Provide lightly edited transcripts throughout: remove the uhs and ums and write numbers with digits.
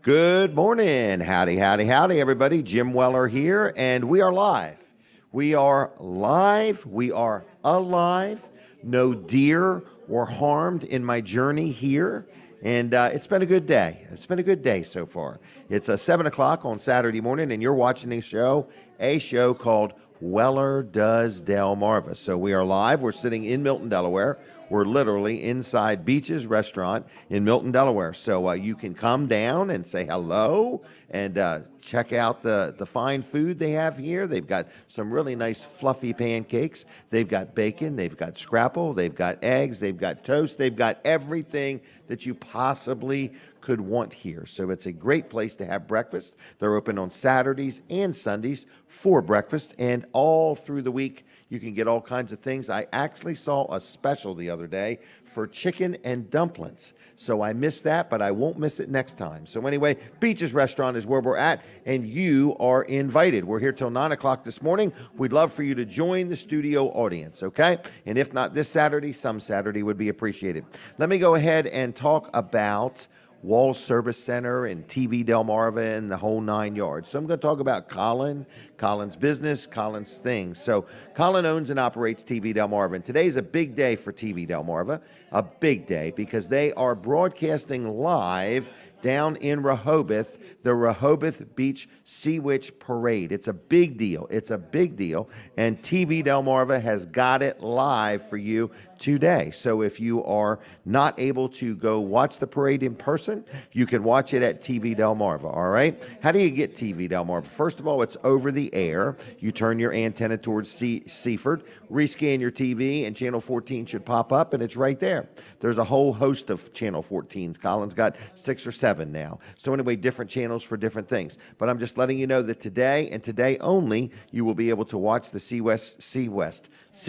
Good morning. Howdy, howdy, howdy, everybody. Jim Weller here, and we are live. We are live. We are alive. No deer were harmed in my journey here, and it's been a good day. It's been a good day so far. It's 7 o'clock on Saturday morning, and you're watching a show called Weller Does Delmarva. So we are live. We're sitting in Milton, Delaware. We're literally inside Beach's Restaurant in Milton, Delaware. So you can come down and say hello and check out the fine food they have here. They've got some really nice fluffy pancakes. They've got bacon. They've got scrapple. They've got eggs. They've got toast. They've got everything that you possibly could want here. So it's a great place to have breakfast. They're open on Saturdays and Sundays for breakfast, and all through the week you can get all kinds of things. I actually saw a special the other day for chicken and dumplings. So I missed that, but I won't miss it next time. So anyway, Beach's Restaurant is where we're at, and you are invited. We're here till 9 o'clock this morning. We'd love for you to join the studio audience, okay? And if not this Saturday, some Saturday would be appreciated. Let me go ahead and talk about Wall Service Center and TV Delmarva and the whole 9 yards. So I'm going to talk about Colin's business, Colin's things. So Colin owns and operates TV Delmarva, and today's a big day for TV Delmarva, a big day because they are broadcasting live down in Rehoboth, the Rehoboth Beach Sea Witch Parade. It's a big deal. It's a big deal. And TV Delmarva has got it live for you today. So if you are not able to go watch the parade in person, you can watch it at TV Delmarva, all right? How do you get TV Delmarva? First of all, it's over the air. You turn your antenna towards Seaford, rescan your TV, and Channel 14 should pop up, and it's right there. There's a whole host of Channel 14s. Colin's got 6 or 7 now. So anyway, different channels for different things. But I'm just letting you know that today and today only, you will be able to watch the Sea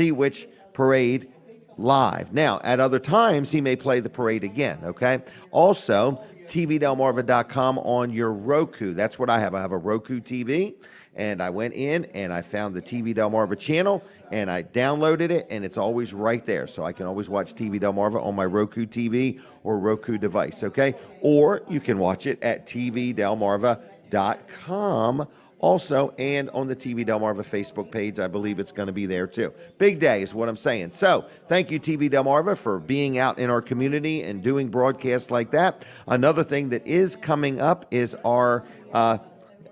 Witch Parade live. Now, at other times, he may play the parade again, okay? Also, tvdelmarva.com on your Roku. That's what I have. I have a Roku TV. And I went in and I found the TV Delmarva channel and I downloaded it, and it's always right there. So I can always watch TV Delmarva on my Roku TV or Roku device, okay? Or you can watch it at tvdelmarva.com also, and on the TV Delmarva Facebook page. I believe it's going to be there too. Big day is what I'm saying. So thank you, TV Delmarva, for being out in our community and doing broadcasts like that. Another thing that is coming up is our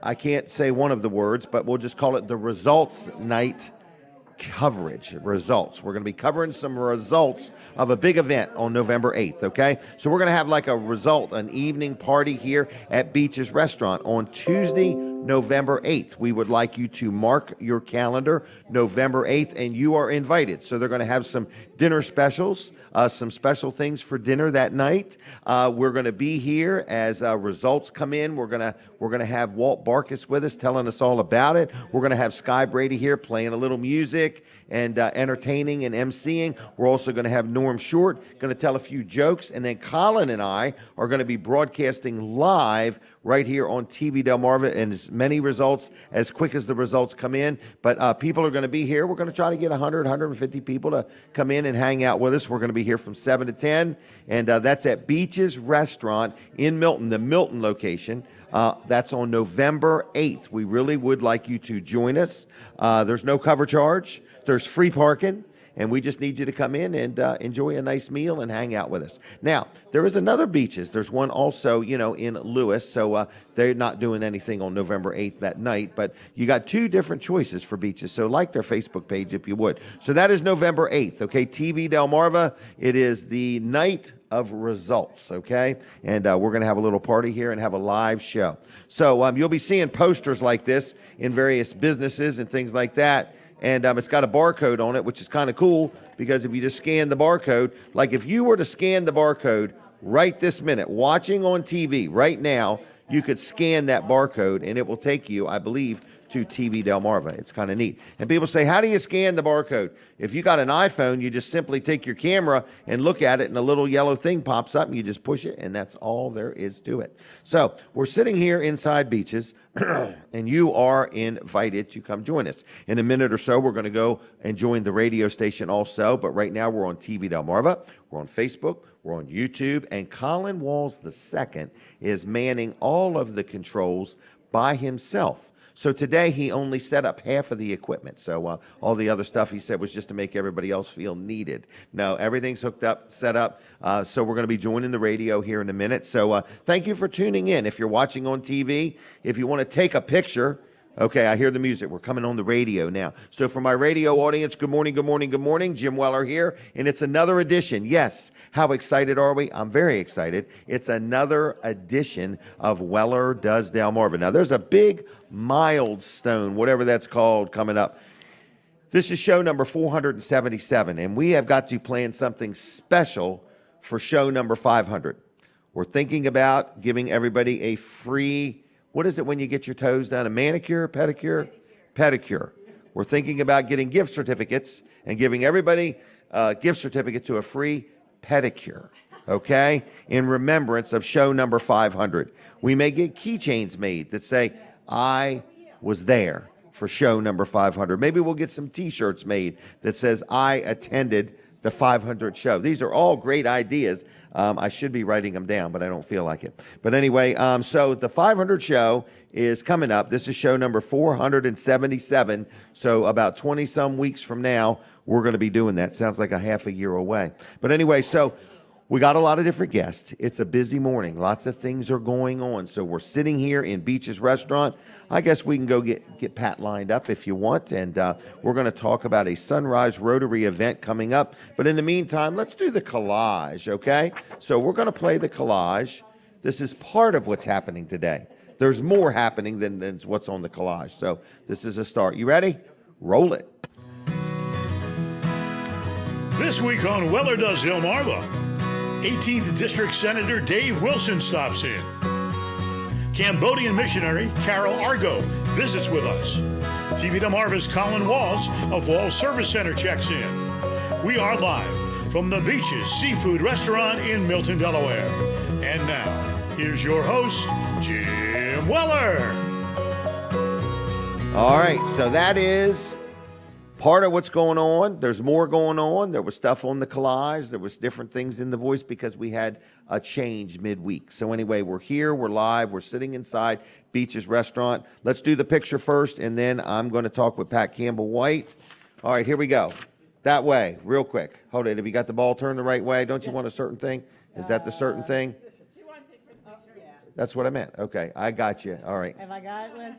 I can't say one of the words, but we'll just call it the results night coverage. Results. We're going to be covering some results of a big event on November 8th, okay? So we're going to have like an evening party here at Beach's Restaurant on Tuesday, November 8th. We would like you to mark your calendar, November 8th, and you are invited. So they're going to have some dinner specials, some special things for dinner that night. We're going to be here as results come in. We're going to have Walt Barkus with us telling us all about it. We're going to have Sky Brady here playing a little music and entertaining and emceeing. We're also going to have Norm Short going to tell a few jokes, and then Colin and I are going to be broadcasting live right here on TV Delmarva, and as many results as quick as the results come in. But people are going to be here. We're going to try to get 100, 150 people to come in and hang out with us. We're going to be here from 7 to 10, and that's at Beach's Restaurant in Milton, the Milton location. That's on November 8th. We really would like you to join us. There's no cover charge. There's free parking. And we just need you to come in and enjoy a nice meal and hang out with us. Now, there is another Beaches. There's one also, in Lewis. So they're not doing anything on November 8th that night. But you got 2 different choices for Beaches. So like their Facebook page if you would. So that is November 8th, okay? TV Delmarva. It is the night of results, okay? And we're going to have a little party here and have a live show. So you'll be seeing posters like this in various businesses and things like that. And it's got a barcode on it, which is kind of cool because if you just scan the barcode, like if you were to scan the barcode right this minute, watching on TV right now, you could scan that barcode and it will take you, I believe, to TV Delmarva. It's kind of neat. And people say, how do you scan the barcode? If you got an iPhone, you just simply take your camera and look at it and a little yellow thing pops up and you just push it and that's all there is to it. So we're sitting here inside Beaches. and you are invited to come join us. In a minute or so, we're going to go and join the radio station also, but right now we're on TV Delmarva, we're on Facebook, we're on YouTube, and Colin Walls II is manning all of the controls by himself. So today he only set up half of the equipment. So all the other stuff he said was just to make everybody else feel needed. No, everything's hooked up, set up. So we're going to be joining the radio here in a minute. So thank you for tuning in. If you're watching on TV, if you want to take a picture, okay, I hear the music. We're coming on the radio now. So for my radio audience, good morning, good morning, good morning. Jim Weller here, and it's another edition. Yes, how excited are we? I'm very excited. It's another edition of Weller Does Delmarva. Now, there's a big milestone, whatever that's called, coming up. This is show number 477, and we have got to plan something special for show number 500. We're thinking about giving everybody a free, what is it when you get your toes done? A manicure, pedicure? Pedicure. We're thinking about getting gift certificates and giving everybody a gift certificate to a free pedicure, okay, in remembrance of show number 500. We may get keychains made that say, I was there for show number 500. Maybe we'll get some T-shirts made that says, I attended the 500th show. These are all great ideas. I should be writing them down, but I don't feel like it. But anyway, so the 500 show is coming up. This is show number 477. So about 20-some weeks from now, we're going to be doing that. Sounds like a half a year away. But anyway, so we got a lot of different guests. It's a busy morning. Lots of things are going on. So we're sitting here in Beach's Restaurant. I guess we can go get Pat lined up if you want. And we're going to talk about a Sunrise Rotary event coming up. But in the meantime, let's do the collage, okay? So we're going to play the collage. This is part of what's happening today. There's more happening than what's on the collage. So this is a start. You ready? Roll it. This week on Weller Does Delmarva, 18th District Senator Dave Wilson stops in. Cambodian missionary Carol Argo visits with us. TV Delmarva's Colin Walls of Walls Service Center checks in. We are live from the Beaches Seafood Restaurant in Milton, Delaware. And now, here's your host, Jim Weller. All right, so that is part of what's going on. There's more going on. There was stuff on the collage. There was different things in the voice because we had a change midweek. So anyway, we're here. We're live. We're sitting inside Beach's Restaurant. Let's do the picture first, and then I'm going to talk with Pat Campbell White. All right, here we go. That way, real quick. Hold it. Have you got the ball turned the right way? Don't you want a certain thing? Is that the certain thing? She wants it for the picture. Yeah. That's what I meant. Okay, I got you. All right. Have I got it, Lynn?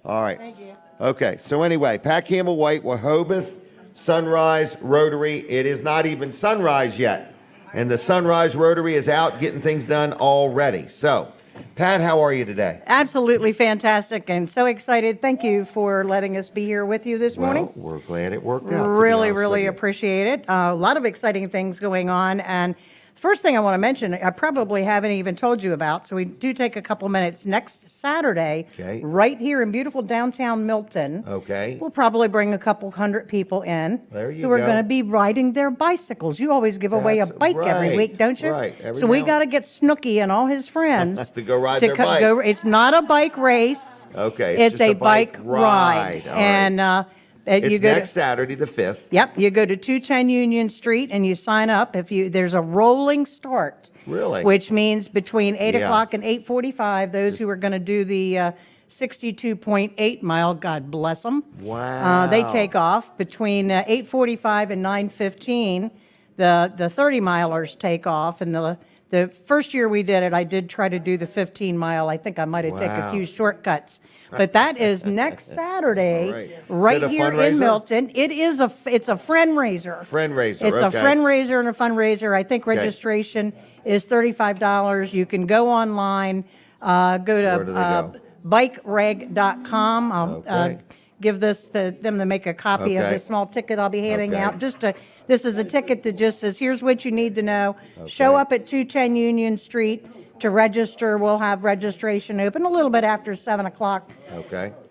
All right. Thank you. Okay, so anyway, Pat Campbell White, Rehoboth, Sunrise Rotary. It is not even sunrise yet, and the Sunrise Rotary is out getting things done already. So, Pat, how are you today? Absolutely fantastic and so excited. Thank you for letting us be here with you this morning. Well, we're glad it worked out. Really appreciate it. A lot of exciting things going on. And first thing I want to mention, I probably haven't even told you about, so we do take a couple minutes. Next Saturday, okay, right here in beautiful downtown Milton, okay, we'll probably bring a couple hundred people in who are going to be riding their bicycles. You always give away a bike every week, don't you? Right. So we got to get Snooky and all his friends to go ride their bike. It's not a bike race. Okay. It's a bike ride. And it's next Saturday, the 5th. Yep, you go to 210 Union Street and you sign up. There's a rolling start. Really? Which means between 8 o'clock and 8:45, those who are going to do the 62.8 mile, God bless them. Wow. They take off. Between 8:45 and 9:15, the 30-milers take off. And the first year we did it, I did try to do the 15 mile. I think I might have taken a few shortcuts. But that is next Saturday, right here in Milton. It's a fundraiser. Fundraiser. It's a fundraiser and a fundraiser. I think registration is $35. You can go online, go to bikereg.com. I'll give this to them to make a copy of the small ticket I'll be handing out. This is a ticket that just says, here's what you need to know. Show up at 210 Union Street to register. We'll have registration open a little bit after 7 o'clock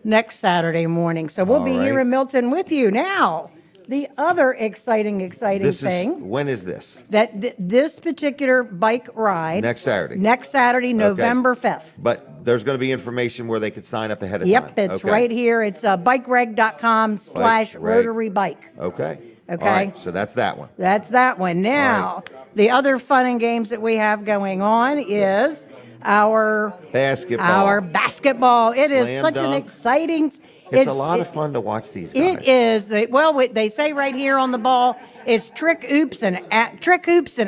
next Saturday morning. So we'll be here in Milton with you now. The other exciting thing. When is this? That this particular bike ride. Next Saturday. Next Saturday, November 5th. But there's going to be information where they could sign up ahead of time. Yep, it's right here. It's bikereg.com/Rotary Bike. Okay. Okay. All right, so that's that one. That's that one. Now, the other fun and games that we have going on is our basketball. It is Slam such an dunk. exciting. It's a lot of fun to watch these guys. It is. They say right here on the ball, it's trick hoops and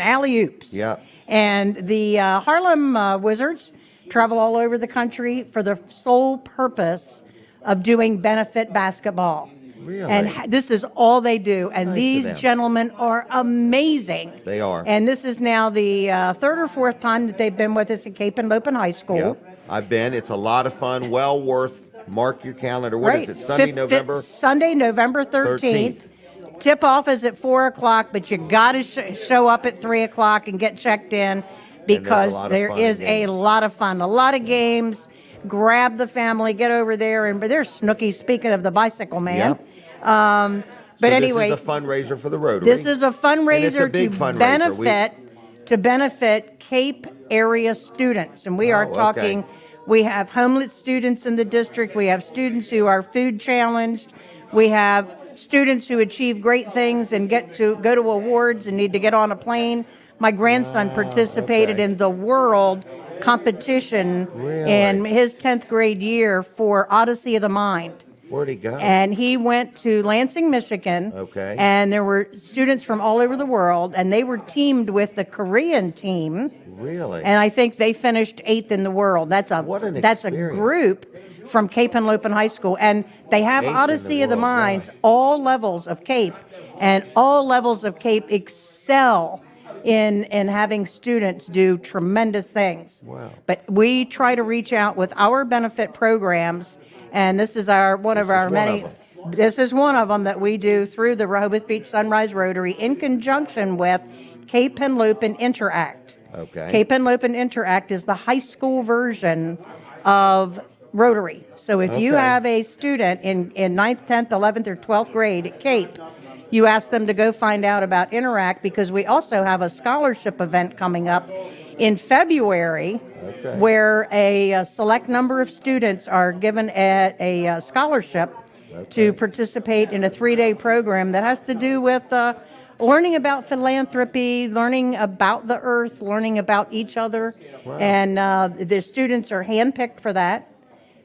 alley oops. Yeah. And the Harlem Wizards travel all over the country for the sole purpose of doing benefit basketball. Really? And this is all they do. And Nice these of them. gentlemen are amazing. They are. And this is now the third or fourth time that they've been with us at Cape and Lopen High School. Yep. I've been. It's a lot of fun. Well worth. Mark your calendar. What is it? Sunday, November? Sunday, November 13th. Tip off is at 4 o'clock, but you got to show up at 3 o'clock and get checked in because there is a lot of fun, a lot of games. Grab the family, get over there, and there's Snooky. Speaking of the bicycle man. Yep. But anyway, this is a fundraiser for the Rotary. This is a fundraiser, it's a big fundraiser. to benefit Cape area students, and we are talking. Okay. We have homeless students in the district. We have students who are food challenged. We have students who achieve great things and get to go to awards and need to get on a plane. My grandson participated in the world competition in his 10th grade year for Odyssey of the Mind. Where'd he go? And he went to Lansing, Michigan. Okay. And there were students from all over the world, and they were teamed with the Korean team. Really? And I think they finished 8th in the world. That's a group from Cape and Lopen High School, and they have Odyssey of the Minds. All levels of Cape, and all levels of Cape excel in having students do tremendous things. Wow. But we try to reach out with our benefit programs, and this is one of our many. This is one of them that we do through the Rehoboth Beach Sunrise Rotary in conjunction with Cape and Lopen Interact. Okay. Cape and Lopen Interact is the high school version of Rotary. So if you have a student in 9th, 10th, 11th, or 12th grade at Cape, you ask them to go find out about Interact, because we also have a scholarship event coming up in February where a select number of students are given a scholarship to participate in a 3-day program that has to do with learning about philanthropy, learning about the earth, learning about each other. Wow. And the students are handpicked for that.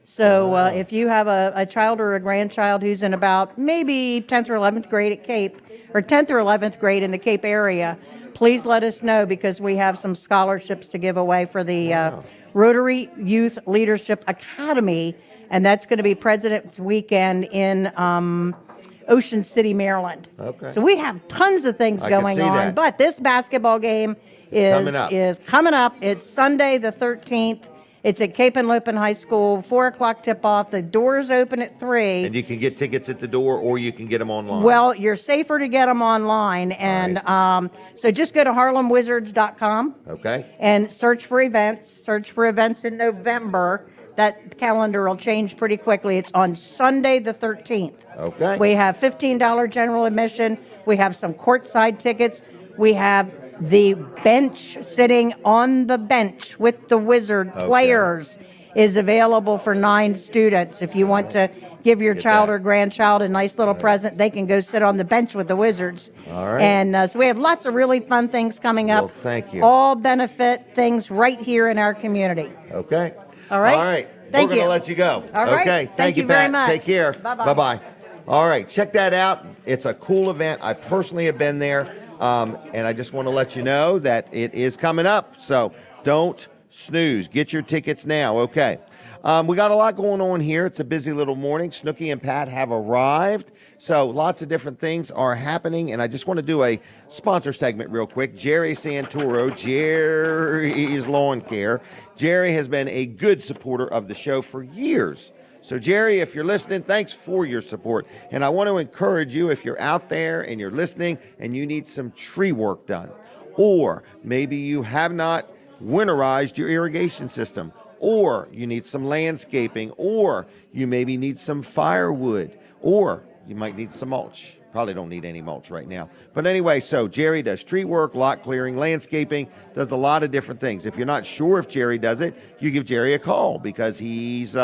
So if you have a child or a grandchild who's in about maybe 10th or 11th grade at Cape, or 10th or 11th grade in the Cape area, please let us know, because we have some scholarships to give away for the Rotary Youth Leadership Academy, and that's going to be President's Weekend in Ocean City, Maryland. Okay. So we have tons of things going on, but this basketball game is coming up. It's Sunday the 13th. It's at Cape and Lopen High School, 4 o'clock tip-off. The doors open at 3. And you can get tickets at the door, or you can get them online. Well, you're safer to get them online. And so just go to harlemwizards.com. Okay. And search for events. Search for events in November. That calendar will change pretty quickly. It's on Sunday the 13th. Okay. We have $15 general admission. We have some courtside tickets. We have the bench, sitting on the bench with the Wizard players, is available for 9 students. If you want to give your child or grandchild a nice little present, they can go sit on the bench with the Wizards. All right. And so we have lots of really fun things coming up. Well, thank you. All benefit things right here in our community. Okay. All right. All right. Thank We're you. going to let you go. All right. Okay. Thank you Pat. very much. Take care. Bye-bye. Bye-bye. All right. Check that out. It's a cool event. I personally have been there. And I just want to let you know that it is coming up. So don't snooze. Get your tickets now. Okay. We got a lot going on here. It's a busy little morning. Snooky and Pat have arrived. So lots of different things are happening. And I just want to do a sponsor segment real quick. Jerry Santoro, Jerry's Lawn Care. Jerry has been a good supporter of the show for years. So, Jerry, if you're listening, thanks for your support. And I want to encourage you, if you're out there and you're listening and you need some tree work done, or maybe you have not winterized your irrigation system, or you need some landscaping, or you maybe need some firewood, or you might need some mulch. Probably don't need any mulch right now. But anyway, so Jerry does tree work, lot clearing, landscaping, does a lot of different things. If you're not sure if Jerry does it, you give Jerry a call because he's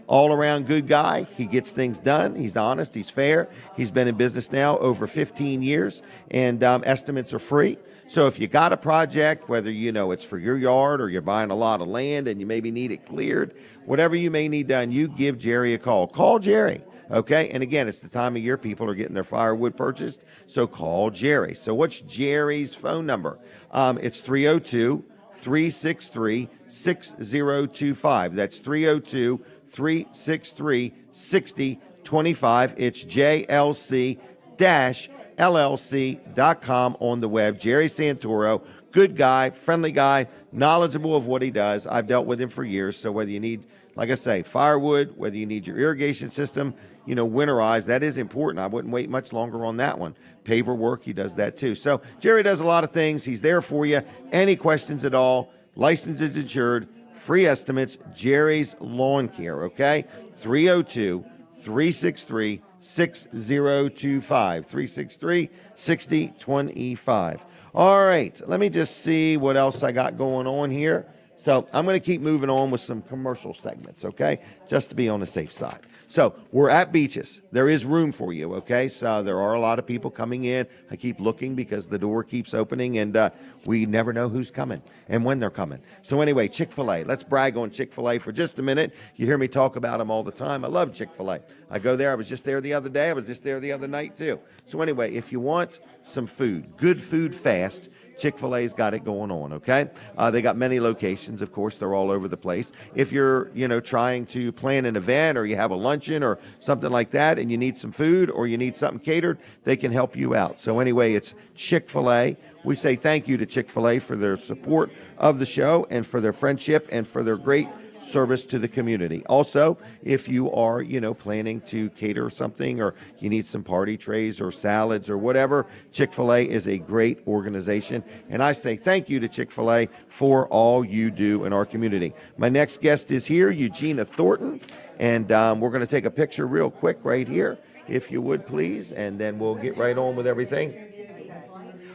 all-around good guy. He gets things done. He's honest. He's fair. He's been in business now over 15 years, and estimates are free. So if you got a project, whether it's for your yard or you're buying a lot of land and you maybe need it cleared, whatever you may need done, you give Jerry a call. Call Jerry, okay? And again, it's the time of year people are getting their firewood purchased, so call Jerry. So what's Jerry's phone number? It's 302-363-6025. That's 302-363-6025. It's JLC-LLC.com on the web. Jerry Santoro, good guy, friendly guy, knowledgeable of what he does. I've dealt with him for years, so whether you need, like I say, firewood, whether you need your irrigation system, winterized, that is important. I wouldn't wait much longer on that one. Paver work, he does that too. So Jerry does a lot of things. He's there for you. Any questions at all, license is insured, free estimates, Jerry's Lawn Care, okay? 302-363-6025, 363-6025. All right, let me just see what else I got going on here. So I'm going to keep moving on with some commercial segments, okay, just to be on the safe side. So we're at Beaches. There is room for you, okay? So there are a lot of people coming in. I keep looking because the door keeps opening, and we never know who's coming and when they're coming. So anyway, Chick-fil-A. Let's brag on Chick-fil-A for just a minute. You hear me talk about them all the time. I love Chick-fil-A. I go there. I was just there the other day. I was just there the other night, too. So anyway, if you want some food, good food fast, Chick-fil-A's got it going on, okay? They got many locations, of course. They're all over the place. If you're, trying to plan an event or you have a luncheon or something like that and you need some food or you need something catered, they can help you out. So anyway, it's Chick-fil-A. We say thank you to Chick-fil-A for their support of the show and for their friendship and for their great service to the community. Also, if you are, planning to cater something or you need some party trays or salads or whatever, Chick-fil-A is a great organization. And I say thank you to Chick-fil-A for all you do in our community. My next guest is here, Eugenia Thornton, and we're going to take a picture real quick right here, if you would please, and then we'll get right on with everything.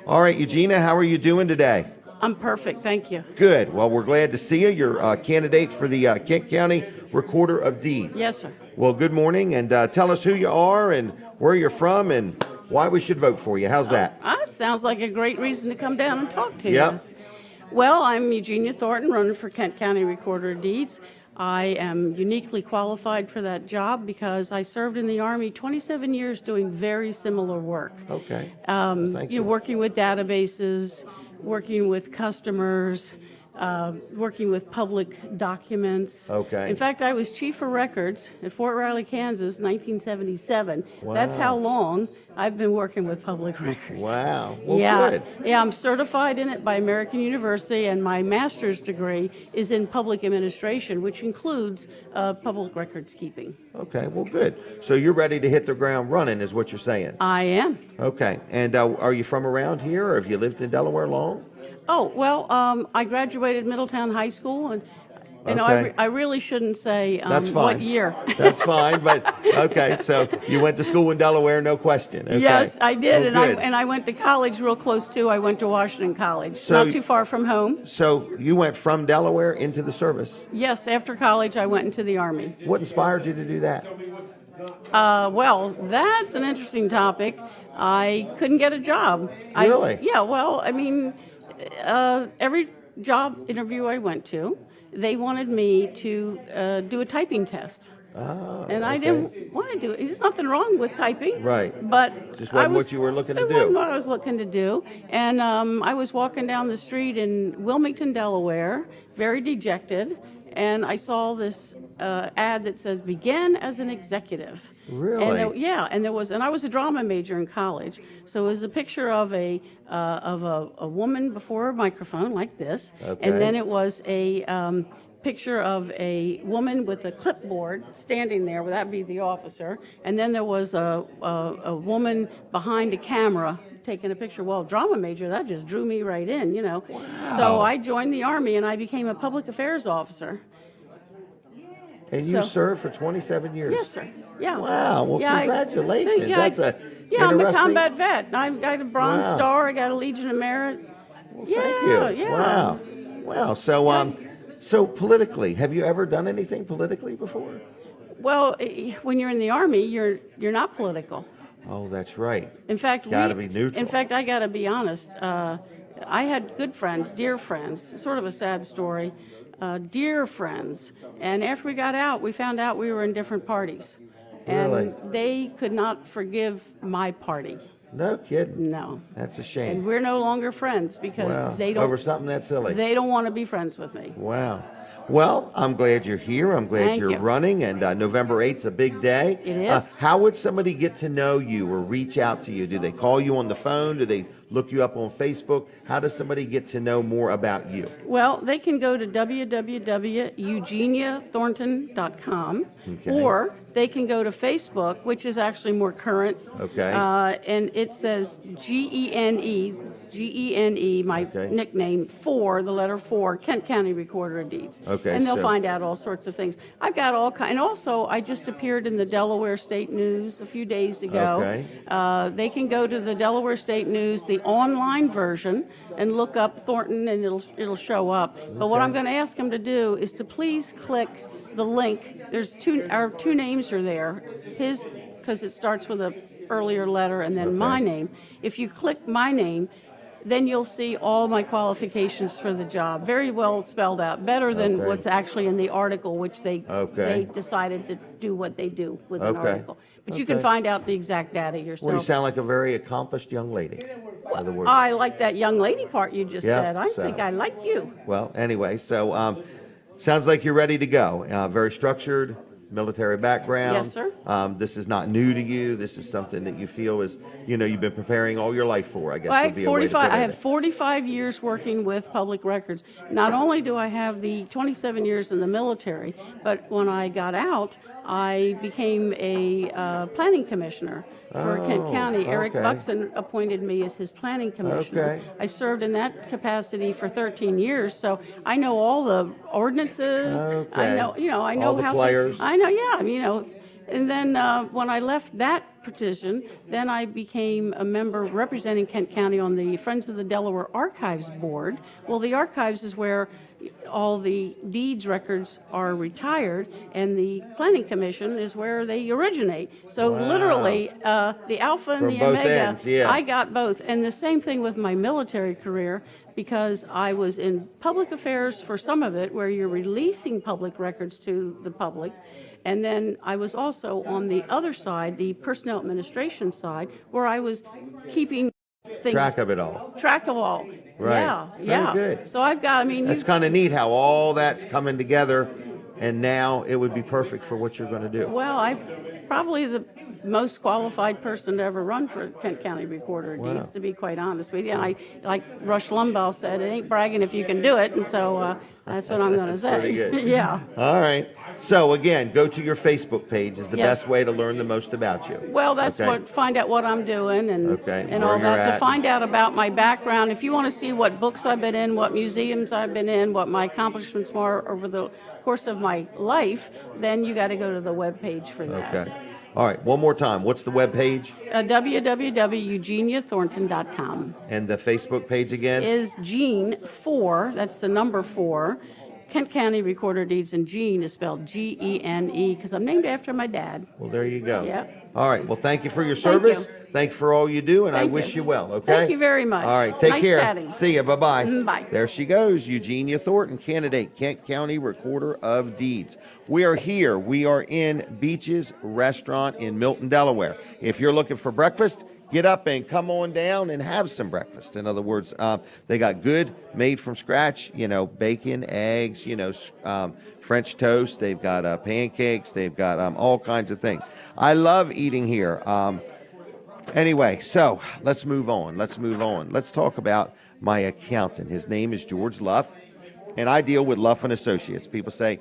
All right, Eugenia, how are you doing today? I'm perfect, thank you. Good. Well, we're glad to see you. You're a candidate for the Kent County Recorder of Deeds. Yes, sir. Well, good morning, and tell us who you are and where you're from and why we should vote for you. How's that? It sounds like a great reason to come down and talk to you. Yep. Well, I'm Eugenia Thornton, running for Kent County Recorder of Deeds. I am uniquely qualified for that job because I served in the Army 27 years doing very similar work. Okay. Thank you. Working with databases, working with customers, working with public documents. Okay. In fact, I was chief of records at Fort Riley, Kansas, 1977. Wow. That's how long I've been working with public records. Wow. Well, Yeah. good. Yeah, I'm certified in it by American University, and my master's degree is in public administration, which includes public records keeping. Okay. Well, good. So you're ready to hit the ground running, is what you're saying. I am. Okay. And are you from around here, or have you lived in Delaware long? Oh, well, I graduated Middletown High School, and Okay. I really shouldn't say That's fine. what year. That's fine, but okay. So you went to school in Delaware, no question. Okay. Yes, I did, Oh, and good. I went to college real close too. I went to Washington College, So- not too far from home. So you went from Delaware into the service. Yes, after college, I went into the Army. What inspired you to do that? Well, that's an interesting topic. I couldn't get a job. Really? Yeah, well, I mean, every job interview I went to, they wanted me to do a typing test. Oh, And I okay. didn't want to do it. There's nothing wrong with typing. Right. But Just I wasn't was- what you were looking to it do. wasn't what I was looking to do. And I was walking down the street in Wilmington, Delaware, very dejected, and I saw this ad that says, begin as an executive. Really? And and I was a drama major in college, so it was a picture of a woman before a microphone like this, Okay. and then it was a picture of a woman with a clipboard standing there, well, that'd be the officer, and then there was a woman behind a camera taking a picture. Well, drama major, that just drew me right in, So I joined the Army and I became a public affairs officer. And you So- served for 27 years. Yes, sir. Yeah. Wow. Well, Yeah, congratulations. yeah, That's a yeah, I'm a interesting- combat vet. I got a Bronze Wow. Star. I got a Legion of Merit. Well, yeah, thank you. Yeah. Wow. Wow. So politically, have you ever done anything politically before? Well, when you're in the Army, you're not political. Oh, that's right. In fact, Gotta be neutral. In fact, I got to be honest. I had good friends, dear friends. Sort of a sad story. Dear friends. And after we got out, we found out we were in different parties. And Really? they could not forgive my party. No kidding. No. That's a And shame. we're no longer friends because Wow. they don't. Over something that silly. They don't want to be friends with me. Wow. Well, I'm glad you're here. I'm glad Thank you're you. running, and November 8th's a big day. It is. How would somebody get to know you or reach out to you? Do they call you on the phone? Do they look you up on Facebook? How does somebody get to know more about you? Well, they can go to www.eugeniathornton.com, Okay. or they can go to Facebook, which is actually more current. Okay. And it says G-E-N-E, my Okay. nickname, the letter 4, Kent County Recorder of Deeds. Okay, And they'll so- find out all sorts of things. I've got all kinds, and also I just appeared in the Delaware State News a few days ago. Okay. They can go to the Delaware State News, the online version, and look up Thornton, and it'll show up. But what Okay. I'm going to ask them to do is to please click the link. Our two names are there. His, because it starts with a earlier letter, and then my name. If you click my name, then you'll see all my qualifications for the job. Very well spelled out, better than Okay. what's actually in the article, which they decided to do what they do with an Okay. article. But you can Okay. find out the exact data yourself. Well, you sound like a very accomplished young lady. In other words. I like that young lady part you just Yeah, said. I so- think I like you. Well, anyway, so sounds like you're ready to go. Very structured, military background. Yes, sir. This is not new to you. This is something that you feel is, you've been preparing all your life for, I guess would be a way to put it. I have 45 years working with public records. Not only do I have the 27 years in the military, but when I got out, I became a planning commissioner for Kent County. Eric okay. Buxton appointed me as his planning commissioner. Okay. I served in that capacity for 13 years, so I know all the ordinances. Okay. I know All the how players. I know, yeah, And then when I left that petition, then I became a member representing Kent County on the Friends of the Delaware Archives Board. Well, the archives is where all the deeds records are retired, and the Planning Commission is where they originate. So literally, the alpha and From the both omega, ends, yeah. I got both. And the same thing with my military career, because I was in public affairs for some of it, where you're releasing public records to the public. And then I was also on the other side, the personnel administration side, where I was keeping things. Track of it all. Track of all. Right. Yeah, Very yeah. good. So I've got, That's kind of neat how all that's coming together, and now it would be perfect for what you're going to do. well, I'm probably the most qualified person to ever run for Kent County Recorder of Deeds, to be quite honest with you. And I, like Rush Limbaugh said, it ain't bragging if you can do it, and so that's what I'm going to say. pretty good. Yeah. All right. So again, go to your Facebook page is the Yes. best way to learn the most about you. Well, that's Okay. find out what I'm doing and Okay, and where all you're that. at. To find out about my background, if you want to see what books I've been in, what museums I've been in, what my accomplishments were over the course of my life, then you got to go to the webpage for that. Okay. All right. One more time. What's the web page www.eugeniathornton.com and the Facebook page again? is Gene 4, that's the number 4, Kent County Recorder of Deeds, and Gene is spelled Gene, because I'm named after my dad. Well, there you go. Yeah. All right. Well, thank you for your Thank service. you. Thank you for all you do, and I Thank wish you. you well. Okay. Thank you very much. All right. Take Nice care. chatting. See you. Bye-bye. Bye. There she goes, Eugenia Thornton, candidate, Kent County Recorder of Deeds. We are here. We are in Beaches Restaurant in Milton, Delaware. If you're looking for breakfast, get up and come on down and have some breakfast. In other words, they got good, made from scratch, bacon, eggs, French toast. They've got pancakes. They've got all kinds of things. I love eating here. Anyway, so let's move on. Let's talk about my accountant. His name is George Luff, and I deal with Luff and Associates. People say,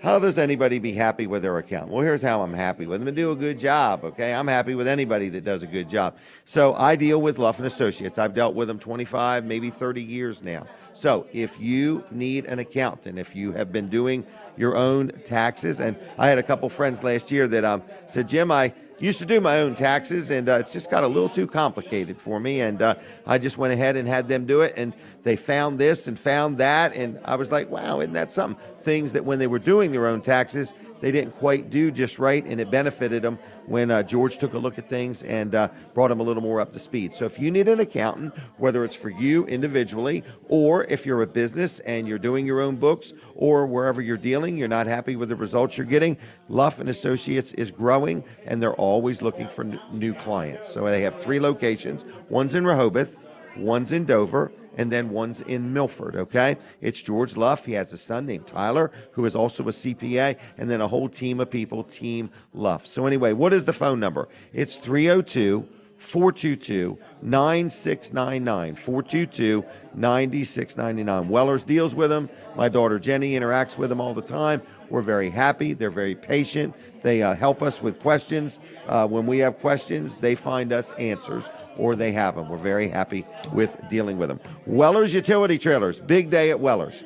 how does anybody be happy with their account? Well, here's how I'm happy with them. They do a good job, okay? I'm happy with anybody that does a good job. So I deal with Luff & Associates. I've dealt with them 25, maybe 30 years now. So if you need an accountant, if you have been doing your own taxes, and I had a couple friends last year that said, Jim, I used to do my own taxes, and it's just got a little too complicated for me, and I just went ahead and had them do it, and they found this and found that, and I was like, wow, isn't that something? Things that when they were doing their own taxes, they didn't quite do just right, and it benefited them when George took a look at things and brought them a little more up to speed. So if you need an accountant, whether it's for you individually, or if you're a business and you're doing your own books, or wherever you're dealing, you're not happy with the results you're getting, Luff & Associates is growing, and they're always looking for new clients. So they have 3 locations. One's in Rehoboth, one's in Dover, and then one's in Milford, okay? It's George Luff. He has a son named Tyler, who is also a CPA, and then a whole team of people, Team Luff. So anyway, what is the phone number? It's 302-422-9699, 422-9699. Wellers deals with them. My daughter Jenny interacts with them all the time. We're very happy. They're very patient. They help us with questions. When we have questions, they find us answers, or they have them. We're very happy with dealing with them. Wellers Utility Trailers, big day at Wellers.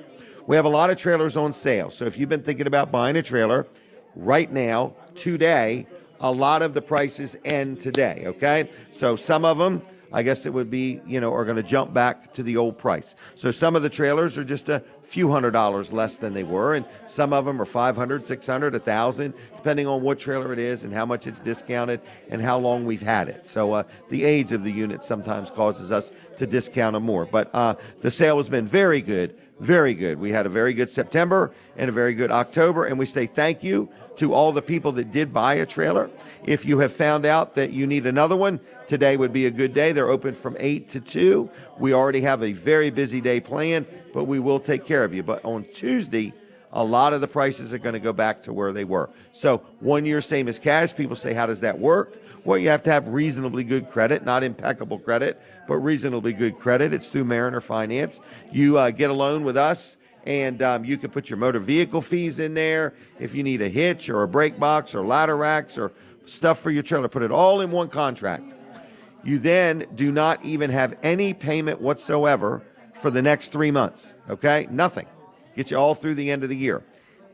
We have a lot of trailers on sale. So if you've been thinking about buying a trailer, right now, today, a lot of the prices end today, okay? So some of them, I guess it would be, are going to jump back to the old price. So some of the trailers are just a few $100s less than they were, and some of them are $500, $600, $1,000, depending on what trailer it is and how much it's discounted and how long we've had it. So the age of the unit sometimes causes us to discount them more. But the sale has been very good, very good. We had a very good September and a very good October, and we say thank you to all the people that did buy a trailer. If you have found out that you need another one, today would be a good day. They're open from 8 to 2. We already have a very busy day planned, but we will take care of you. But on Tuesday, a lot of the prices are going to go back to where they were. So 1 year, same as cash. People say, how does that work? Well, you have to have reasonably good credit, not impeccable credit, but reasonably good credit. It's through Mariner Finance. You get a loan with us, and you can put your motor vehicle fees in there. If you need a hitch or a brake box or ladder racks or stuff for your trailer, put it all in one contract. You then do not even have any payment whatsoever for the next 3 months, okay? Nothing. Get you all through the end of the year.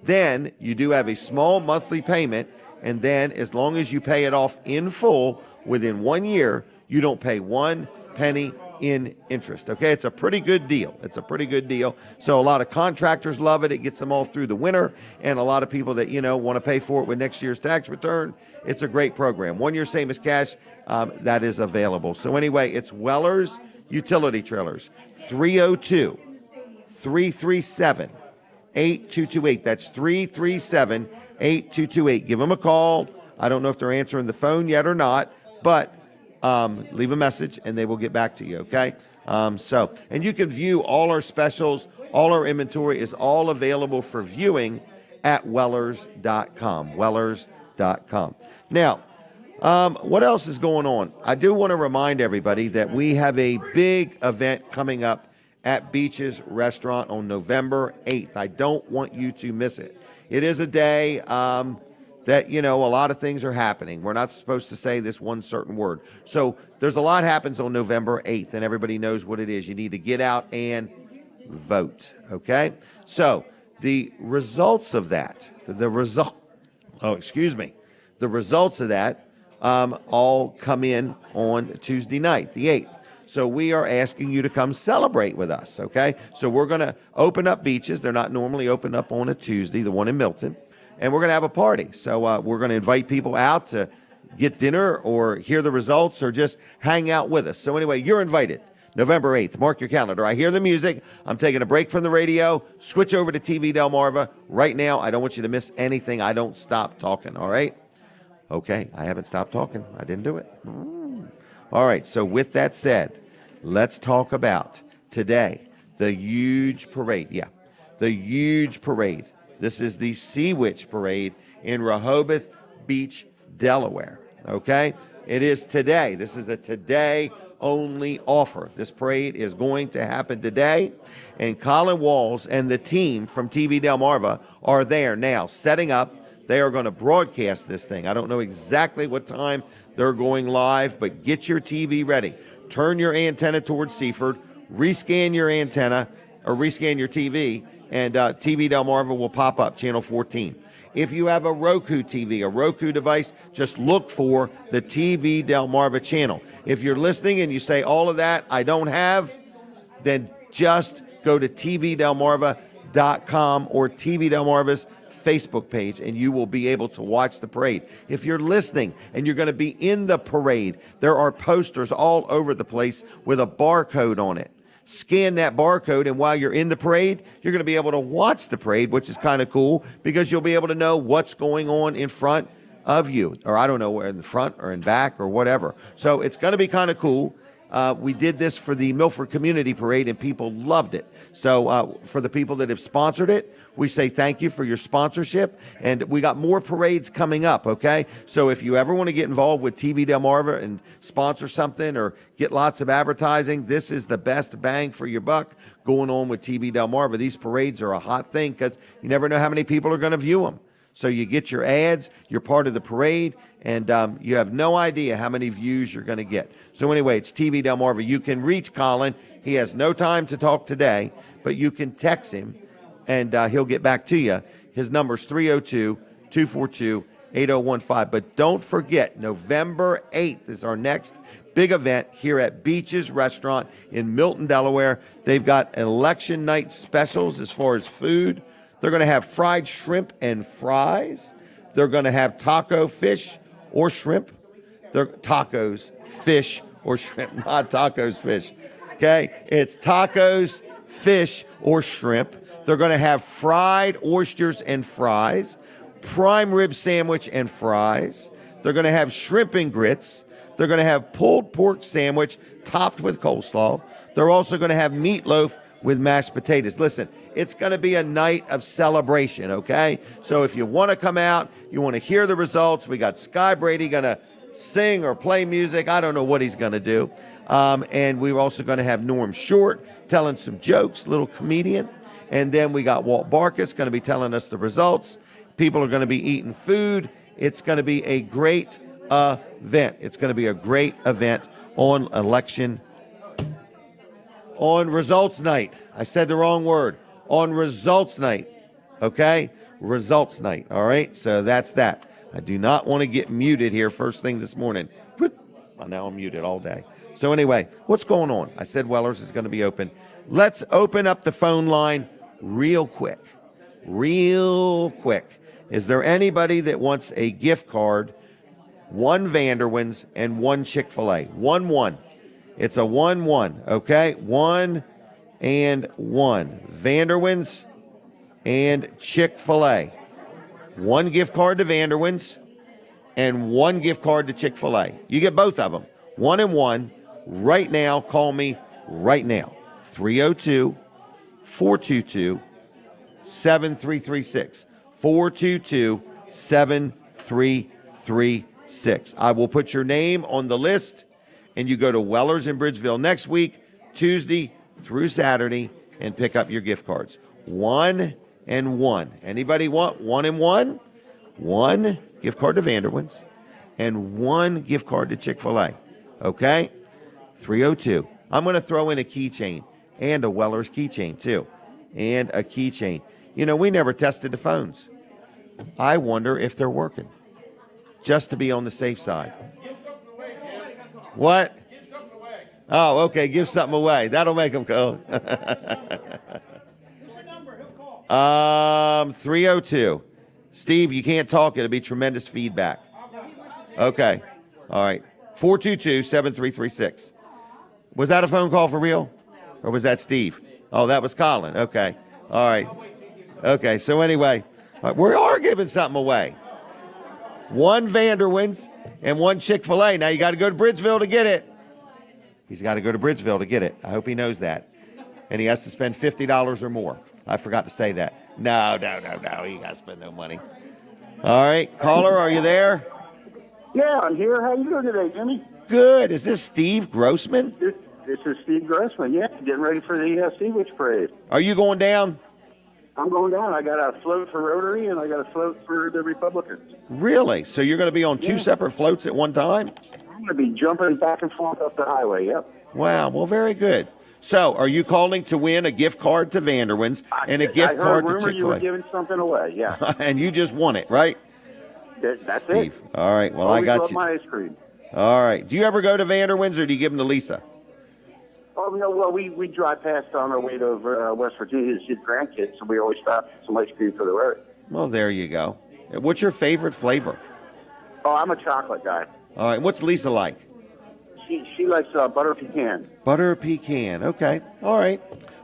Then you do have a small monthly payment, and then as long as you pay it off in full within 1 year, you don't pay 1 penny in interest, okay? It's a pretty good deal. It's a pretty good deal. So a lot of contractors love it. It gets them all through the winter, and a lot of people that, want to pay for it with next year's tax return. It's a great program. 1 year, same as cash, that is available. So anyway, it's Wellers Utility Trailers, 302-337-8228. That's 337-8228. Give them a call. I don't know if they're answering the phone yet or not, but leave a message and they will get back to you, okay? And you can view all our specials, all our inventory is all available for viewing at Wellers.com, Wellers.com. Now, what else is going on? I do want to remind everybody that we have a big event coming up at Beach's Restaurant on November 8th. I don't want you to miss it. It is a day that, a lot of things are happening. We're not supposed to say this one certain word. So there's a lot happens on November 8th, and everybody knows what it is. You need to get out and vote, okay? So the results of that, the results of that all come in on Tuesday night, the 8th. So we are asking you to come celebrate with us, okay? So we're going to open up Beaches. They're not normally open up on a Tuesday, the one in Milton. And we're going to have a party. So we're going to invite people out to get dinner or hear the results or just hang out with us. So anyway, you're invited. November 8th. Mark your calendar. I hear the music. I'm taking a break from the radio. Switch over to TV Delmarva right now. I don't want you to miss anything. I don't stop talking, all right? Okay, I haven't stopped talking. I didn't do it. All right, so with that said, let's talk about today, the huge parade. Yeah, the huge parade. This is the Sea Witch Parade in Rehoboth Beach, Delaware, okay? It is today. This is a today only offer. This parade is going to happen today, and Colin Walls and the team from TV Delmarva are there now setting up. They are going to broadcast this thing. I don't know exactly what time they're going live, but get your TV ready. Turn your antenna towards Seaford, rescan your antenna or rescan your TV, and TV Delmarva will pop up, channel 14. If you have a Roku TV, a Roku device, just look for the TV Delmarva channel. If you're listening and you say all of that I don't have, then just go to tvdelmarva.com or TV Delmarva's Facebook page, and you will be able to watch the parade. If you're listening and you're going to be in the parade, there are posters all over the place with a barcode on it. Scan that barcode, and while you're in the parade, you're going to be able to watch the parade, which is kind of cool because you'll be able to know what's going on in front of you, or I don't know, where in the front or in back or whatever. So it's going to be kind of cool. We did this for the Milford Community Parade, and people loved it. So for the people that have sponsored it, we say thank you for your sponsorship, and we got more parades coming up, okay? So if you ever want to get involved with TV Delmarva and sponsor something or get lots of advertising, this is the best bang for your buck going on with TV Delmarva. These parades are a hot thing because you never know how many people are going to view them. So you get your ads, you're part of the parade, and you have no idea how many views you're going to get. So anyway, it's TV Delmarva. You can reach Colin. He has no time to talk today, but you can text him, and he'll get back to you. His number is 302-242-8015. But don't forget, November 8th is our next big event here at Beaches Restaurant in Milton, Delaware. They've got election night specials as far as food. They're going to have fried shrimp and fries. They're going to have taco fish or shrimp. They're tacos, fish, or shrimp, not tacos, fish. Okay? It's tacos, fish, or shrimp. They're going to have fried oysters and fries, prime rib sandwich and fries. They're going to have shrimp and grits. They're going to have pulled pork sandwich topped with coleslaw. They're also going to have meatloaf with mashed potatoes. Listen, it's going to be a night of celebration, okay? So if you want to come out, you want to hear the results, we got Sky Brady going to sing or play music. I don't know what he's going to do. And we're also going to have Norm Short telling some jokes, little comedian. And then we got Walt Barkus going to be telling us the results. People are going to be eating food. It's going to be a great event. It's going to be a great event on results night. I said the wrong word. On results night. Okay? Results night. All right? So that's that. I do not want to get muted here first thing this morning. Well, now I'm muted all day. So anyway, what's going on? I said Weller's is going to be open. Let's open up the phone line real quick. Real quick. Is there anybody that wants a gift card, one Vanderwins and one Chick-fil-A? 1-1. It's a 1-1, okay? 1 and 1. Vanderwins and Chick-fil-A. One gift card to Vanderwins and one gift card to Chick-fil-A. You get both of them. 1 and 1. Right now, call me right now. 302-422-7336. 422-7336. I will put your name on the list, and you go to Weller's in Bridgeville next week, Tuesday through Saturday, and pick up your gift cards. 1 and 1. Anybody want 1 and 1? 1 gift card to Vanderwins and 1 gift card to Chick-fil-A. Okay? 302. I'm going to throw in a keychain and a Weller's keychain too. And a keychain. You know, we never tested the phones. I wonder if they're working. Just to be on the safe side. What? Oh, okay. Give something away. That'll make them go. 302. Steve, you can't talk. It'll be tremendous feedback. Okay. All right. 422-7336. Was that a phone call for real? Or was that Steve? Oh, that was Colin. Okay. All right. Okay. So anyway, we are giving something away. 1 Vanderwins and 1 Chick-fil-A. Now you got to go to Bridgeville to get it. He's got to go to Bridgeville to get it. I hope he knows that. And he has to spend $50 or more. I forgot to say that. No. He got to spend no money. All right. Caller, are you there? Yeah, I'm here. How you doing today, Jimmy? Good. Is this Steve Grossman? This is Steve Grossman. Yeah, getting ready for the Sea Witch Parade. Are you going down? I'm going down. I got a float for Rotary, and I got a float for the Republicans. Really? So you're going to be on two separate floats at one time? I'm going to be jumping back and forth up the highway, yep. Wow. Well, very good. So are you calling to win a gift card to Vanderwin's and a gift card to I heard rumor you were giving something away, yeah. And you just won it, right? That's Steve. it. All right. Well, Always I got love you. my ice cream. All right. Do you ever go to Vanderwin's or do you give them to Lisa? Oh, no, well, we drive past on our way to West Virginia to see the grandkids, so we always stop for some ice cream for the road. Well, there you go. What's your favorite flavor? Oh, I'm a chocolate guy. All right. What's Lisa like? She likes butter pecan. Butter pecan. Okay. All right.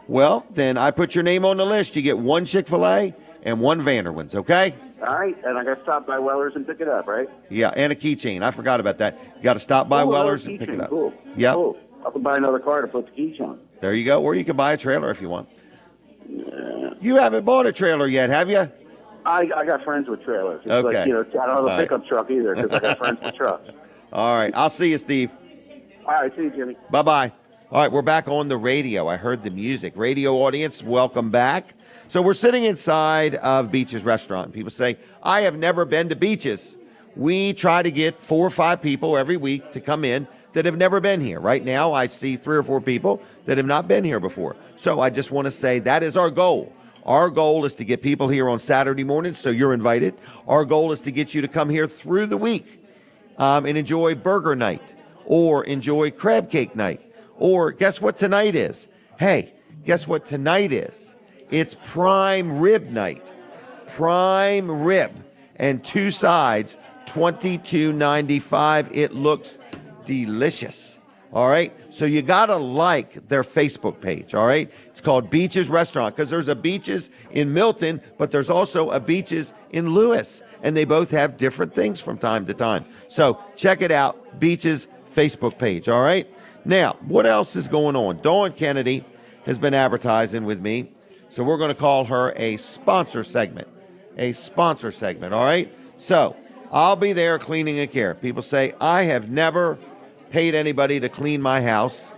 Well, then I put your name on the list. You get one Chick-fil-A and one Vanderwin's, okay? All right, and I got to stop by Weller's and pick it up, right? Yeah, and a keychain. I forgot about that. You got to stop by Weller's and pick it up. Cool. Yep. Cool. I can buy another car to put the keys on. There you go. Or you can buy a trailer if you want. You haven't bought a trailer yet, have you? I got friends with trailers. It's Okay. like, I don't have a All right. pickup truck either because I got friends with trucks. All right. I'll see you, Steve. All right, see you, Jimmy. Bye-bye. All right, we're back on the radio. I heard the music. Radio audience, welcome back. So we're sitting inside of Beach's restaurant. People say, I have never been to Beach's. We try to get 4 or 5 people every week to come in that have never been here. Right now, I see 3 or 4 people that have not been here before. So I just want to say that is our goal. Our goal is to get people here on Saturday mornings, so you're invited. Our goal is to get you to come here through the week and enjoy burger night or enjoy crab cake night. Or guess what tonight is? Hey, guess what tonight is? It's prime rib night. Prime rib. And 2 sides, $22.95. It looks delicious. All right? So you got to like their Facebook page, all right? It's called Beach's Restaurant because there's a Beach's in Milton, but there's also a Beach's in Lewis. And they both have different things from time to time. So check it out, Beach's Facebook page, all right? Now, what else is going on? Dawn Kennedy has been advertising with me, so we're going to call her a sponsor segment. A sponsor segment, all right? So, I'll be there cleaning and care. People say, I have never paid anybody to clean my house,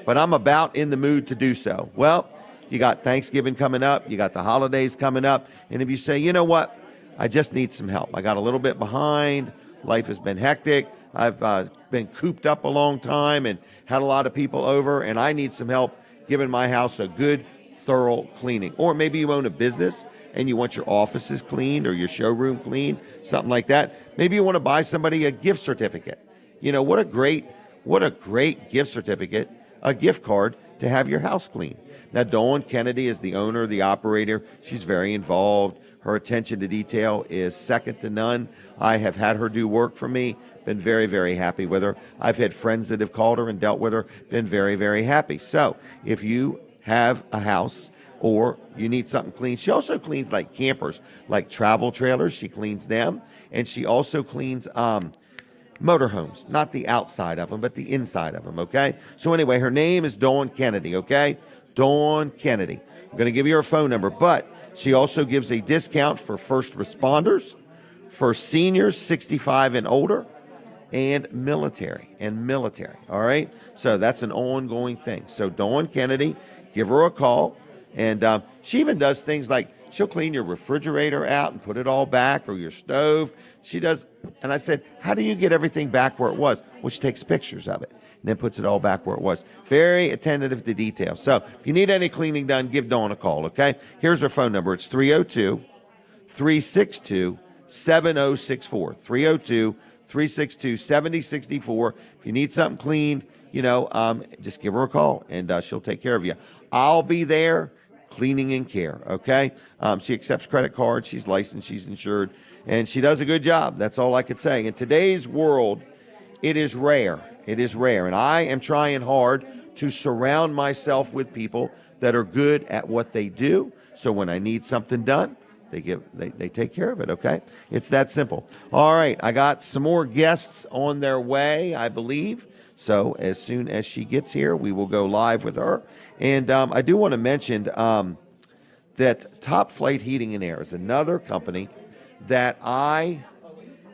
but I'm about in the mood to do so. Well, you got Thanksgiving coming up, you got the holidays coming up, and if you say, you know what, I just need some help. I got a little bit behind, life has been hectic, I've been cooped up a long time and had a lot of people over, and I need some help giving my house a good, thorough cleaning. Or maybe you own a business and you want your offices cleaned or your showroom cleaned, something like that. Maybe you want to buy somebody a gift certificate. You know, what a great gift certificate, a gift card to have your house clean. Now, Dawn Kennedy is the owner, the operator. She's very involved. Her attention to detail is second to none. I have had her do work for me, been very, very happy with her. I've had friends that have called her and dealt with her, been very, very happy. So if you have a house or you need something clean, she also cleans like campers, like travel trailers. She cleans them. And she also cleans motorhomes, not the outside of them, but the inside of them, okay? So anyway, her name is Dawn Kennedy, okay? Dawn Kennedy. I'm going to give you her phone number, but she also gives a discount for first responders, for seniors 65 and older, and military, all right? So that's an ongoing thing. So Dawn Kennedy, give her a call, and she even does things like she'll clean your refrigerator out and put it all back, or your stove. She does, and I said, how do you get everything back where it was? Well, she takes pictures of it and then puts it all back where it was. Very attentive to detail. So if you need any cleaning done, give Dawn a call, okay? Here's her phone number. It's 302-362-7064. 302-362-7064. If you need something cleaned, just give her a call, and she'll take care of you. I'll be there cleaning and care, okay? She accepts credit cards. She's licensed. She's insured. And she does a good job. That's all I could say. In today's world, it is rare. It is rare. And I am trying hard to surround myself with people that are good at what they do. So when I need something done, they take care of it, okay? It's that simple. All right, I got some more guests on their way, I believe. So as soon as she gets here, we will go live with her. And I do want to mention that Top Flight Heating and Air is another company that I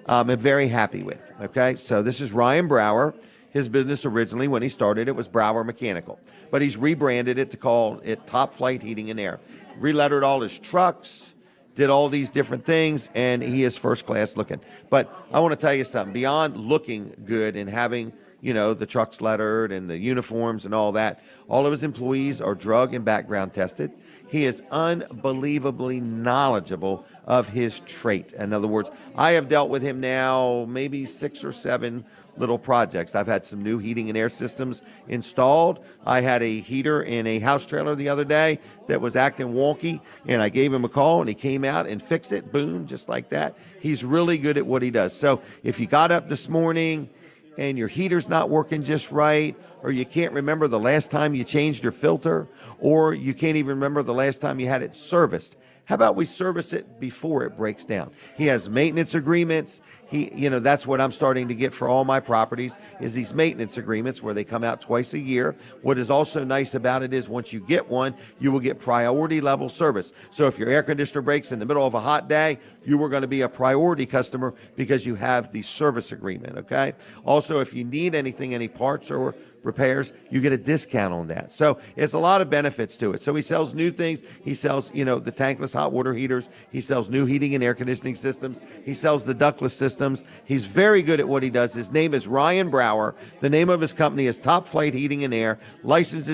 am very happy with, okay? So this is Ryan Brower. His business originally, when he started, it was Brower Mechanical. But he's rebranded it to call it Top Flight Heating and Air. Relettered all his trucks, did all these different things, and he is first class looking. But I want to tell you something. Beyond looking good and having, the trucks lettered and the uniforms and all that, all of his employees are drug and background tested. He is unbelievably knowledgeable of his trait. In other words, I have dealt with him now maybe 6 or 7 little projects. I've had some new heating and air systems installed. I had a heater in a house trailer the other day that was acting wonky, and I gave him a call, and he came out and fixed it. Boom, just like that. He's really good at what he does. So if you got up this morning and your heater's not working just right, or you can't remember the last time you changed your filter, or you can't even remember the last time you had it serviced, how about we service it before it breaks down? He has maintenance agreements. That's what I'm starting to get for all my properties is these maintenance agreements where they come out twice a year. What is also nice about it is once you get one, you will get priority level service. So if your air conditioner breaks in the middle of a hot day, you are going to be a priority customer because you have the service agreement, okay? Also, if you need anything, any parts or repairs, you get a discount on that. So it's a lot of benefits to it. So he sells new things. He sells, the tankless hot water heaters. He sells new heating and air conditioning systems. He sells the ductless systems. He's very good at what he does. His name is Ryan Brower. The name of his company is Top Flight Heating and Air. Licensed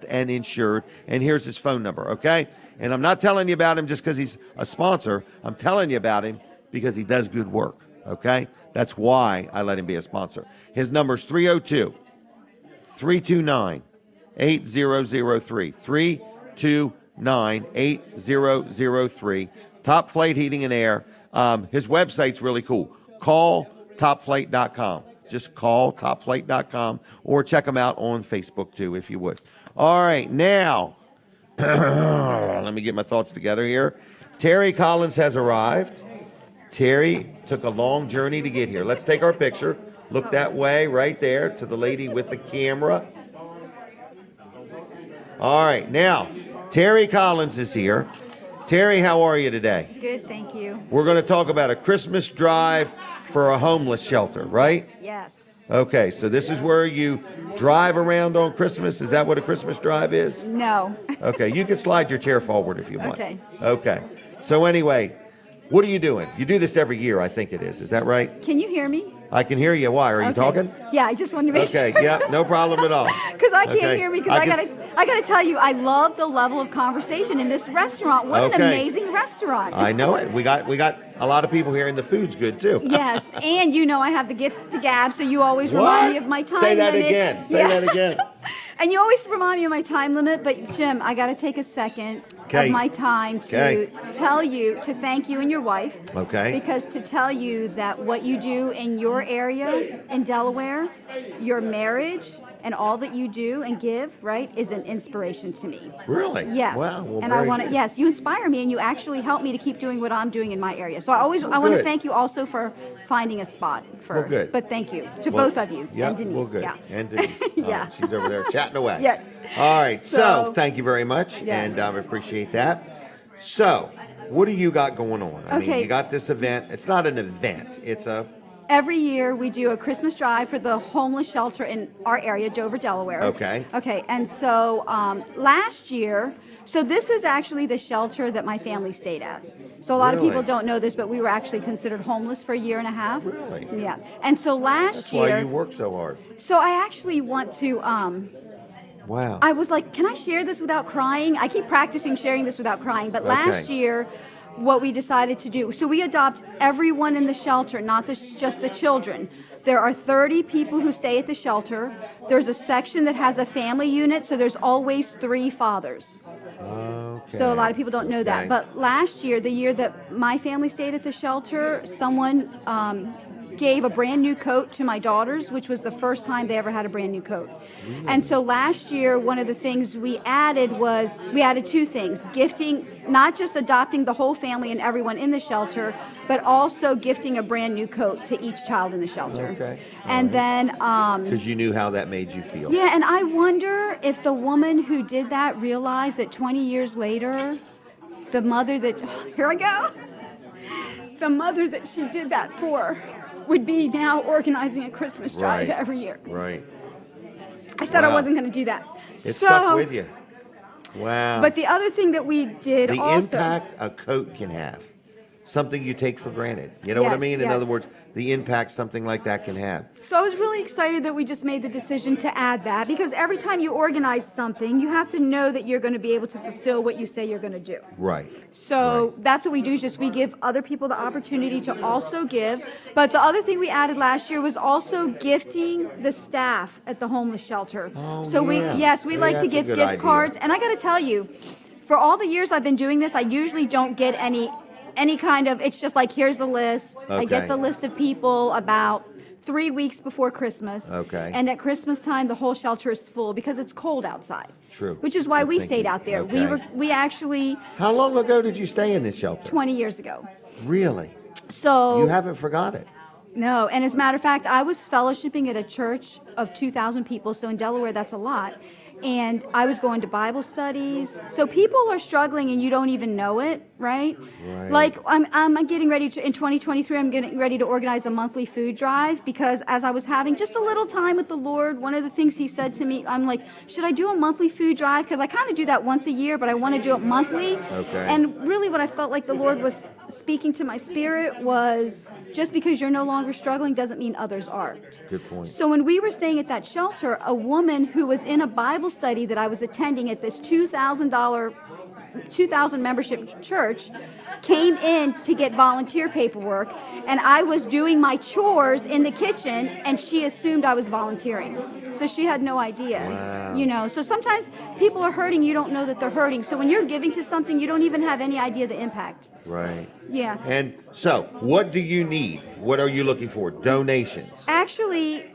and insured. And here's his phone number, okay? And I'm not telling you about him just because he's a sponsor. I'm telling you about him because he does good work, okay? That's why I let him be a sponsor. His number is 302-329-8003. 329-8003. Top Flight Heating and Air. His website's really cool. Call topflight.com. Just call topflight.com or check him out on Facebook too, if you would. All right, now, let me get my thoughts together here. Terry Collins has arrived. Terry took a long journey to get here. Let's take our picture. Look that way, right there, to the lady with the camera. All right, now, Terry Collins is here. Terry, how are you today? Good, thank you. We're going to talk about a Christmas drive for a homeless shelter, right? Yes. Okay, so this is where you drive around on Christmas? Is that what a Christmas drive is? No. Okay, you can slide your chair forward if you want. Okay. Okay, so anyway, what are you doing? You do this every year, I think it is. Is that right? Can you hear me? I can hear you. Why? Are you talking? Yeah, I just wanted to make sure. Okay, yeah, no problem at all. Because I can't Okay. hear me. Because I gotta tell you, I love the level of conversation in this restaurant. What an Okay. amazing restaurant! I know it. We got a lot of people here, and the food's good too. Yes, and I have the gift to gab, so you always remind me of my time Say that limit. again. Say Yeah. that again. And you always remind me of my time limit, but Jim, I got to take a second Okay. of my time to Okay. to thank you and your wife. Okay. Because to tell you that what you do in your area in Delaware, your marriage, and all that you do and give, right, is an inspiration to me. Really? Yes. Wow. Well, and I very want to, good. yes, you inspire me and you actually help me to keep doing what I'm doing in my area. So I want to good. thank you also for finding a spot for, Well, good. But thank you to Well, both of you yeah, and Denise. well, good. Yeah. And Denise. All Yeah. right, she's over there chatting away. Yeah. All right. So So- thank you very much, Yes. and I appreciate that. So, what do you got going on? I mean, Okay. you got this event. It's not an event. It's a Every year we do a Christmas drive for the homeless shelter in our area, Dover, Delaware. Okay. Okay, and so last year, so this is actually the shelter that my family stayed at. So a lot of Really? people don't know this, but we were actually considered homeless for a year and a half. Really? Yeah. And so last that's year, why you work so hard. so I actually want to. Wow. I was like, can I share this without crying? I keep practicing sharing this without crying, but last Okay. year, what we decided to do, so we adopt everyone in the shelter, not just the children. There are 30 people who stay at the shelter. There's a section that has a family unit, so there's always 3 fathers. Okay. So a lot of people don't know Okay. that. But last year, the year that my family stayed at the shelter, someone gave a brand new coat to my daughters, which was the first time they ever had a brand new coat. And so last year, one of the things we added 2 things: gifting, not just adopting the whole family and everyone in the shelter, but also gifting a brand new coat to each child in the shelter. Okay. And then Because you knew how that made you feel. yeah, and I wonder if the woman who did that realized that 20 years later, the mother that, here I go, the mother that she did that for would be now organizing a Christmas drive Right. every year. Right. I said I Wow. wasn't going to do that. It stuck with you. Wow. But the other thing that we did the also. impact a coat can have, something you take for granted. You know what I Yes, mean? In yes. other words, the impact something like that can have. So I was really excited that we just made the decision to add that, because every time you organize something, you have to know that you're going to be able to fulfill what you say you're going to do. Right. So that's what we do, is just we give other people the opportunity to also give. But the other thing we added last year was also gifting the staff at the homeless shelter. Oh, So yeah. we Yeah, like to that's a give good gift idea. cards. And I got to tell you, for all the years I've been doing this, I usually don't get any kind of, it's just like, here's the list. I Okay. get the list of people about 3 weeks before Christmas. Okay. And at Christmas time, the whole shelter is full because it's cold outside. True. Which is why Good we thinking. stayed out there. Okay. We actually, How long ago did you stay in this shelter? 20 years ago. Really? So You haven't forgot it. no, and as a matter of fact, I was fellowshipping at a church of 2,000 people, so in Delaware that's a lot. And I was going to Bible studies. So people are struggling and you don't even know it, right? Right. Like I'm getting ready to, in 2023, I'm getting ready to organize a monthly food drive, because as I was having just a little time with the Lord, one of the things he said to me, I'm like, should I do a monthly food drive? Because I kind of do that once a year, but I want to do it monthly. Okay. And really what I felt like the Lord was speaking to my spirit was, just because you're no longer struggling doesn't mean others aren't. Good point. So when we were staying at that shelter, a woman who was in a Bible study that I was attending at this $2,000 membership church came in to get volunteer paperwork, and I was doing my chores in the kitchen, and she assumed I was volunteering. So she had no idea. Wow. You know, so sometimes people are hurting, you don't know that they're hurting. So when you're giving to something, you don't even have any idea the impact. Right. Yeah. And so, what do you need? What are you looking for? Donations. Actually,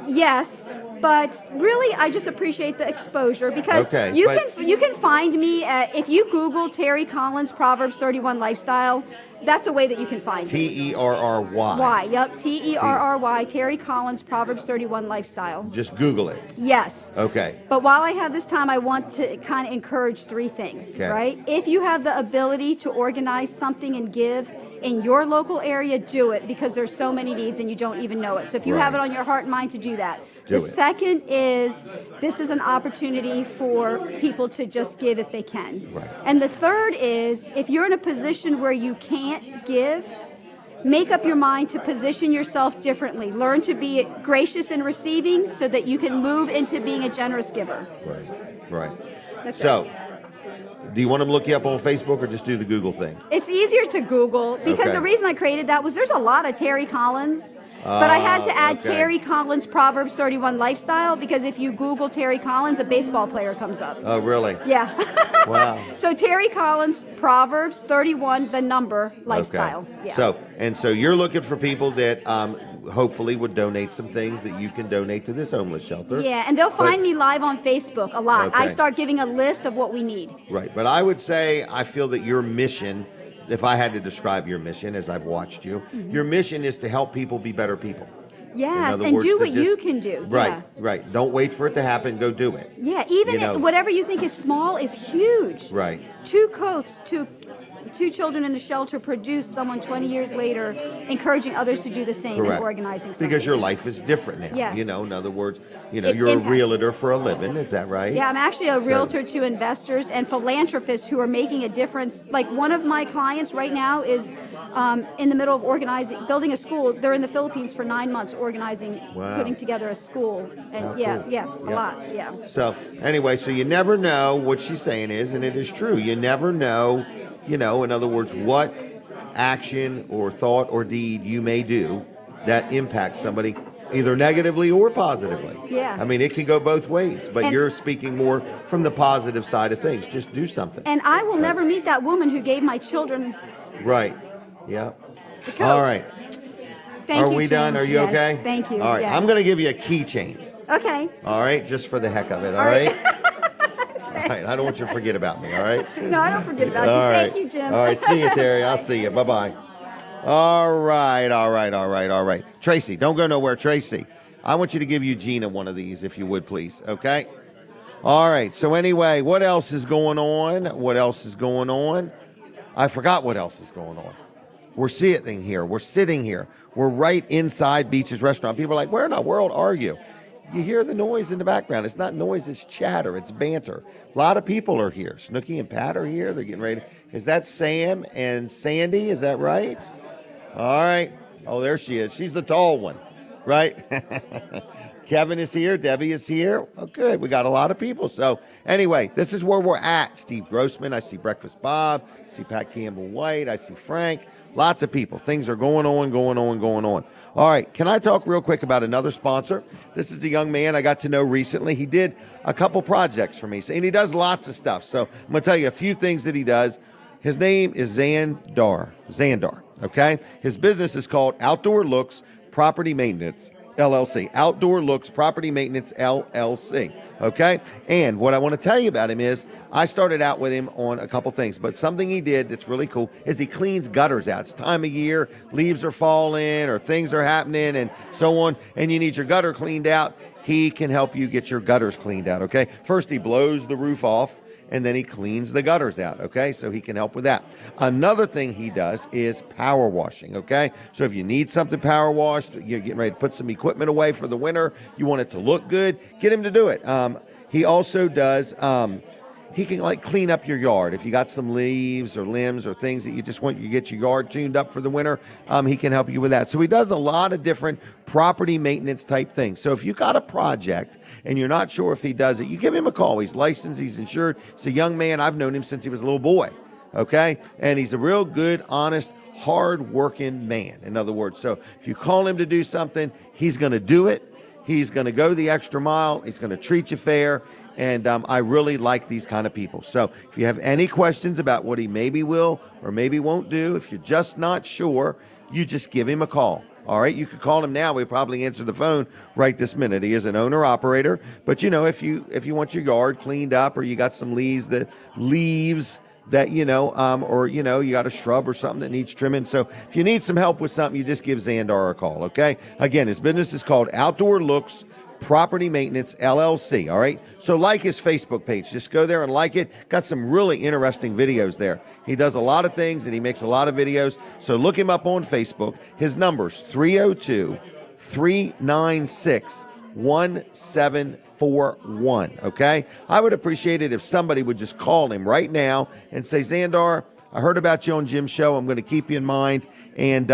yes, but really, I just appreciate the exposure, because Okay, you but- can find me if you Google Terry Collins Proverbs 31 lifestyle. That's a way that you can find me. Terry. Why? Yep, Terry Terry Collins Proverbs 31 lifestyle. Just Google it. Yes. Okay. But while I have this time, I want to kind of encourage three things, Okay. right? If you have the ability to organize something and give in your local area, do it, because there's so many needs and you don't even know it. So if you have it Right. on your heart and mind to do that. Do The it. second is, this is an opportunity for people to just give if they can. Right. And the third is, if you're in a position where you can't give, make up your mind to position yourself differently. Learn to be gracious in receiving so that you can move into being a generous giver. Right. That's So, do you want them to look you up on Facebook or just do the Google thing? It's easier to Google, because Okay. the reason I created that was there's a lot of Terry Collins, but I had to add okay. Terry Collins Proverbs 31 lifestyle, because if you Google Terry Collins, a baseball player comes up. Oh, really? Yeah. Wow. So Terry Collins Proverbs 31, the number, lifestyle. Okay. Yeah. So you're looking for people that hopefully would donate some things that you can donate to this homeless shelter. Yeah, and they'll find But- me live on Facebook a lot. I Okay. start giving a list of what we need. Right. But I would say I feel that your mission, if I had to describe your mission as I've watched you, your mission is to help people be better people. In Yes, other and words, do to what you just- can do. Right, Yeah. right. Don't wait for it to happen. Go do it. Yeah, even You know. whatever you think is small is huge. Right. 2 coats, two children in a shelter produced someone 20 years later encouraging others to do the same Correct. and organizing something. Because your life is different now. Yes. You know, in other words, It you're a impacts. realtor for a living. Is that right? Yeah, I'm actually a realtor to investors and philanthropists who are making a difference. Like one of my clients right now is in the middle of building a school. They're in the Philippines for 9 months organizing, Wow. putting together a school. And How yeah, cool. yeah, a Yeah. lot, yeah. So anyway, so you never know what she's saying is, and it is true. You never know, in other words, what action or thought or deed you may do that impacts somebody either negatively or positively. Yeah. I mean, it can go both ways, but And- you're speaking more from the positive side of things. Just do something. And I will never meet that woman who gave my children Right. Yeah. the coat. All right. Thank Are you, we Jim. done? Are you Yes, okay? Thank you. All right. Yes. I'm going to give you a keychain. Okay. All right. Just for the heck of it. All right. right. All right. I don't want you to forget about me. All right. No, I don't forget about you. All right. Thank you, Jim. All right. See you, Terry. I'll see you. Bye-bye. All right. Tracy, don't go nowhere. Tracy, I want you to give Eugenia one of these, if you would, please. Okay? All right. So anyway, what else is going on? I forgot what else is going on. We're sitting here. We're right inside Beach's restaurant. People are like, where in the world are you? You hear the noise in the background. It's not noise, it's chatter, it's banter. A lot of people are here. Snooki and Pat are here. They're getting ready. Is that Sam and Sandy? Is that right? All right. Oh, there she is. She's the tall one, right? Kevin is here. Debbie is here. Oh, good. We got a lot of people. So anyway, this is where we're at. Steve Grossman. I see Breakfast Bob. I see Pat Campbell White. I see Frank. Lots of people. Things are going on. All right. Can I talk real quick about another sponsor? This is the young man I got to know recently. He did a couple projects for me, and he does lots of stuff. So I'm going to tell you a few things that he does. His name is Xandar. Okay. His business is called Outdoor Looks Property Maintenance LLC. Outdoor Looks Property Maintenance LLC. Okay. And what I want to tell you about him is I started out with him on a couple things, but something he did that's really cool is he cleans gutters out. It's time of year, leaves are falling or things are happening and so on, and you need your gutter cleaned out. He can help you get your gutters cleaned out. Okay. First, he blows the roof off, and then he cleans the gutters out, okay? So he can help with that. Another thing he does is power washing, okay? So if you need something power washed, you're getting ready to put some equipment away for the winter, you want it to look good, get him to do it. He also does, he can like clean up your yard. If you got some leaves or limbs or things that you just want you to get your yard tuned up for the winter, he can help you with that. So he does a lot of different property maintenance type things. So if you got a project and you're not sure if he does it, you give him a call. He's licensed, he's insured. He's a young man. I've known him since he was a little boy, okay? And he's a real good, honest, hard-working man, in other words. So if you call him to do something, he's going to do it. He's going to go the extra mile. He's going to treat you fair. And I really like these kind of people. So if you have any questions about what he maybe will or maybe won't do, if you're just not sure, you just give him a call. All right, you could call him now. We'll probably answer the phone right this minute. He is an owner-operator. But, you know, if you want your yard cleaned up or you got some leaves that, or, you know, you got a shrub or something that needs trimming. So if you need some help with something, you just give Xandar a call, okay? Again, his business is called Outdoor Looks Property Maintenance LLC, all right? So like his Facebook page. Just go there and like it. Got some really interesting videos there. He does a lot of things, and he makes a lot of videos. So look him up on Facebook. His number's 302-396-1741, okay? I would appreciate it if somebody would just call him right now and say, Xandar, I heard about you on Jim's show. I'm going to keep you in mind, and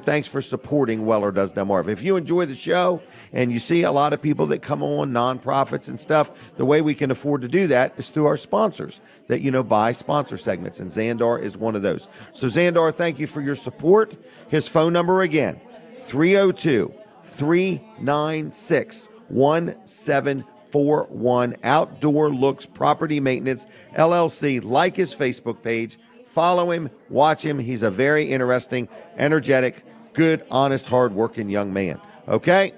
thanks for supporting Weller Does Delmarva. If you enjoy the show and you see a lot of people that come on, nonprofits and stuff, the way we can afford to do that is through our sponsors that, buy sponsor segments, and Xandar is one of those. So Xandar, thank you for your support. His phone number again, 302-396-1741, Outdoor Looks Property Maintenance, LLC. Like his Facebook page. Follow him, watch him. He's a very interesting, energetic, good, honest, hard-working young man. Okay?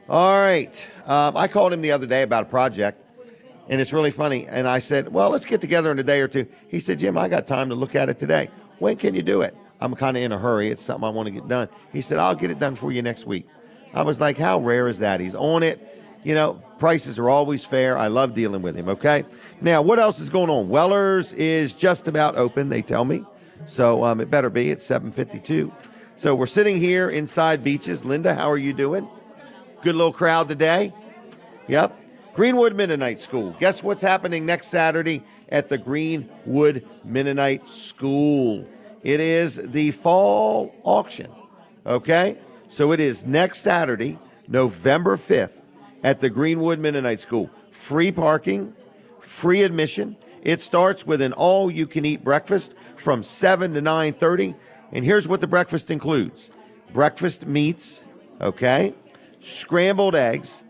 All right. I called him the other day about a project, and it's really funny. And I said, well, let's get together in a day or two. He said, Jim, I got time to look at it today. When can you do it? I'm kind of in a hurry. It's something I want to get done. He said, I'll get it done for you next week. I was like, how rare is that? He's on it. Prices are always fair. I love dealing with him, okay? Now, what else is going on? Weller's is just about open, they tell me. So it better be. It's 7:52. So we're sitting here inside Beaches. Linda, how are you doing? Good little crowd today? Yep. Greenwood Mennonite School. Guess what's happening next Saturday at the Greenwood Mennonite School? It is the fall auction, okay? So it is next Saturday, November 5th. At the Greenwood Mennonite School. Free parking, free admission. It starts with an all-you-can-eat breakfast from 7 to 9:30. And here's what the breakfast includes. Breakfast meats, okay? Scrambled eggs,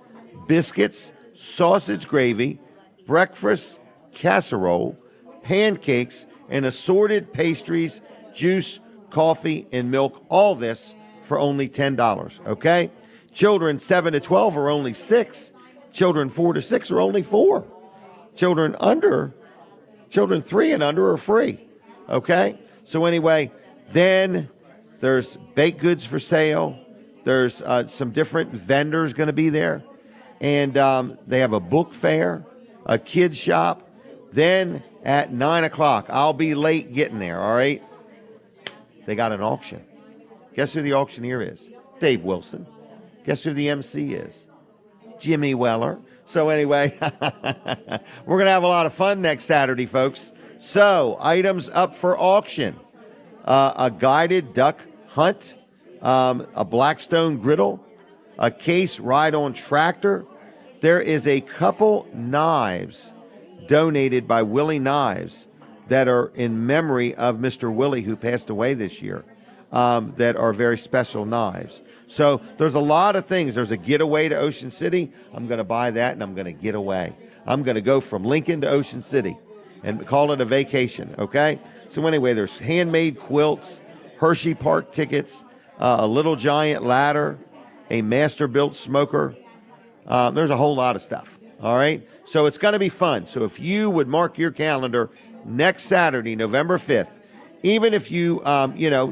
biscuits, sausage gravy, breakfast casserole, pancakes, and assorted pastries, juice, coffee, and milk. All this for only $10, okay? Children 7 to 12 are only $6. Children 4 to 6 are only $4. Children 3 and under are free. Okay? So anyway, then there's baked goods for sale. There's some different vendors going to be there. And they have a book fair, a kids shop. Then at 9 o'clock, I'll be late getting there, all right? they got an auction. Guess who the auctioneer is? Dave Wilson. Guess who the MC is? Jimmy Weller. So anyway, we're going to have a lot of fun next Saturday, folks. So items up for auction. A guided duck hunt, a Blackstone griddle, a Case ride-on tractor. There is a couple knives donated by Willie Knives that are in memory of Mr. Willie, who passed away this year, that are very special knives. So there's a lot of things. There's a getaway to Ocean City. I'm going to buy that, and I'm going to get away. I'm going to go from Lincoln to Ocean City and call it a vacation, okay? So anyway, there's handmade quilts, Hershey Park tickets, a Little Giant ladder, a master-built smoker. There's a whole lot of stuff, all right? So it's going to be fun. So if you would mark your calendar next Saturday, November 5th, even if you,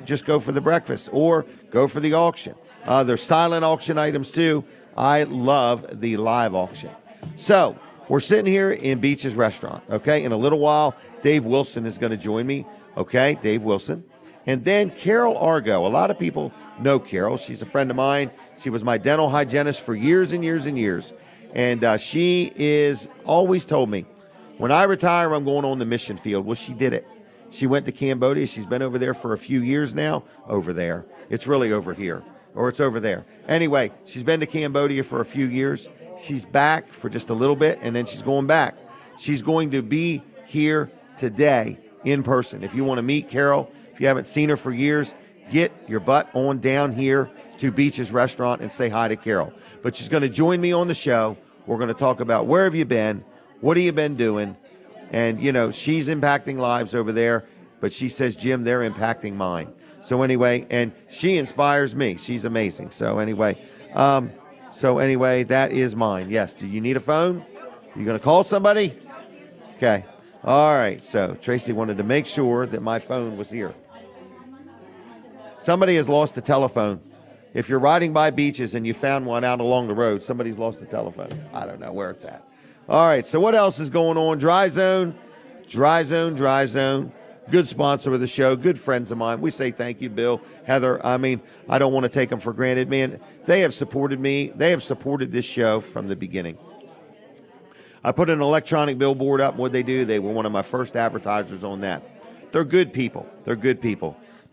just go for the breakfast or go for the auction. There's silent auction items, too. I love the live auction. So we're sitting here in Beach's Restaurant, okay? In a little while, Dave Wilson is going to join me, okay? Dave Wilson. And then Carol Argo. A lot of people know Carol. She's a friend of mine. She was my dental hygienist for years and years and years. And she is always told me, when I retire, I'm going on the mission field. Well, she did it. She went to Cambodia. She's been over there for a few years now. Over there. It's really over here. Or it's over there. Anyway, she's been to Cambodia for a few years. She's back for just a little bit, and then she's going back. She's going to be here today in person. If you want to meet Carol, if you haven't seen her for years, get your butt on down here to Beach's Restaurant and say hi to Carol. But she's going to join me on the show. We're going to talk about where have you been, what have you been doing, and, she's impacting lives over there, but she says, Jim, they're impacting mine. So anyway, and she inspires me. She's amazing. So anyway, that is mine. Yes. Do you need a phone? You going to call somebody? Okay. All right. So Tracy wanted to make sure that my phone was here. Somebody has lost a telephone. If you're riding by Beaches and you found one out along the road, somebody's lost a telephone. I don't know where it's at. All right. So what else is going on? Dry Zone. Good sponsor of the show, good friends of mine. We say thank you, Bill, Heather. I mean, I don't want to take them for granted, man. They have supported me. They have supported this show from the beginning. I put an electronic billboard up. What'd they do? They were one of my first advertisers on that. They're good people.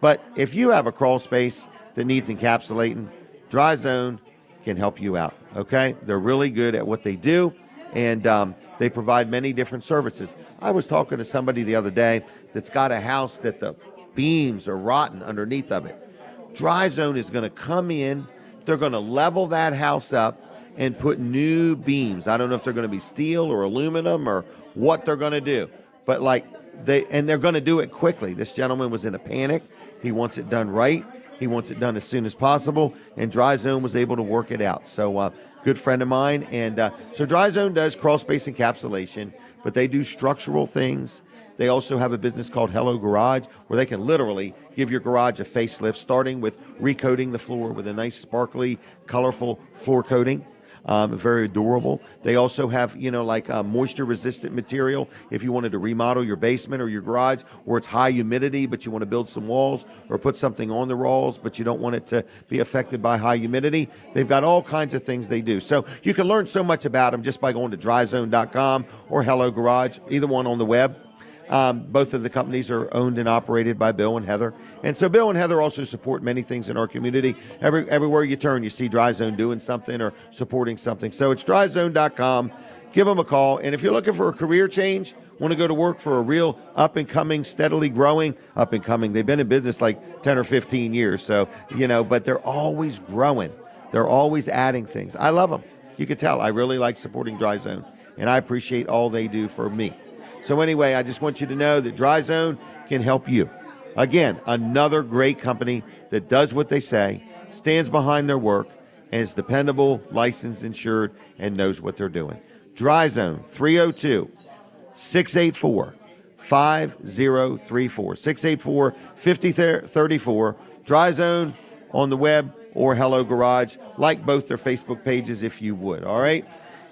But if you have a crawl space that needs encapsulating, Dry Zone can help you out, okay? They're really good at what they do, and they provide many different services. I was talking to somebody the other day that's got a house that the beams are rotten underneath of it. Dry Zone is going to come in. They're going to level that house up and put new beams. I don't know if they're going to be steel or aluminum or what they're going to do. But they're going to do it quickly. This gentleman was in a panic. He wants it done right. He wants it done as soon as possible. And Dry Zone was able to work it out. So good friend of mine. And so Dry Zone does crawl space encapsulation, but they do structural things. They also have a business called Hello Garage, where they can literally give your garage a facelift, starting with recoating the floor with a nice, sparkly, colorful floor coating. Very adorable. They also have, moisture-resistant material if you wanted to remodel your basement or your garage where it's high humidity, but you want to build some walls or put something on the walls, but you don't want it to be affected by high humidity. They've got all kinds of things they do. So you can learn so much about them just by going to dryzone.com or Hello Garage, either one on the web. Both of the companies are owned and operated by Bill and Heather. And so Bill and Heather also support many things in our community. Everywhere you turn, you see Dry Zone doing something or supporting something. So it's dryzone.com. Give them a call. And if you're looking for a career change, want to go to work for a real up-and-coming, steadily growing, up-and-coming. They've been in business like 10 or 15 years. So, but they're always growing. They're always adding things. I love them. You can tell I really like supporting Dry Zone. And I appreciate all they do for me. So anyway, I just want you to know that Dry Zone can help you. Again, another great company that does what they say, stands behind their work, and is dependable, licensed, insured, and knows what they're doing. Dry Zone, 302-684-5034. 684-5034. Dry Zone on the web or Hello Garage. Like both their Facebook pages if you would, all right?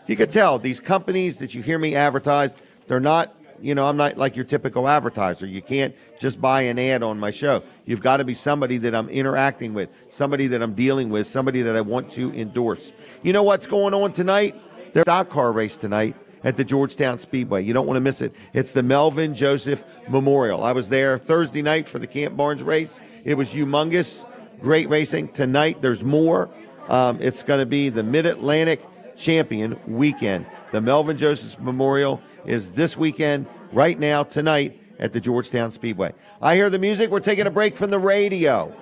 You can tell these companies that you hear me advertise, they're not I'm not like your typical advertiser. You can't just buy an ad on my show. You've got to be somebody that I'm interacting with, somebody that I'm dealing with, somebody that I want to endorse. You know what's going on tonight? There's a stock car race tonight at the Georgetown Speedway. You don't want to miss it. It's the Melvin Joseph Memorial. I was there Thursday night for the Camp Barnes race. It was humongous, great racing. Tonight there's more. It's going to be the Mid-Atlantic Champion Weekend. The Melvin Joseph Memorial is this weekend, right now, tonight, at the Georgetown Speedway. I hear the music. We're taking a break from the radio.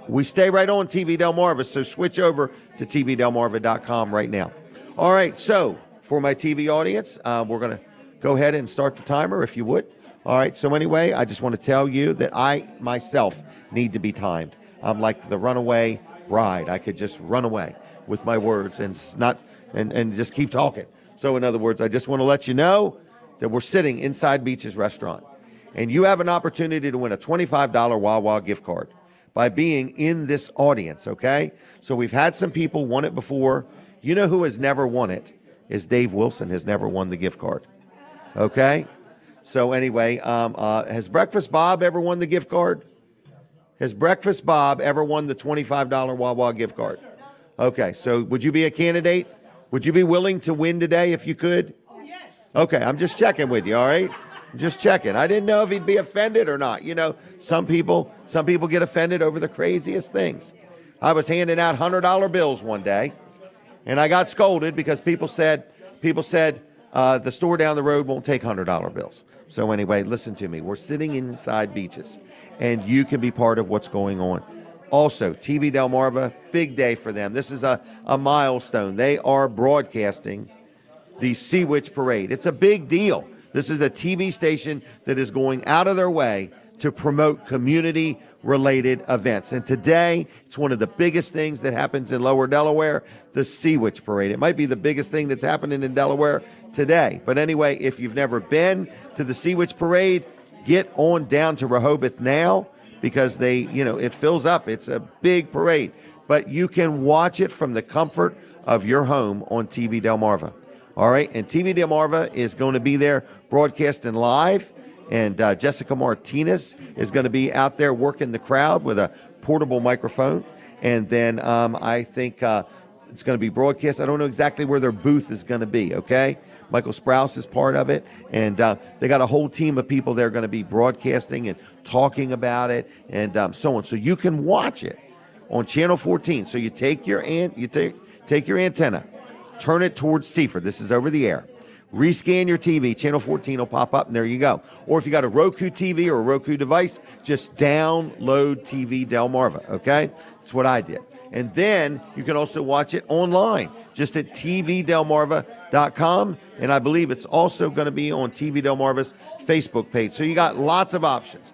We stay right on TV Delmarva, so switch over to tvdelmarva.com right now. All right, so for my TV audience, we're going to go ahead and start the timer, if you would. All right, so anyway, I just want to tell you that I, myself, need to be timed. I'm like the runaway bride. I could just run away with my words and just keep talking. So in other words, I just want to let you know that we're sitting inside Beach's restaurant, and you have an opportunity to win a $25 Wawa gift card by being in this audience, okay? So we've had some people won it before. You know who has never won it is Dave Wilson has never won the gift card, okay? So anyway, has Breakfast Bob ever won the gift card? Has Breakfast Bob ever won the $25 Wawa gift card? Okay, so would you be a candidate? Would you be willing to win today if you could? Oh, yes. Okay, I'm just checking with you, all right? I'm just checking. I didn't know if he'd be offended or not. You know, some people get offended over the craziest things. I was handing out $100 bills one day, and I got scolded because people said the store down the road won't take $100 bills. So anyway, listen to me. We're sitting inside Beaches, and you can be part of what's going on. Also, TV Delmarva, big day for them. This is a milestone. They are broadcasting the Sea Witch Parade. It's a big deal. This is a TV station that is going out of their way to promote community-related events. And today, it's one of the biggest things that happens in Lower Delaware, the Sea Witch Parade. It might be the biggest thing that's happening in Delaware today. But anyway, if you've never been to the Sea Witch Parade, get on down to Rehoboth now, because it fills up. It's a big parade. But you can watch it from the comfort of your home on TV Delmarva. All right, and TV Delmarva is going to be there broadcasting live, and Jessica Martinez is going to be out there working the crowd with a portable microphone. And then I think it's going to be broadcast. I don't know exactly where their booth is going to be, okay? Michael Sprouse is part of it, and they got a whole team of people that are going to be broadcasting and talking about it, and so on. So you can watch it on Channel 14. So you take your take your antenna, turn it towards Seaford. This is over the air. Rescan your TV. Channel 14 will pop up, and there you go. Or if you got a Roku TV or a Roku device, just download TV Delmarva, okay? That's what I did. And then you can also watch it online, just at tvdelmarva.com. And I believe it's also going to be on TV Delmarva's Facebook page. So you got lots of options,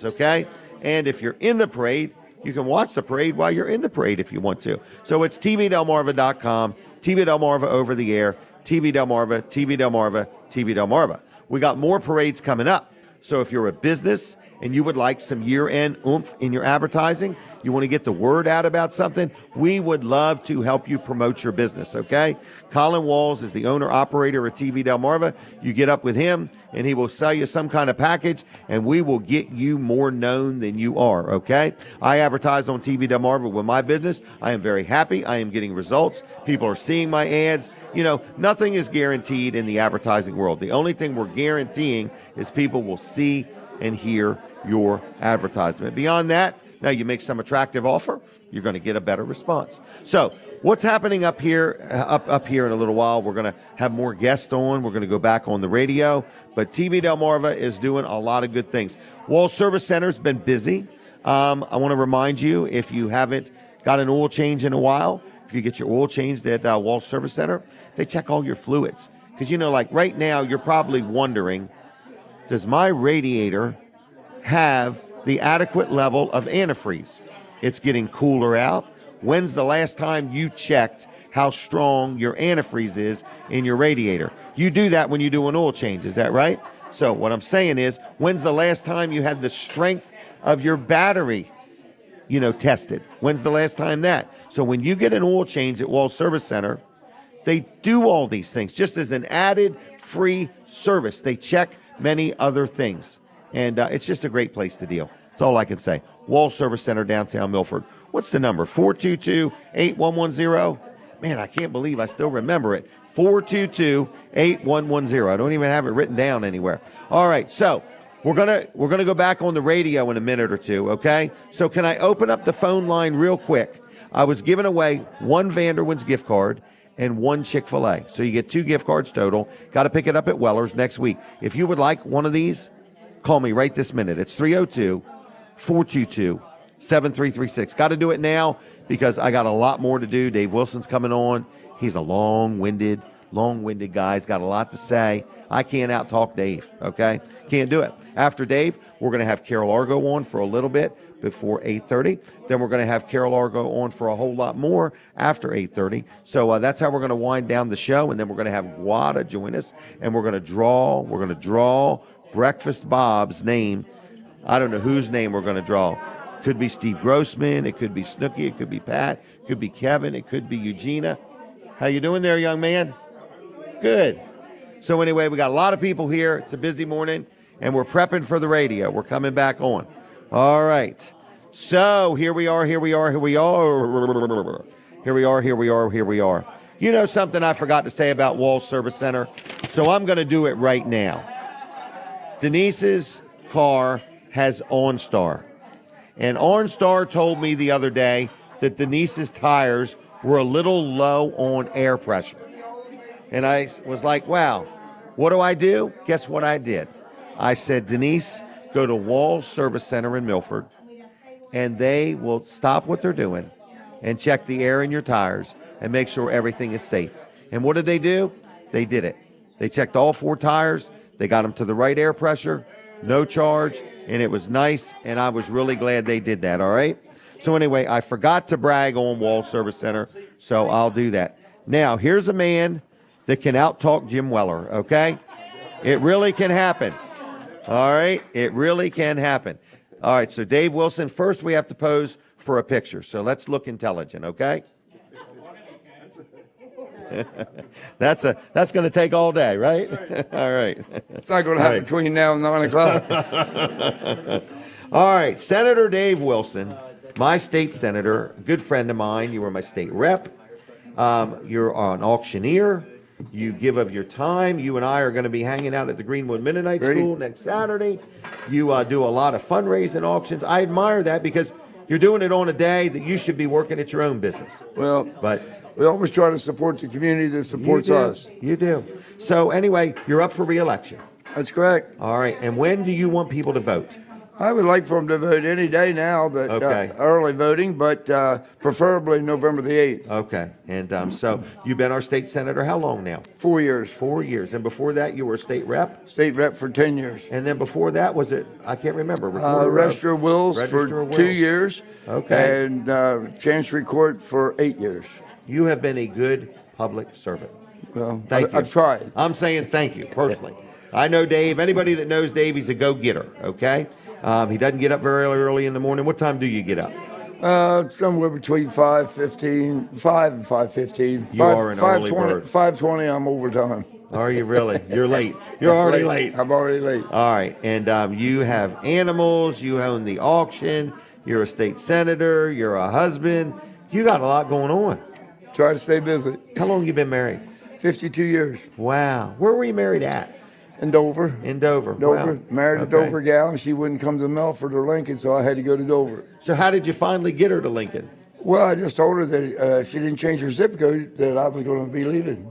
okay? And if you're in the parade, you can watch the parade while you're in the parade if you want to. So it's tvdelmarva.com, TV Delmarva over the air, TV Delmarva, TV Delmarva, TV Delmarva. We got more parades coming up. So if you're a business and you would like some year-end oomph in your advertising, you want to get the word out about something, we would love to help you promote your business, okay? Colin Walls is the owner-operator of TV Delmarva. You get up with him, and he will sell you some kind of package, and we will get you more known than you are, okay? I advertise on TV Delmarva with my business. I am very happy. I am getting results. People are seeing my ads. You know, nothing is guaranteed in the advertising world. The only thing we're guaranteeing is people will see and hear your advertisement. Beyond that, now you make some attractive offer, you're going to get a better response. So what's happening up here in a little while? We're going to have more guests on. We're going to go back on the radio. But TV Delmarva is doing a lot of good things. Wall Service Center's been busy. I want to remind you, if you haven't got an oil change in a while, if you get your oil changed at Wall Service Center, they check all your fluids. Because, like right now, you're probably wondering, does my radiator have the adequate level of antifreeze? It's getting cooler out. When's the last time you checked how strong your antifreeze is in your radiator? You do that when you do an oil change, is that right? So what I'm saying is, when's the last time you had the strength of your battery, tested? When's the last time that? So when you get an oil change at Wall Service Center, They do all these things just as an added free service. They check many other things. And it's just a great place to deal. That's all I can say. Wall Service Center, downtown Milford. What's the number? 422-8110? Man, I can't believe I still remember it. 422-8110. I don't even have it written down anywhere. All right, so we're gonna go back on the radio in a minute or two, okay? So can I open up the phone line real quick? I was giving away one Vanderwin's gift card and one Chick-fil-A. So you get 2 gift cards total. Got to pick it up at Weller's next week. If you would like one of these, call me right this minute. It's 302-422-7336. Got to do it now because I got a lot more to do. Dave Wilson's coming on. He's a long-winded guy. He's got a lot to say. I can't out-talk Dave, okay? Can't do it. After Dave, we're going to have Carol Argo on for a little bit before 8:30. Then we're going to have Carol Argo on for a whole lot more after 8:30. So that's how we're going to wind down the show, and then we're going to have Guada join us, and we're going to draw Breakfast Bob's name. I don't know whose name we're going to draw. Could be Steve Grossman. It could be Snooki. It could be Pat. It could be Kevin. It could be Eugenia. How you doing there, young man? Good. So anyway, we got a lot of people here. It's a busy morning, and we're prepping for the radio. We're coming back on. All right. So here we are. You know something I forgot to say about Wall Service Center? So I'm going to do it right now. Denise's car has OnStar. And OnStar told me the other day that Denise's tires were a little low on air pressure. And I was like, wow, what do I do? Guess what I did? I said, Denise, go to Wall Service Center in Milford, and they will stop what they're doing and check the air in your tires and make sure everything is safe. And what did they do? They did it. They checked all 4 tires. They got them to the right air pressure, no charge, and it was nice, and I was really glad they did that, all right? So anyway, I forgot to brag on Wall Service Center, so I'll do that. Now, here's a man that can out-talk Jim Weller, okay? It really can happen, all right? It really can happen. All right, so Dave Wilson, first we have to pose for a picture, so let's look intelligent, okay? That's going to take all day, right? All right. It's not going to happen between now and 9 o'clock. All right, Senator Dave Wilson, my state senator, a good friend of mine. You were my state rep. You're an auctioneer. You give of your time. You and I are going to be hanging out at the Greenwood Mennonite School next Saturday. You do a lot of fundraising auctions. I admire that because you're doing it on a day that you should be working at your own business. Well, but we always try to support the community that supports us. You do. So anyway, you're up for re-election. That's correct. All right. And when do you want people to vote? I would like for them to vote any day now, but early voting, but preferably November the 8th. Okay. And so you've been our state senator how long now? 4 years. 4 years. And before that, you were a state rep? State rep for 10 years. And then before that, was it, I can't remember. Register of Wills for 2 years. Okay. And Chancery Court for 8 years. You have been a good public servant. Well, Thank you. I've tried. I'm saying thank you personally. I know Dave. Anybody that knows Dave, he's a go-getter, okay? He doesn't get up very early in the morning. What time do you get up? Somewhere between 5:15 and 5:15. You are an early bird. 5:20, I'm overtime. Are you really? You're late. You're already late. I'm already late. All right. And you have animals. You own the auction. You're a state senator. You're a husband. You got a lot going on. Try to stay busy. How long you been married? 52 years. Wow. Where were you married at? In Dover. In Dover. Dover. Wow. Married a Dover gal, and she wouldn't come to Milford or Lincoln, so I had to go to Dover. So how did you finally get her to Lincoln? Well, I just told her that if she didn't change her zip code, that I was going to be leaving.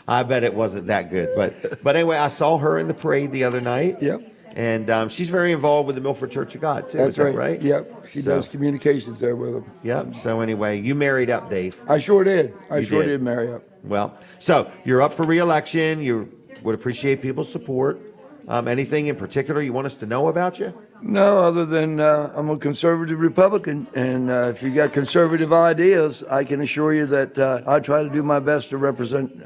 I bet it wasn't that good. But anyway, I saw her in the parade the other night. Yep. And she's very involved with the Milford Church of God, too. That's Is that right. right? Yep. She does communications there with them. Yep. So anyway, you married up, Dave. I sure did. I You sure did. did marry up. Well, so you're up for re-election. You would appreciate people's support. Anything in particular you want us to know about you? No, other than I'm a conservative Republican, and if you got conservative ideas, I can assure you that I try to do my best to represent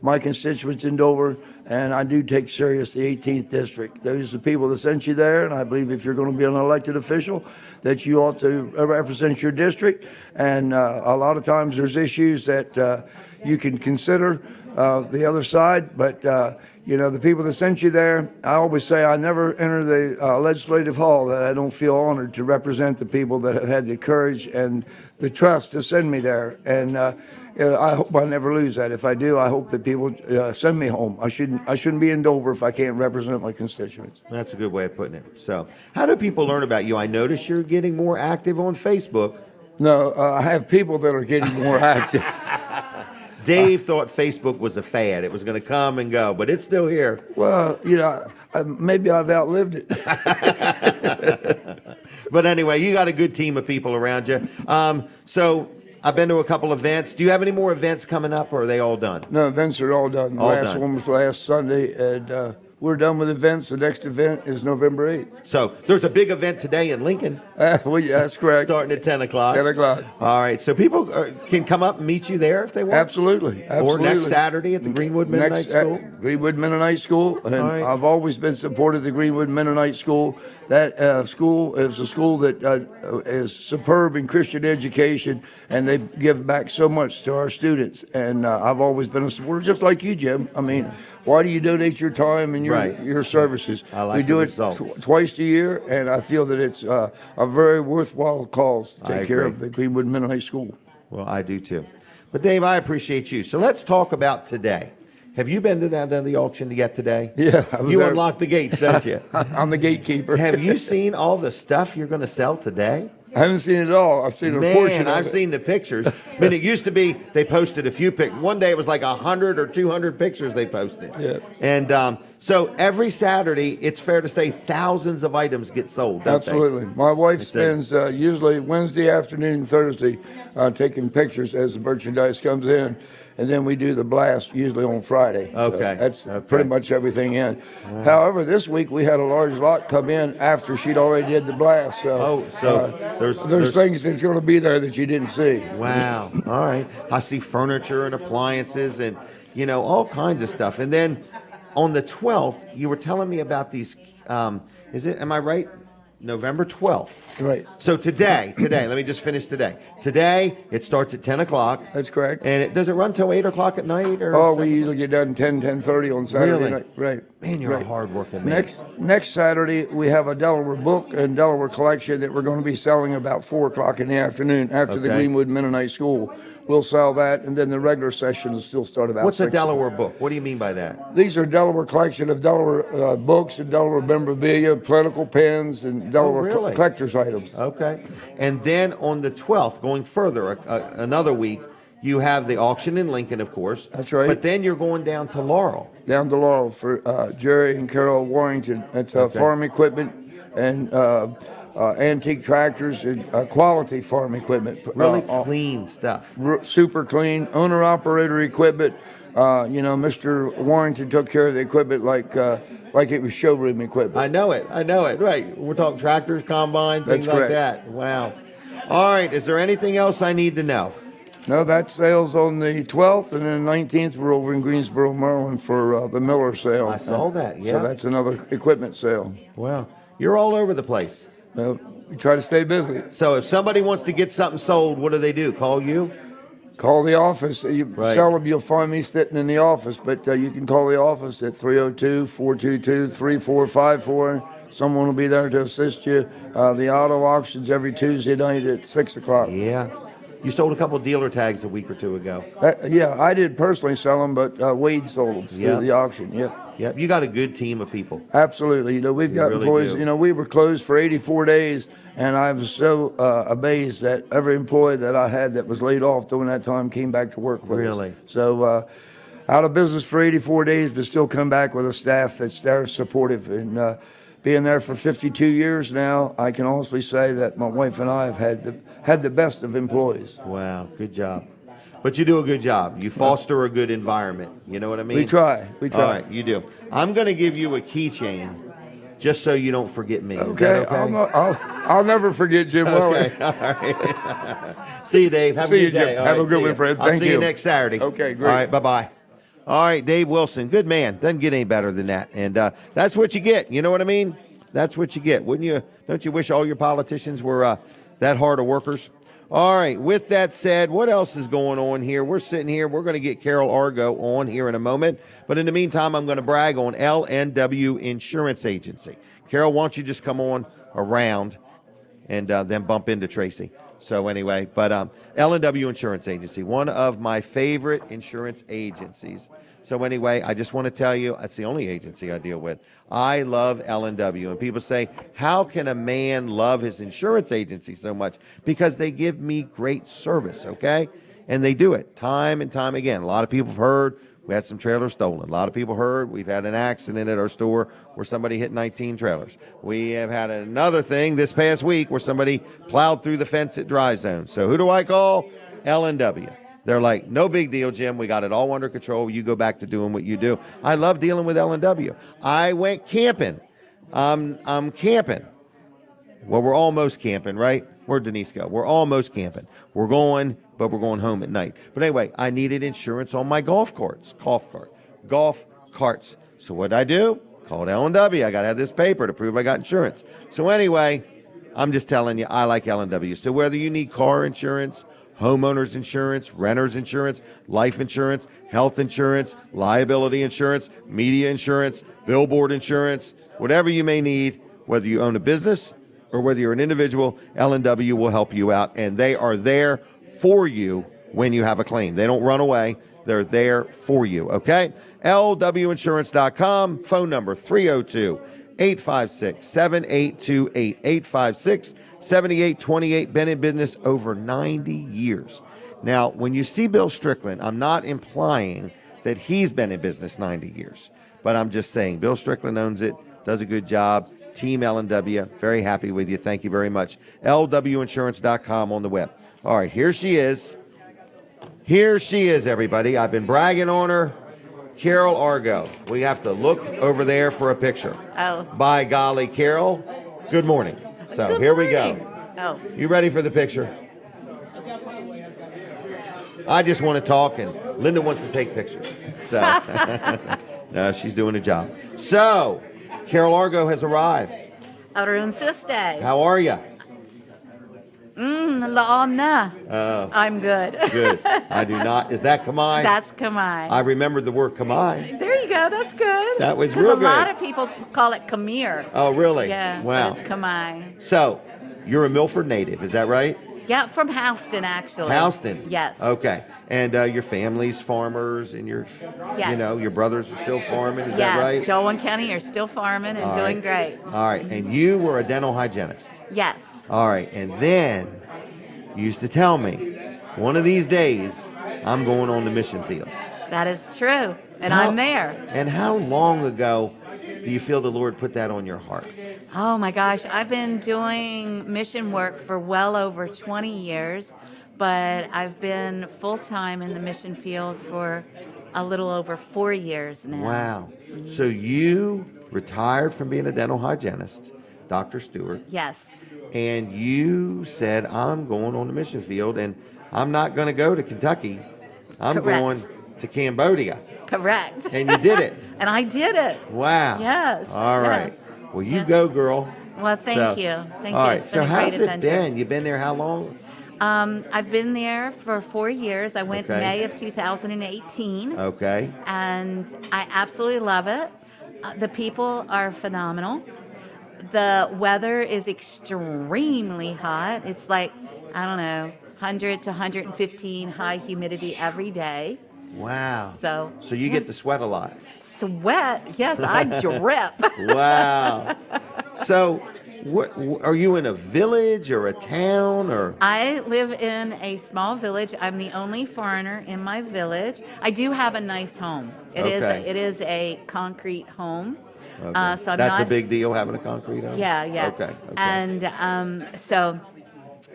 my constituents in Dover and I do take serious the 18th district. Those are the people that sent you there, and I believe if you're going to be an elected official, that you ought to represent your district. And a lot of times there's issues that you can consider the other side, but the people that sent you there, I always say I never enter the legislative hall that I don't feel honored to represent the people that have had the courage and the trust to send me there. And I hope I never lose that. If I do, I hope that people send me home. I shouldn't be in Dover if I can't represent my constituents. That's a good way of putting it. So, how do people learn about you? I notice you're getting more active on Facebook. No, I have people that are getting more active. Dave thought Facebook was a fad. It was going to come and go, but it's still here. Well, maybe I've outlived it. But anyway, you got a good team of people around you. So I've been to a couple events. Do you have any more events coming up, or are they all done? No, events are all done. All last done. one was last Sunday, and we're done with events. The next event is November 8th. So there's a big event today in Lincoln. Well, yeah, that's correct. Starting at 10 o'clock. 10 o'clock. All right. So people can come up and meet you there if they want? Absolutely. Or next Saturday at the Greenwood Mennonite School? Greenwood Mennonite School. And All right. I've always been supportive of the Greenwood Mennonite School. That school is a school that is superb in Christian education, and they give back so much to our students. And I've always been a supporter, just like you, Jim. I mean, why do you donate your time and your services? I like we do the it results. Twice a year, and I feel that it's a very worthwhile cause to I take care agree. of the Greenwood Mennonite School. Well, I do too. But Dave, I appreciate you. So let's talk about today. Have you been to the auction yet today? Yeah, I was You there. unlocked the gates, don't you? I'm the gatekeeper. Have you seen all the stuff you're going to sell today? I haven't seen it all. I've seen a portion Man, of I've it. seen the pictures. I mean, it used to be they posted a few pictures. One day it was like 100 or 200 pictures they posted. Yeah. And so every Saturday, it's fair to say thousands of items get sold, don't Absolutely. My wife That's it. spends usually Wednesday afternoon, Thursday, taking pictures as the merchandise comes in. And then we do the blast usually on Friday. So Okay. that's Okay. pretty much everything in. However, this week we had a large lot come in after she'd already did the blast. So, there's things that's going to be there that you didn't see. Wow. All right. I see furniture and appliances and, all kinds of stuff. And then on the 12th, you were telling me about these, am I right? November 12th. Right. So today, let me just finish today. Today, it starts at 10 o'clock. That's correct. And does it run till 8 o'clock at night? Or Oh, 7? we usually get done 10:30 on Saturday Really? night. Right. Man, you're right. a hard-working man. Next Saturday, we have a Delaware book and Delaware collection that we're going to be selling about 4 o'clock in the afternoon after the Okay. Greenwood Mennonite School. We'll sell that, and then the regular session will still start about What's a 6. Delaware book? What do you mean by that? These are Delaware collection of Delaware books and Delaware memorabilia, political pens, and Delaware really? collector's items. Okay. And then on the 12th, going further, another week, you have the auction in Lincoln, of course. That's right. But then you're going down to Laurel. Down to Laurel for Jerry and Carol Warrington. It's farm equipment and antique tractors and quality farm equipment. Really clean stuff. Super clean, owner-operator equipment. Mr. Warrington took care of the equipment like it was showroom equipment. I know it. Right. We're talking tractors, combine, things That's like correct. that. Wow. All right. Is there anything else I need to know? No, that sale's on the 12th, and then the 19th, we're over in Greensboro, Maryland for the Miller sale. I saw that, yeah. So that's another equipment sale. Wow. You're all over the place. We try to stay busy. So if somebody wants to get something sold, what do? Call you? Call the office. You Right. seldom you'll find me sitting in the office, but you can call the office at 302-422-3454. Someone will be there to assist you. The auto auctions every Tuesday night at 6 o'clock. Yeah. You sold a couple dealer tags a week or two ago. Yeah, I did personally sell them, but Wade sold them Yeah. through the auction. Yep. Yep. You got a good team of people. Absolutely. We've got really employees. do. We were closed for 84 days, and I was so amazed that every employee that I had that was laid off during that time came back to work with us. Really? So out of business for 84 days, but still come back with a staff that's there supportive. And being there for 52 years now, I can honestly say that my wife and I have had the best of employees. Wow. Good job. But you do a good job. You foster a good environment. You know what I mean? We try. All right, you do. I'm going to give you a keychain just so you don't forget me. Is Okay, that okay? I'll never forget Jim Weller. Okay, all right. See you, Dave. Have See a you, good day. Jim. All Have a right, good see one, ya. friend. I'll Thank see you you. next Saturday. Okay, great. All right, bye-bye. All right, Dave Wilson, good man. Doesn't get any better than that. And that's what you get. You know what I mean? That's what you get. Wouldn't you? Don't you wish all your politicians were that hard of workers? All right, with that said, what else is going on here? We're sitting here. We're going to get Carol Argo on here in a moment. But in the meantime, I'm going to brag on LNW Insurance Agency. Carol, why don't you just come on around and then bump into Tracy. So anyway, but L&W Insurance Agency, one of my favorite insurance agencies. So anyway, I just want to tell you, that's the only agency I deal with. I love L&W. And people say, how can a man love his insurance agency so much? Because they give me great service, okay? And they do it time and time again. A lot of people have heard we had some trailers stolen. A lot of people heard we've had an accident at our store where somebody hit 19 trailers. We have had another thing this past week where somebody plowed through the fence at Dry Zone. So who do I call? L&W. They're like, no big deal, Jim. We got it all under control. You go back to doing what you do. I love dealing with L&W. I went camping. I'm camping. Well, we're almost camping, right? Where'd Denise go? We're almost camping. We're going, but we're going home at night. But anyway, I needed insurance on my golf carts. So what did I do? Called L&W. I got to have this paper to prove I got insurance. So anyway, I'm just telling you, I like L&W. So whether you need car insurance, homeowners insurance, renters insurance, life insurance, health insurance, liability insurance, media insurance, billboard insurance, whatever you may need, whether you own a business or whether you're an individual, L&W will help you out, and they are there for you when you have a claim. They don't run away. They're there for you, okay? LWinsurance.com, phone number 302-856-7828, 856-7828, been in business over 90 years. Now, when you see Bill Strickland, I'm not implying that he's been in business 90 years, but I'm just saying Bill Strickland owns it, does a good job. Team L&W, very happy with you. Thank you very much. LWinsurance.com on the web. All right, here she is. Here she is, everybody. I've been bragging on her. Carol Argo. We have to look over there for a picture. Oh. By golly, Carol, good morning. So Good here we morning. go. Oh. You ready for the picture? I just want to talk, and Linda wants to take pictures. So no, she's doing a job. So Carol Argo has arrived. Arun Siste. How are you? Laona. I'm good. Good. I do not. Is that Kamai? That's Kamai. I remembered the word Kamai. There you go. That's good. That was 'Cause real a lot good. of people call it Khmer. Oh, really? Yeah. Wow. But it's Kamai. So, you're a Milford native, is that right? Yeah, from Houston, actually. Houston? Yes. Okay. And your family's farmers and your, Yes. your brothers are still farming, is Yes. that right? Joel and Kenny are still farming and All doing right. great. All right. And you were a dental hygienist. Yes. All right. And then you used to tell me, one of these days, I'm going on the mission field. That is true. And How- I'm there. And how long ago do you feel the Lord put that on your heart? Oh my gosh, I've been doing mission work for well over 20 years, but I've been full-time in the mission field for a little over 4 years now. Wow. So you retired from being a dental hygienist, Dr. Stewart, Yes. and you said, I'm going on the mission field, and I'm not going to go to Kentucky. I'm Correct. going to Cambodia. Correct. And you did it. And I did it. Wow. Yes, All right. yes. Well, you Yes. go, girl. Well, thank you. Thank all you. right. It's So been a great how's it adventure. been? You've been there how long? I've been there for 4 years. I went Okay. May of 2018, Okay. and I absolutely love it. The people are phenomenal. The weather is extremely hot. It's like, I don't know, 100 to 115 high humidity every day. Wow. So you get to sweat a lot. sweat. Yes, I drip. Wow. So, what are you in a village or a town or? I live in a small village. I'm the only foreigner in my village. I do have a nice home. It is a concrete home. Okay. So I'm That's not, a big deal having a concrete home. Yeah. Okay. And so,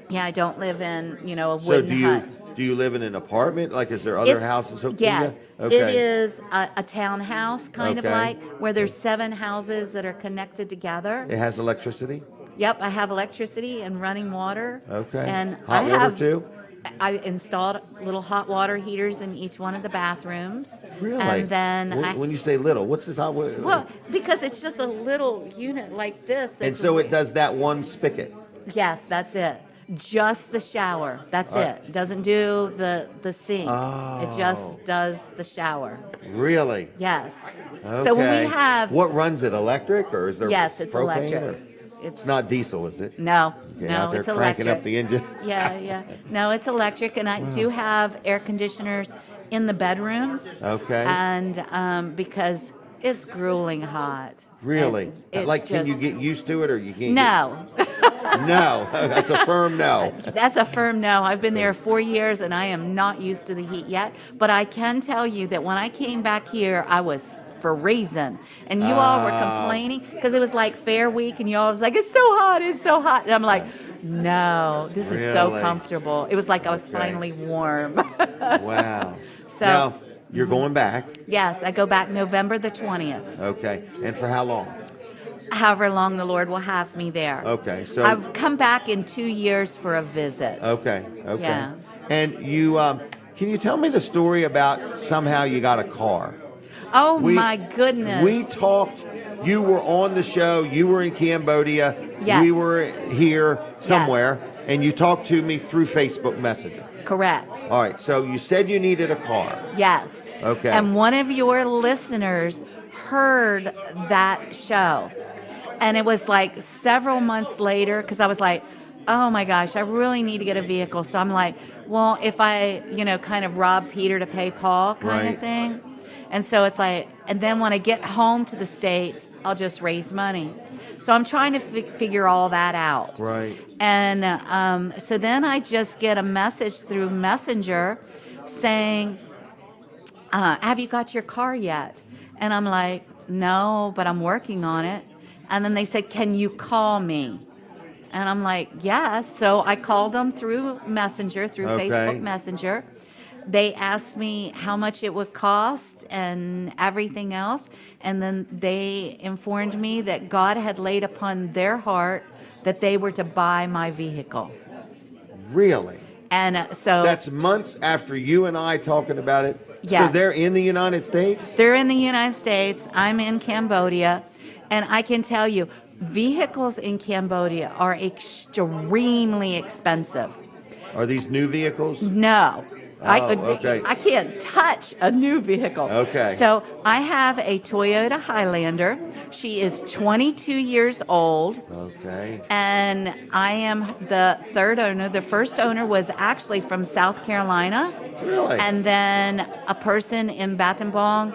yeah, I don't live in a So wooden hut. do you live in an apartment? Like, is there other houses hooked Yes, to you? Okay. it is a townhouse kind of Okay. like where there's 7 houses that are connected together. It has electricity. Yep, I have electricity and running water. Okay. And Hot I water have too. I installed little hot water heaters in each one of the bathrooms. Really? And then when you say little, what's this hot water? well, because it's just a little unit like this. And so it does that one spigot. Yes, that's it. Just the shower. That's it. Doesn't do the sink. Oh. It just does the shower. Really? Yes. Okay. So when we have What runs it? Electric or is there? yes, it's propane electric. or- It's It's not diesel, is it? no, Okay, no, out there it's cranking electric. up the engine. Yeah. No, it's electric, and I do have air conditioners in the bedrooms. Okay. And because it's grueling hot. Really? And it's Like, can you just- get used to it or you can't? No, No. That's a firm no. that's a firm no. I've been there 4 years, and I am not used to the heat yet. But I can tell you that when I came back here, I was freezing, and you all were complaining because it was like Fair Week, and you all was like, "It's so hot, it's so hot," and I'm like, "No, this is so Really? comfortable." It was like I was Okay. finally warm. Wow. So- now, you're going back. Yes, I go back November the 20th. Okay. And for how long? However long the Lord will have me there. Okay. So. I've come back in 2 years for a visit. Okay. Okay. Yeah. And you, can you tell me the story about somehow you got a car? Oh my goodness. We talked. You were on the show. You were in Cambodia. Yes. We were here somewhere, and you talked to me through Facebook Messenger. Correct. All right. So you said you needed a car. Yes. Okay. And one of your listeners heard that show. And it was like several months later, because I was like, oh my gosh, I really need to get a vehicle. So I'm like, well, if I, kind of rob Peter to pay Paul kind Right. of thing. And so it's like, and then when I get home to the States, I'll just raise money. So I'm trying to figure all that out. Right. And so then I just get a message through Messenger saying, have you got your car yet? And I'm like, no, but I'm working on it. And then they said, can you call me? And I'm like, yes. So I called them through Messenger, through Okay. Facebook Messenger. They asked me how much it would cost and everything else. And then they informed me that God had laid upon their heart that they were to buy my vehicle. Really? And so That's months after you and I talking about it. So Yes. they're in the United States? they're in the United States. I'm in Cambodia. And I can tell you, vehicles in Cambodia are extremely expensive. Are these new vehicles? No. okay. I can't touch a new vehicle. Okay. So I have a Toyota Highlander. She is 22 years old. Okay. And I am the third owner. The first owner was actually from South Carolina. Really? And then a person in Battambang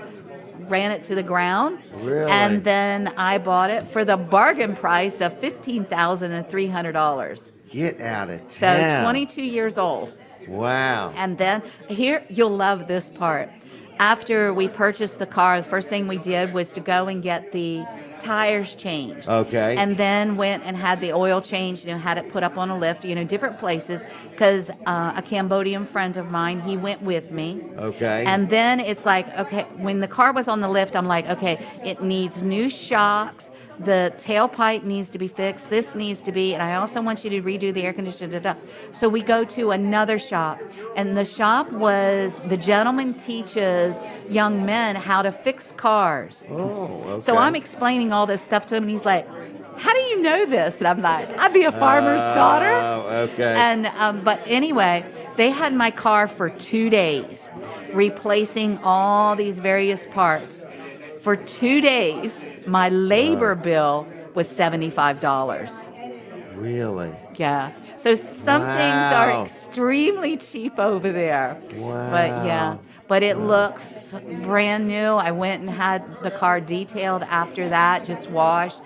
ran it to the ground. Really? And then I bought it for the bargain price of $15,300. Get out of So town. 22 years old. Wow. And then here, you'll love this part. After we purchased the car, the first thing we did was to go and get the tires changed. Okay. And then went and had the oil changed, had it put up on a lift, different places, because a Cambodian friend of mine, he went with me. Okay. And then it's like, okay, when the car was on the lift, I'm like, okay, it needs new shocks. The tailpipe needs to be fixed. This needs to be, and I also want you to redo the air conditioner. So we go to another shop, and the shop was, the gentleman teaches young men how to fix cars. Oh, okay. So I'm explaining all this stuff to him, and he's like, how do you know this? And I'm like, I'd be a farmer's daughter. Oh, okay. And but anyway, they had my car for 2 days, replacing all these various parts. For 2 days, my labor bill was $75. Really? Yeah. So some things are Wow. extremely cheap over there. Wow. But yeah. But it looks brand new. I went and had the car detailed after that, just washed.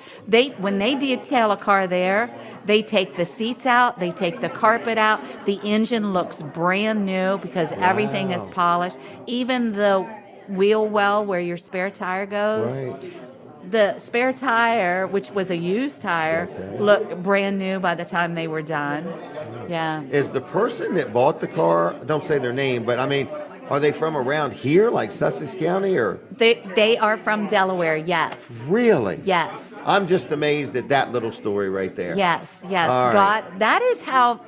When they detail a car there, they take the seats out, they take the carpet out. The engine looks brand new because everything is polished. Even the wheel well where your spare tire goes. Right. The spare tire, which was a used tire, looked brand new by the time they were done. Yeah. Is the person that bought the car, don't say their name, but I mean, are they from around here, like Sussex County, or? They are from Delaware, yes. Really? Yes. I'm just amazed at that little story right there. Yes, yes. All right. God, that is how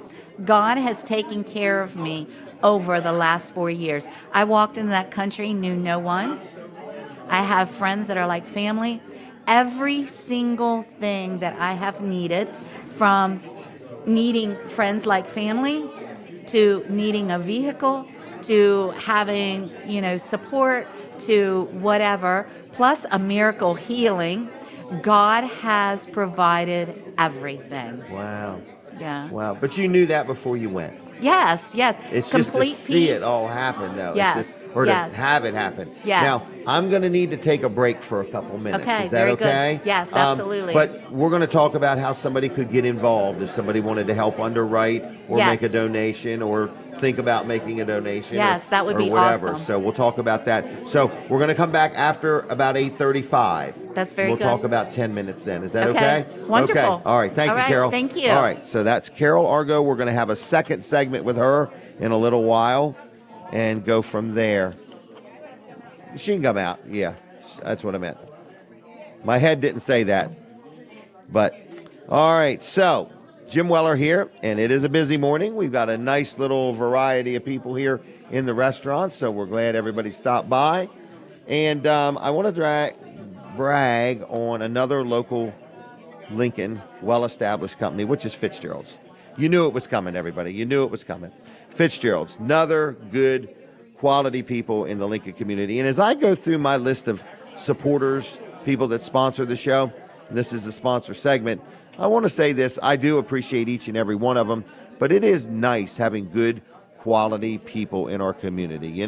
God has taken care of me over the last 4 years. I walked into that country, knew no one. I have friends that are like family. Every single thing that I have needed, from needing friends like family to needing a vehicle to having, support to whatever, plus a miracle healing, God has provided everything. Wow. Yeah. Wow. But you knew that before you went. Yes. It's Complete just to see peace. it all happen, though. Yes, It's just, or to yes. have it happen. Yes. Now, I'm going to need to take a break for a couple minutes. Okay, Is that very good. okay? Yes, absolutely. But we're going to talk about how somebody could get involved if somebody wanted to help underwrite or Yes. make a donation or think about making a donation. Yes, that would or be whatever. awesome. So we'll talk about that. So we're going to come back after about 8:35. That's very We'll good. talk about 10 minutes then. Is that Okay. okay? Wonderful. Okay. All right. Thank All you, right, Carol. thank you. All right. So that's Carol Argo. We're going to have a second segment with her in a little while and go from there. She can come out. Yeah, that's what I meant. My head didn't say that. But, all right. So, Jim Weller here, and it is a busy morning. We've got a nice little variety of people here in the restaurant, so we're glad everybody stopped by. And I want to brag on another local Lincoln well-established company, which is Fitzgerald's. You knew it was coming, everybody. You knew it was coming. Fitzgerald's, another good quality people in the Lincoln community. And as I go through my list of supporters, people that sponsor the show, and this is the sponsor segment, I want to say this. I do appreciate each and every one of them, but it is nice having good quality people in our community.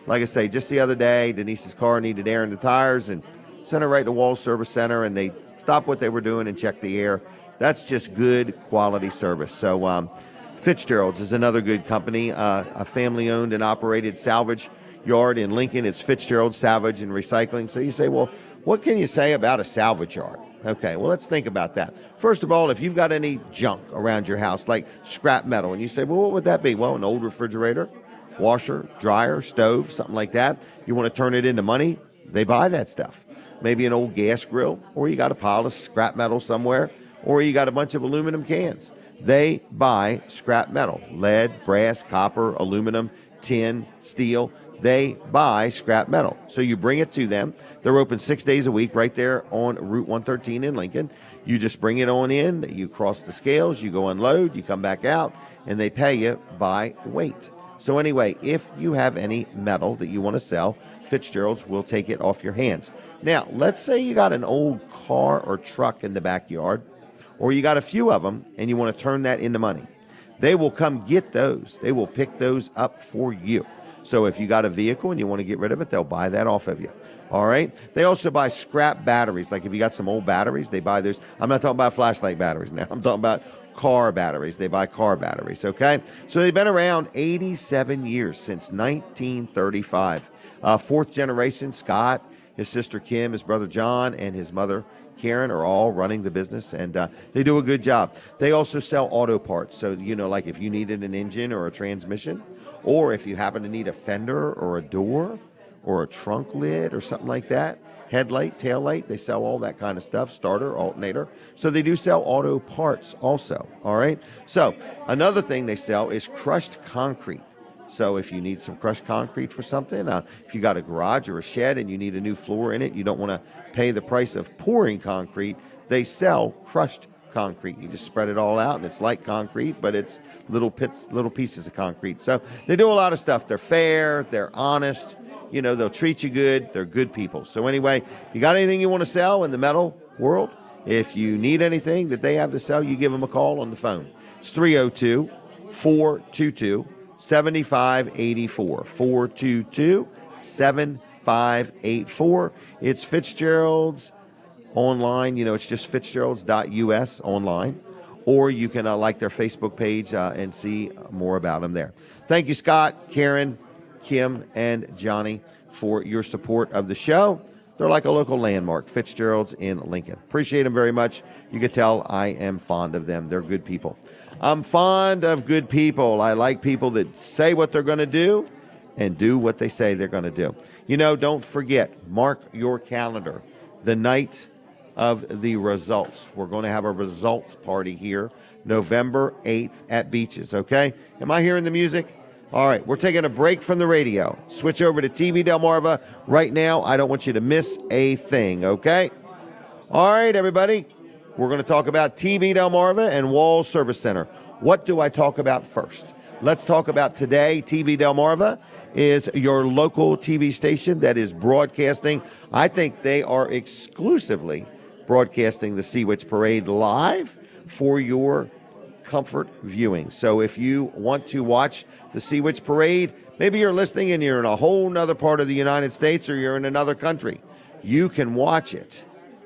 Like I say, just the other day, Denise's car needed air in the tires and sent her right to Wall Service Center, and they stopped what they were doing and checked the air. That's just good quality service. So Fitzgerald's is another good company, a family-owned and operated salvage yard in Lincoln. It's Fitzgerald's Salvage and Recycling. So you say, well, what can you say about a salvage yard? Okay, well, let's think about that. First of all, if you've got any junk around your house, like scrap metal, and you say, well, what would that be? Well, an old refrigerator, washer, dryer, stove, something like that. You want to turn it into money? They buy that stuff. Maybe an old gas grill, or you got a pile of scrap metal somewhere, or you got a bunch of aluminum cans. They buy scrap metal, lead, brass, copper, aluminum, tin, steel. They buy scrap metal. So you bring it to them. They're open 6 days a week right there on Route 113 in Lincoln. You just bring it on in, you cross the scales, you go unload, you come back out, and they pay you by weight. So anyway, if you have any metal that you want to sell, Fitzgerald's will take it off your hands. Now, let's say you got an old car or truck in the backyard, or you got a few of them, and you want to turn that into money. They will come get those. They will pick those up for you. So if you got a vehicle and you want to get rid of it, they'll buy that off of you. All right? They also buy scrap batteries. Like if you got some old batteries, they buy those. I'm not talking about flashlight batteries now. I'm talking about car batteries. They buy car batteries, okay? So they've been around 87 years, since 1935. Fourth generation, Scott, his sister Kim, his brother John, and his mother Karen are all running the business, and they do a good job. They also sell auto parts. So, like if you needed an engine or a transmission, or if you happen to need a fender or a door or a trunk lid or something like that, headlight, tail light, they sell all that kind of stuff, starter, alternator. So they do sell auto parts also, all right? So another thing they sell is crushed concrete. So if you need some crushed concrete for something, if you got a garage or a shed and you need a new floor in it, you don't want to pay the price of pouring concrete, they sell crushed concrete. You just spread it all out, and it's like concrete, but it's little pieces of concrete. So they do a lot of stuff. They're fair, they're honest, they'll treat you good, they're good people. So anyway, if you got anything you want to sell in the metal world, if you need anything that they have to sell, you give them a call on the phone. It's 302-422-7584. 422-7584. It's Fitzgerald's online. It's just fitzgeralds.us online. Or you can like their Facebook page and see more about them there. Thank you, Scott, Karen, Kim, and Johnny, for your support of the show. They're like a local landmark, Fitzgerald's in Lincoln. Appreciate them very much. You can tell I am fond of them. They're good people. I'm fond of good people. I like people that say what they're going to do and do what they say they're going to do. Don't forget, mark your calendar. The night of the results. We're going to have a results party here November 8th at Beaches, okay? Am I hearing the music? All right, we're taking a break from the radio. Switch over to TV Delmarva right now. I don't want you to miss a thing, okay? All right, everybody. We're going to talk about TV Delmarva and Wall Service Center. What do I talk about first? Let's talk about today. TV Delmarva is your local TV station that is broadcasting. I think they are exclusively broadcasting the Sea Witch Parade live for your comfort viewing. So if you want to watch the Sea Witch Parade, maybe you're listening and you're in a whole nother part of the United States or you're in another country, you can watch it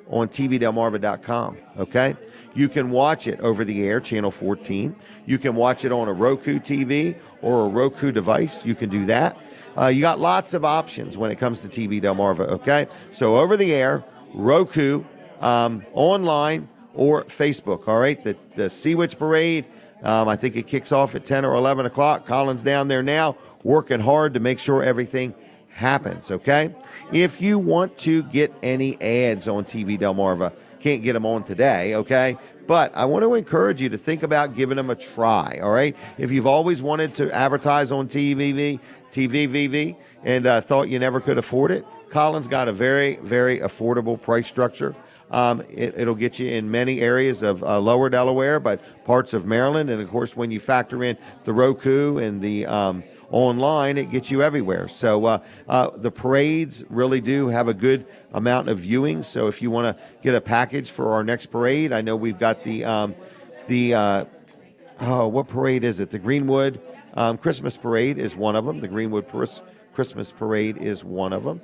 on tvdelmarva.com, okay? You can watch it over the air, channel 14. You can watch it on a Roku TV or a Roku device. You can do that. You got lots of options when it comes to TV Delmarva, okay? So over the air, Roku, online, or Facebook, all right? The Sea Witch Parade, I think it kicks off at 10 or 11 o'clock. Colin's down there now working hard to make sure everything happens, okay? If you want to get any ads on TV Delmarva, can't get them on today, okay? But I want to encourage you to think about giving them a try, all right? If you've always wanted to advertise on TVV, and thought you never could afford it, Colin's got a very, very affordable price structure. It'll get you in many areas of lower Delaware, but parts of Maryland. And, of course, when you factor in the Roku and the online, it gets you everywhere. So the parades really do have a good amount of viewing. So if you want to get a package for our next parade, I know we've got what parade is it? The Greenwood Christmas Parade is one of them. The Greenwood Christmas Parade is one of them.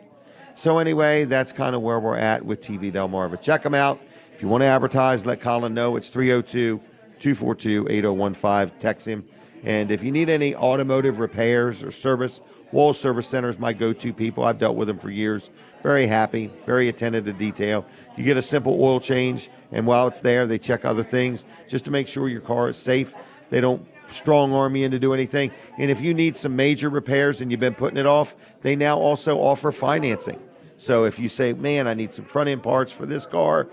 So anyway, that's kind of where we're at with TV Delmarva. Check them out. If you want to advertise, let Colin know. It's 302-242-8015. Text him. And if you need any automotive repairs or service, Wall Service Center is my go-to people. I've dealt with them for years. Very happy, very attentive to detail. You get a simple oil change, and while it's there, they check other things just to make sure your car is safe. They don't strong arm you into do anything. And if you need some major repairs and you've been putting it off, they now also offer financing. So if you say, man, I need some front end parts for this car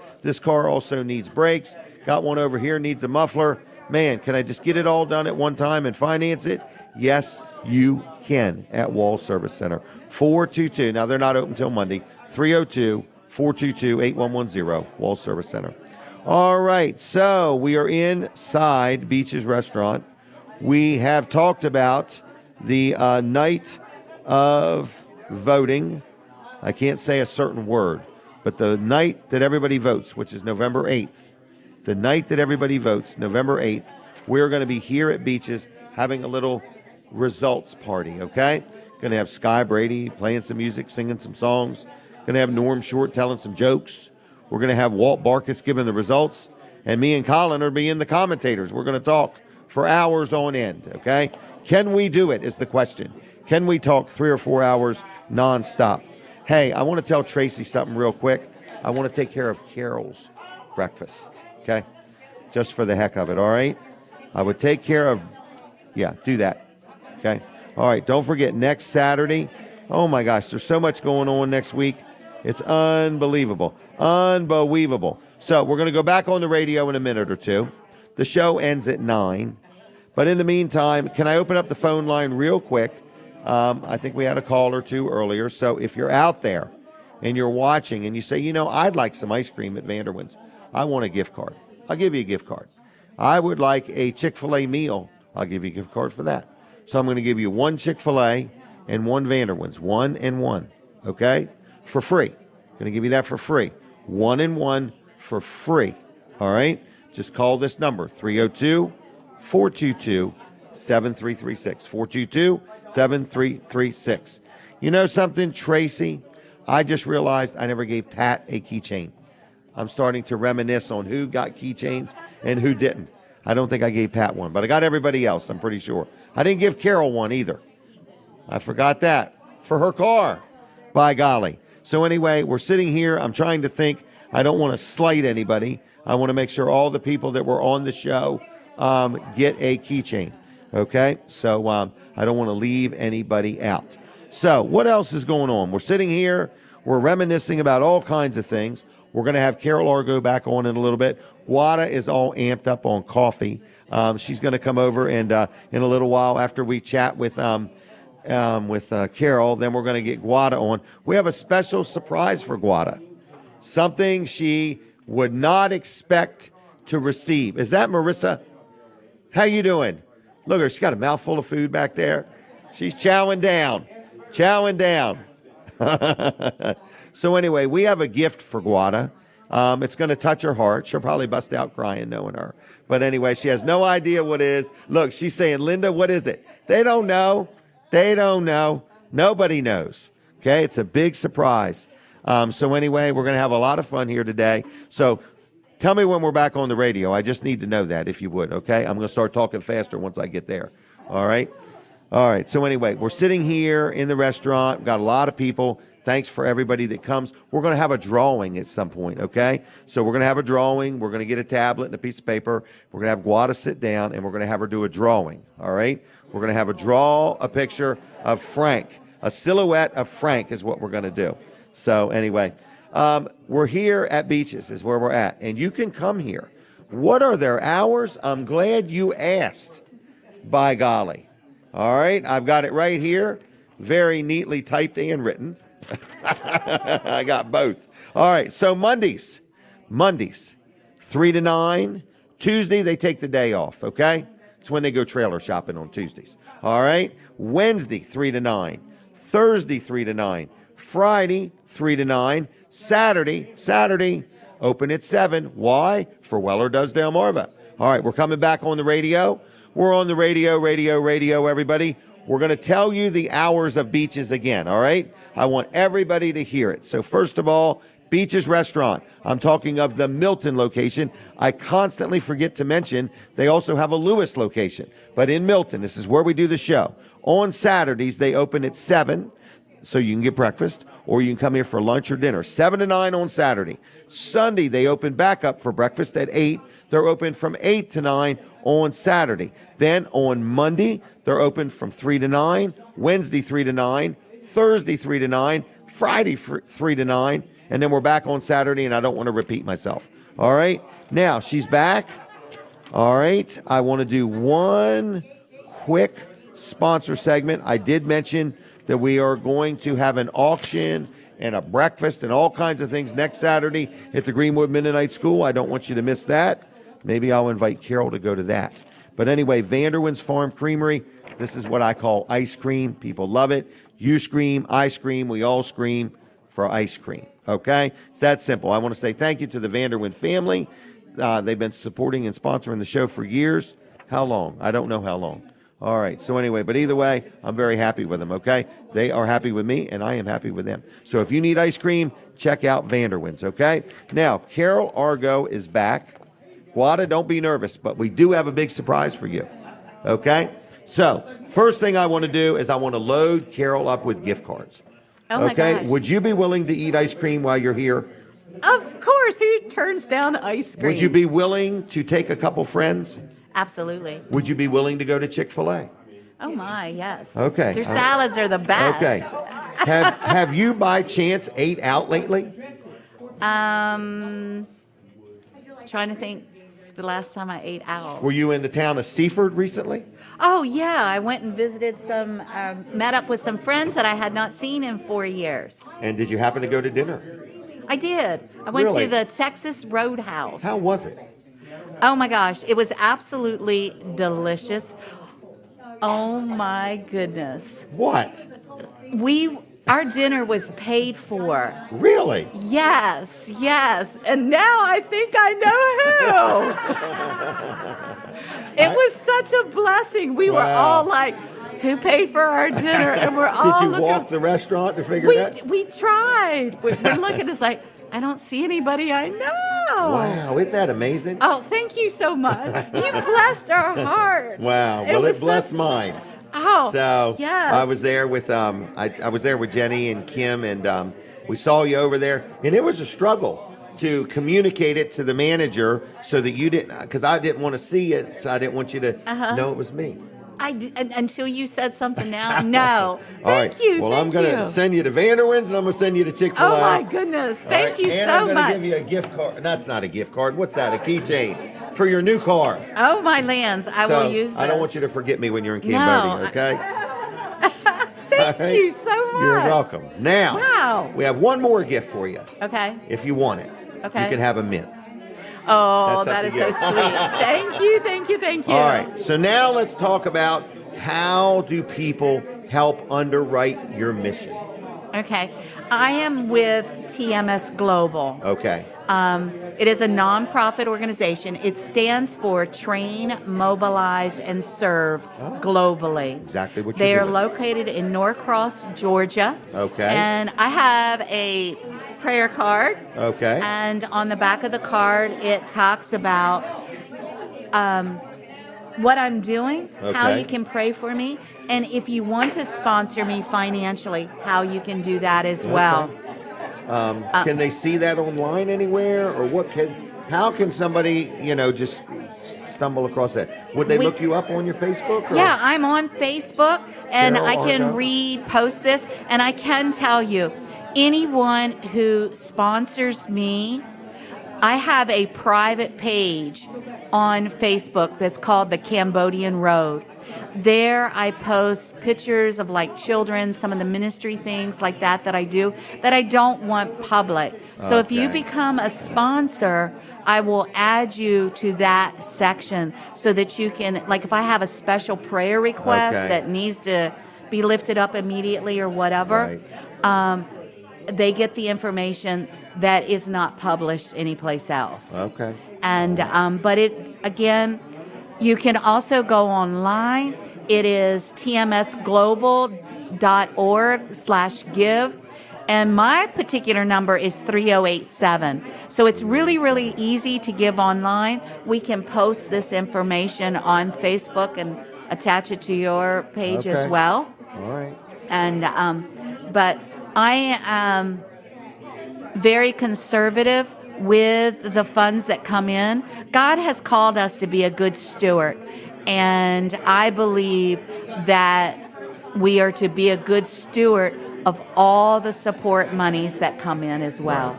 also needs brakes, got one over here, needs a muffler, man, can I just get it all done at one time and finance it? Yes, you can at Wall Service Center. 422, now they're not open until Monday, 302-422-8110, Wall Service Center. All right, so we are inside Beach's Restaurant. We have talked about the night of voting. I can't say a certain word, but the night that everybody votes, which is November 8th, the night that everybody votes, November 8th, we're going to be here at Beaches having a little results party, okay? Going to have Sky Brady playing some music, singing some songs. Going to have Norm Short telling some jokes. We're going to have Walt Barkus giving the results, and me and Colin are being the commentators. We're going to talk for hours on end, okay? Can we do it is the question. Can we talk 3 or 4 hours nonstop? Hey, I want to tell Tracy something real quick. I want to take care of Carol's breakfast, okay? Just for the heck of it, all right? I would take care of, do that, okay? All right, don't forget, next Saturday, oh my gosh, there's so much going on next week. It's unbelievable, unbelievable. So we're going to go back on the radio in a minute or two. The show ends at 9. But in the meantime, can I open up the phone line real quick? I think we had a call or two earlier. So if you're out there and you're watching and you say, I'd like some ice cream at Vanderwin's. I want a gift card. I'll give you a gift card. I would like a Chick-fil-A meal. I'll give you a gift card for that. So I'm going to give you one Chick-fil-A and one Vanderwin's. 1 and 1, okay? For free. I'm going to give you that for free. 1 and 1 for free, all right? Just call this number, 302-422-7336. 422-7336. You know something, Tracy? I just realized I never gave Pat a keychain. I'm starting to reminisce on who got keychains and who didn't. I don't think I gave Pat one, but I got everybody else, I'm pretty sure. I didn't give Carol one either. I forgot that for her car, by golly. So anyway, we're sitting here. I'm trying to think. I don't want to slight anybody. I want to make sure all the people that were on the show get a keychain, okay? So I don't want to leave anybody out. So what else is going on? We're sitting here. We're reminiscing about all kinds of things. We're going to have Carol Argo back on in a little bit. Guada is all amped up on coffee. She's going to come over, and in a little while after we chat with Carol, then we're going to get Guada on. We have a special surprise for Guada, something she would not expect to receive. Is that Marissa? How you doing? Look at her. She's got a mouthful of food back there. She's chowing down. So anyway, we have a gift for Guada. It's going to touch her heart. She'll probably bust out crying knowing her. But anyway, she has no idea what it is. Look, she's saying, Linda, what is it? They don't know. Nobody knows. Okay, it's a big surprise. So anyway, we're going to have a lot of fun here today. So tell me when we're back on the radio. I just need to know that, if you would, okay? I'm going to start talking faster once I get there. All right? All right. So anyway, we're sitting here in the restaurant. We've got a lot of people. Thanks for everybody that comes. We're going to have a drawing at some point, okay? So we're going to have a drawing. We're going to get a tablet and a piece of paper. We're going to have Guada sit down, and we're going to have her do a drawing, all right? We're going to have her draw a picture of Frank. A silhouette of Frank is what we're going to do. So anyway, we're here at Beaches is where we're at, and you can come here. What are their hours? I'm glad you asked, by golly. All right, I've got it right here, very neatly typed and written. I got both. All right, so Mondays, 3 to 9. Tuesday, they take the day off, okay? It's when they go trailer shopping on Tuesdays. All right, Wednesday, 3 to 9. Thursday, 3 to 9. Friday, 3 to 9. Saturday, open at 7. Why? For Weller Does Delmarva. All right, we're coming back on the radio. We're on the radio, everybody. We're going to tell you the hours of Beaches again, all right? I want everybody to hear it. So first of all, Beaches Restaurant. I'm talking of the Milton location. I constantly forget to mention they also have a Lewis location. But in Milton, this is where we do the show. On Saturdays, they open at 7, so you can get breakfast, or you can come here for lunch or dinner. 7 to 9 on Saturday. Sunday, they open back up for breakfast at 8. They're open from 8 to 9 on Saturday. Then on Monday, they're open from 3 to 9, Wednesday 3 to 9, Thursday 3 to 9, Friday 3 to 9, and then we're back on Saturday, and I don't want to repeat myself. All right? Now, she's back. All right. I want to do one quick sponsor segment. I did mention that we are going to have an auction and a breakfast and all kinds of things next Saturday at the Greenwood Mennonite School. I don't want you to miss that. Maybe I'll invite Carol to go to that. But anyway, Vanderwin's Farm Creamery, this is what I call ice cream. People love it. You scream, I scream, we all scream for ice cream, okay? It's that simple. I want to say thank you to the Vanderwin family. They've been supporting and sponsoring the show for years. How long? I don't know how long. All right, so anyway, but either way, I'm very happy with them, okay? They are happy with me, and I am happy with them. So if you need ice cream, check out Vanderwin's, okay? Now, Carol Argo is back. Guada, don't be nervous, but we do have a big surprise for you, okay? So first thing I want to do is I want to load Carol up with gift cards. Oh my okay? gosh. Would you be willing to eat ice cream while you're here? Of course. Who turns down ice cream? Would you be willing to take a couple friends? Absolutely. Would you be willing to go to Chick-fil-A? Oh my, yes. Okay. Their salads are the best. Okay. Have you by chance ate out lately? Trying to think the last time I ate out. Were you in the town of Seaford recently? Oh yeah, I went and visited met up with some friends that I had not seen in 4 years. And did you happen to go to dinner? I did. I went Really? to the Texas Roadhouse. How was it? Oh my gosh, it was absolutely delicious. Oh my goodness. What? Our dinner was paid for. Really? Yes. And now I think I know who. It was such a blessing. We were all like, who paid for our dinner? And we're all Did you walk the restaurant to figure it out? We tried. We're looking, it's like, I don't see anybody I know. Wow, isn't that amazing? Oh, thank you so much. You blessed our hearts. Wow, well, it blessed mine. Oh, So yes. I was there with I was there with Jenny and Kim, and we saw you over there, and it was a struggle to communicate it to the manager so that you didn't, because I didn't want to see it, so I didn't want you to know it was me. Until you said something now. No. All right. Thank you. Well, thank I'm going to you. send you to Vanderwin's, and I'm going to send you to Chick-fil-A. Oh my goodness! Thank you and so I'm much. going to give you a gift card. That's not a gift card. What's that? A keychain for your new car. Oh my lands! I will use this. I don't want you to forget me when you're in Cambodia. Okay. Thank you so much. You're welcome. Now, Wow. we have one more gift for you. Okay. If you want it, Okay. you can have a mint. Oh, That's up that to is you. so sweet. Thank you. Thank you. Thank you. All right. So now let's talk about how do people help underwrite your mission? Okay. I am with TMS Global. Okay. It is a nonprofit organization. It stands for Train, Mobilize, and Serve globally. Exactly what They you're are doing. located in Norcross, Georgia. Okay. And I have a prayer card. Okay. And on the back of the card, it talks about what I'm doing, how Okay. you can pray for me, and if you want to sponsor me financially, how you can do that as well. Can they see that online anywhere, or how can somebody, just stumble across that? Would they We- look you up on your Facebook? Or? Yeah, I'm on Facebook, and Carol I can Argo? repost this, and I can tell you, anyone who sponsors me, I have a private page on Facebook that's called the Cambodian Road. There I post pictures of like children, some of the ministry things like that I do that I don't want public. So if you Okay. become a sponsor, I will add you to that section so that you can, like if I have a special prayer request Okay. that needs to be lifted up immediately or whatever, they get the information that is not published anyplace else. Okay. And but it again, you can also go online. It is tmsglobal.org/give. And my particular number is 3087. So it's really, really easy to give online. We can post this information on Facebook and attach it to your page as Okay. well. All right. And but I am very conservative with the funds that come in. God has called us to be a good steward, and I believe that we are to be a good steward of all the support monies that come in as well.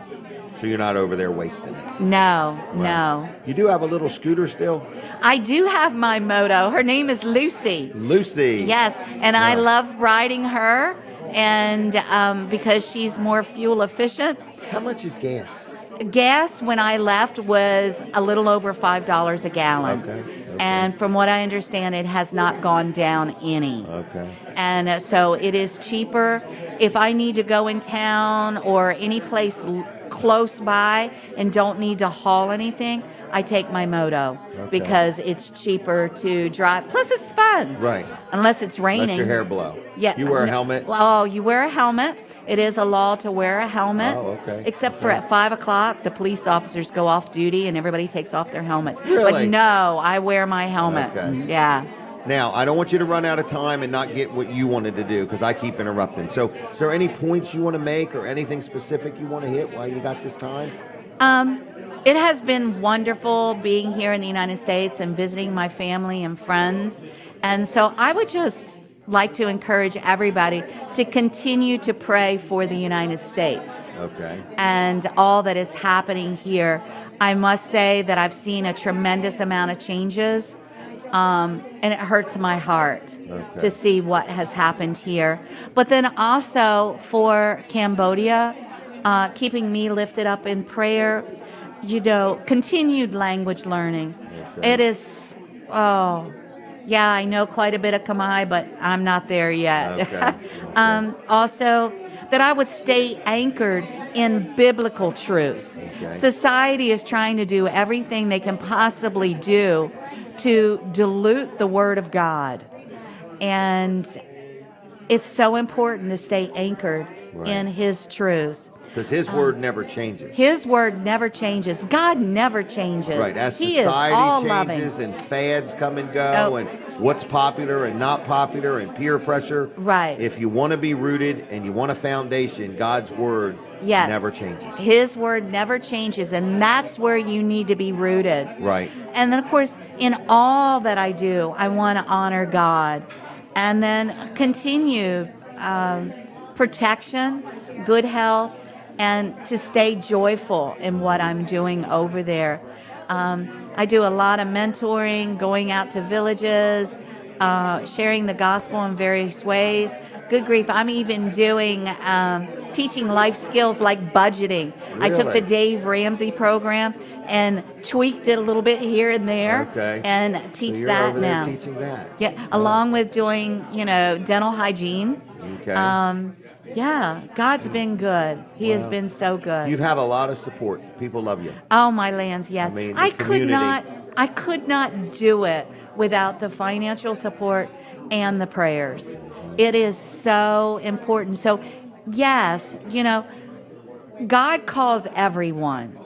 So you're not over there wasting it. No, Wow. no. You do have a little scooter still? I do have my moto. Her name is Lucy. Lucy. Yes, and I Yeah. love riding her, and because she's more fuel efficient. How much is gas? Gas when I left was a little over $5 a gallon. Okay. And from what I understand, it has not gone down any. Okay. And so it is cheaper. If I need to go in town or any place close by and don't need to haul anything, I take my moto because it's cheaper to drive. Plus, it's fun. Right. Unless it's raining. Let your hair blow. Yeah. You wear a helmet? Oh, you wear a helmet. It is a law to wear a helmet. Oh, okay. Except for at 5 o'clock, the police officers go off duty and everybody takes off their helmets. Really? But no, I wear my helmet. Okay. Yeah. Now, I don't want you to run out of time and not get what you wanted to do because I keep interrupting. So, is there any points you want to make or anything specific you want to hit while you got this time? It has been wonderful being here in the United States and visiting my family and friends. And so I would just like to encourage everybody to continue to pray for the United States. Okay. And all that is happening here. I must say that I've seen a tremendous amount of changes, and it hurts my heart to see what has happened here. But then also for Cambodia, keeping me lifted up in prayer, continued language learning. Okay. It is, yeah, I know quite a bit of Khmer, but I'm not there yet. Okay. Also, that I would stay anchored in biblical truths. Okay. Society is trying to do everything they can possibly do to dilute the Word of God. And it's so important to stay anchored in His truths. Because His word never changes. His Word never changes. God never changes. Right. As He is all society loving. changes and fads come and go Oh. and what's popular and not popular and peer pressure. Right. If you want to be rooted and you want a foundation, God's word Yes. never changes. His word never changes, and that's where you need to be rooted. Right. And then, of course, in all that I do, I want to honor God. And then continue protection, good health, and to stay joyful in what I'm doing over there. I do a lot of mentoring, going out to villages, sharing the gospel in various ways. Good grief, I'm even doing teaching life skills like budgeting. I took the Really? Dave Ramsey program and tweaked it a little bit here and there, Okay. and So teach you're that over there now. teaching that. Yeah, along with doing, dental hygiene. Okay. Yeah, God's been good. He has Wow. been so good. You've had a lot of support. People love you. Oh, my lands, yes. I mean, the I community. could not do it without the financial support and the prayers. It is so important. So, yes, God calls everyone.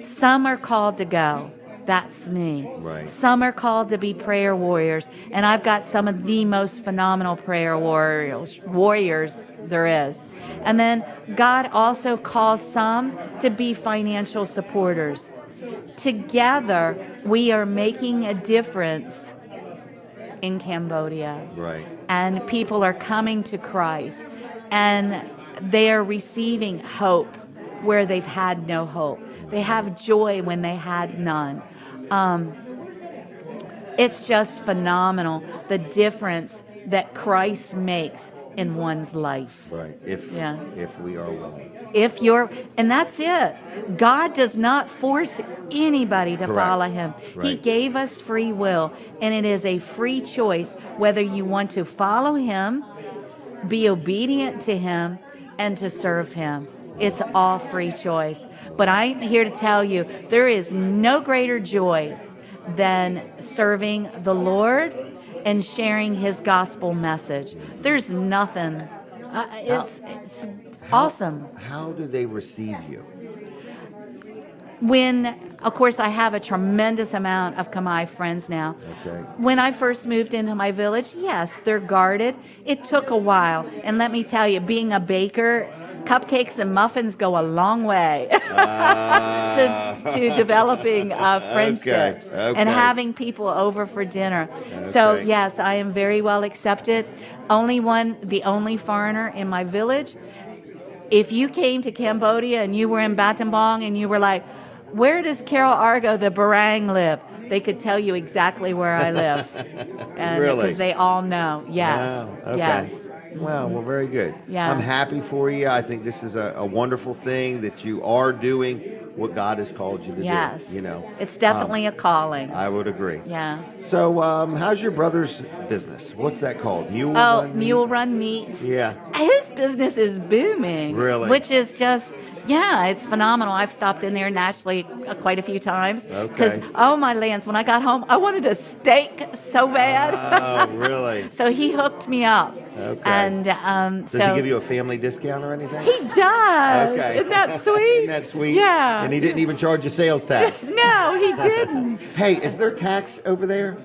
Some are called to go. That's me. Right. Some are called to be prayer warriors, and I've got some of the most phenomenal prayer warriors there is. And then God also calls some to be financial supporters. Together, we are making a difference in Cambodia. Right. And people are coming to Christ, and they are receiving hope where they've had no hope. They have joy when they had none. It's just phenomenal, the difference that Christ makes in one's life. Right. If we are willing. And that's it. God does not force anybody to Correct. follow him. He Right. gave us free will, and it is a free choice whether you want to follow him, be obedient to him, and to serve him. It's all free choice. But I'm here to tell you, there is no greater joy than serving the Lord and sharing his gospel message. There's nothing. It's awesome. How do they receive you? Of course, I have a tremendous amount of Khmer friends now. Okay. When I first moved into my village, yes, they're guarded. It took a while. And let me tell you, being a baker, cupcakes and muffins go a long way to developing friendships Okay. and having people over for dinner. So, Okay. yes, I am very well accepted. The only foreigner in my village. If you came to Cambodia and you were in Battambang and you were like, where does Carol Argo, the Barang, live? They could tell you exactly where I live. And Really? because they all know. Yes. Wow. Okay. Yes. Wow, well, very good. Yeah. I'm happy for you. I think this is a wonderful thing that you are doing what God has called you to Yes. do. It's definitely a calling. I would agree. Yeah. So, how's your brother's business? What's that called? Mule Run Meats. Yeah. His business is booming. Really? Which is just, it's phenomenal. I've stopped in there nationally quite a few times. Because, Okay. my lands, when I got home, I wanted a steak so bad. Oh, really? So he hooked me up. Okay. And Does he give you a family discount or anything? He does. Okay. Isn't that sweet? Isn't that sweet? Yeah. And he didn't even charge you sales tax. No, he didn't. Hey, is there tax over there?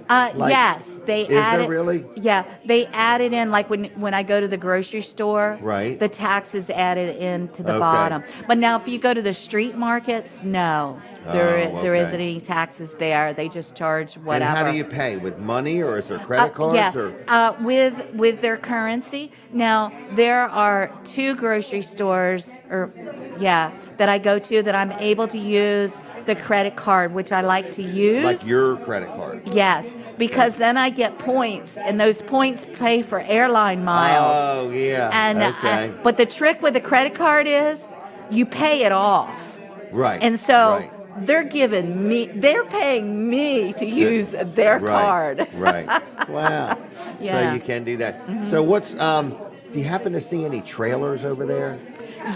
Yes, they Is there added. really? Yeah, they added in like when I go to the grocery store. Right. The tax is added into the Okay. bottom. But now, if you go to the street markets, no, there okay. isn't any taxes there. They just charge whatever. And how do you pay? With money or is there credit cards? Yeah, Or? with their currency. Now there are 2 grocery stores, that I go to that I'm able to use the credit card, which I like to use. Like your credit card? Yes, because then I get points, and those points pay for airline miles. Oh, yeah. And okay. but the trick with the credit card is you pay it off. Right. And so right. they're paying me to use their Right. card. Right. Wow. Yeah. So you can do that. So what's do you happen to see any trailers over there?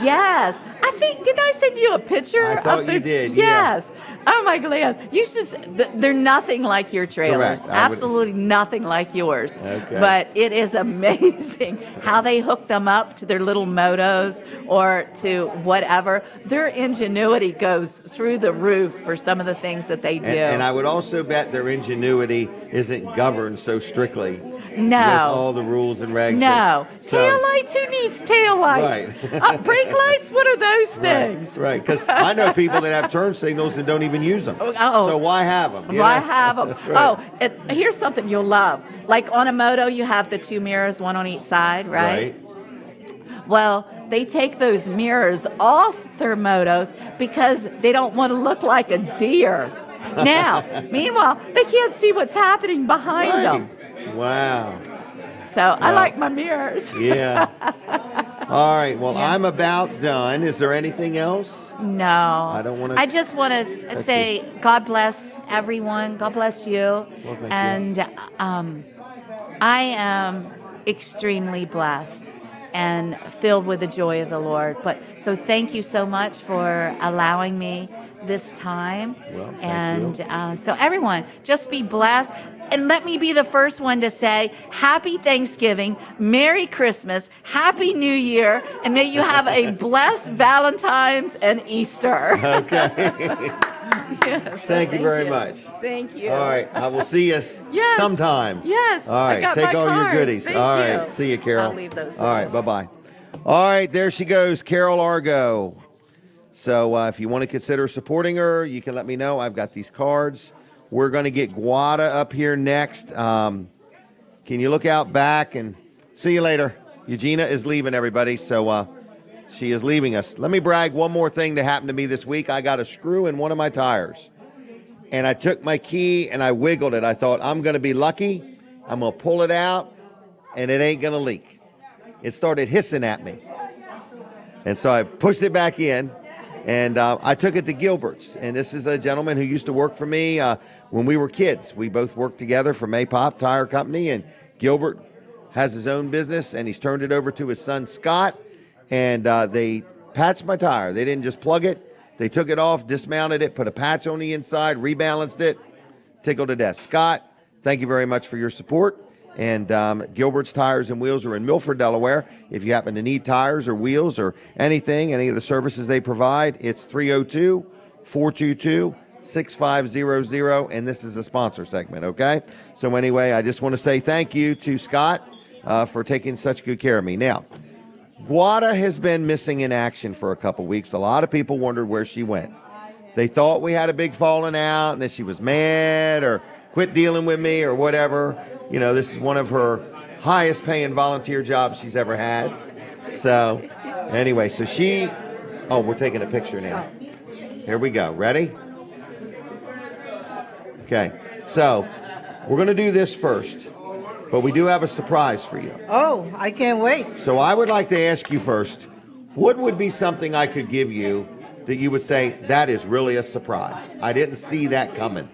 Yes, I did I send you a picture? I thought you did, yeah. Yes. Oh my goodness. You should. They're nothing like your trailers. Correct. I would- Absolutely nothing like yours. Okay. But it is amazing how they hook them up to their little motos or to whatever. Their ingenuity goes through the roof for some of the things that they do. And I would also bet their ingenuity isn't governed so strictly. No. With all the rules and regs. No. So- Tail lights? Who needs tail lights? Right. Brake lights? What are those things? Right, because I know people that have turn signals and don't even use them. Oh. So why have them? Why have them? Right. Oh, here's something you'll love. Like on a moto, you have the 2 mirrors, one on each side, right? Well, they take those mirrors off their motos because they don't want to look like a deer. Now, meanwhile, they can't see what's happening behind them. Wow. So I like my mirrors. Yeah. All right. Well, I'm about done. Is there anything else? No. I don't want to. I just want to say God bless everyone. God bless you. Well, thank you. And I am extremely blessed and filled with the joy of the Lord. But so thank you so much for allowing me this time. Well, thank and you. So everyone, just be blessed. And let me be the first one to say Happy Thanksgiving, Merry Christmas, Happy New Year, and may you have a blessed Valentine's and Easter. Okay. Yes, Thank you very much. Thank you. All right. I will see you Yes. sometime. Yes. All I right. got Take my all your cards. goodies. Thank All you. right. See you, Carol. I'll leave those All right. Bye-bye. All right. There she goes, Carol Argo. So if you want to consider supporting her, you can let me know. I've got these cards. We're going to get Guada up here next. Can you look out back and see you later? Eugenia is leaving, everybody. So she is leaving us. Let me brag one more thing that happened to me this week. I got a screw in one of my tires. And I took my key and I wiggled it. I thought, I'm going to be lucky. I'm going to pull it out and it ain't going to leak. It started hissing at me. And so I pushed it back in. And I took it to Gilbert's. And this is a gentleman who used to work for me when we were kids. We both worked together for Maypop Tire Company. And Gilbert has his own business, and he's turned it over to his son, Scott. And they patched my tire. They didn't just plug it. They took it off, dismounted it, put a patch on the inside, rebalanced it, tickled to death. Scott, thank you very much for your support. And Gilbert's Tires and Wheels are in Milford, Delaware. If you happen to need tires or wheels or anything, any of the services they provide, it's 302-422-6500. And this is a sponsor segment, okay? So anyway, I just want to say thank you to Scott for taking such good care of me. Now, Guada has been missing in action for a couple weeks. A lot of people wondered where she went. They thought we had a big falling out and that she was mad or quit dealing with me or whatever. You know, this is one of her highest paying volunteer jobs she's ever had. So anyway, so we're taking a picture now. Here we go. Ready? Okay. So we're going to do this first, but we do have a surprise for you. Oh, I can't wait. So I would like to ask you first, what would be something I could give you that you would say, that is really a surprise? I didn't see that coming.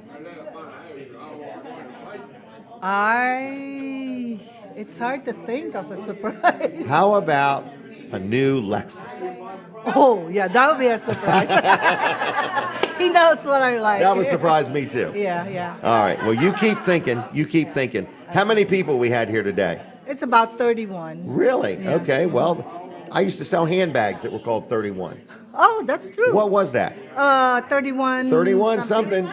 It's hard to think of a surprise. How about a new Lexus? Oh, yeah, that would be a surprise. He knows what I like. That would surprise me too. Yeah. All right. Well, you keep thinking. How many people we had here today? It's about 31. Really? Yeah. Okay. Well, I used to sell handbags that were called 31. Oh, that's true. What was that? 31. 31 something.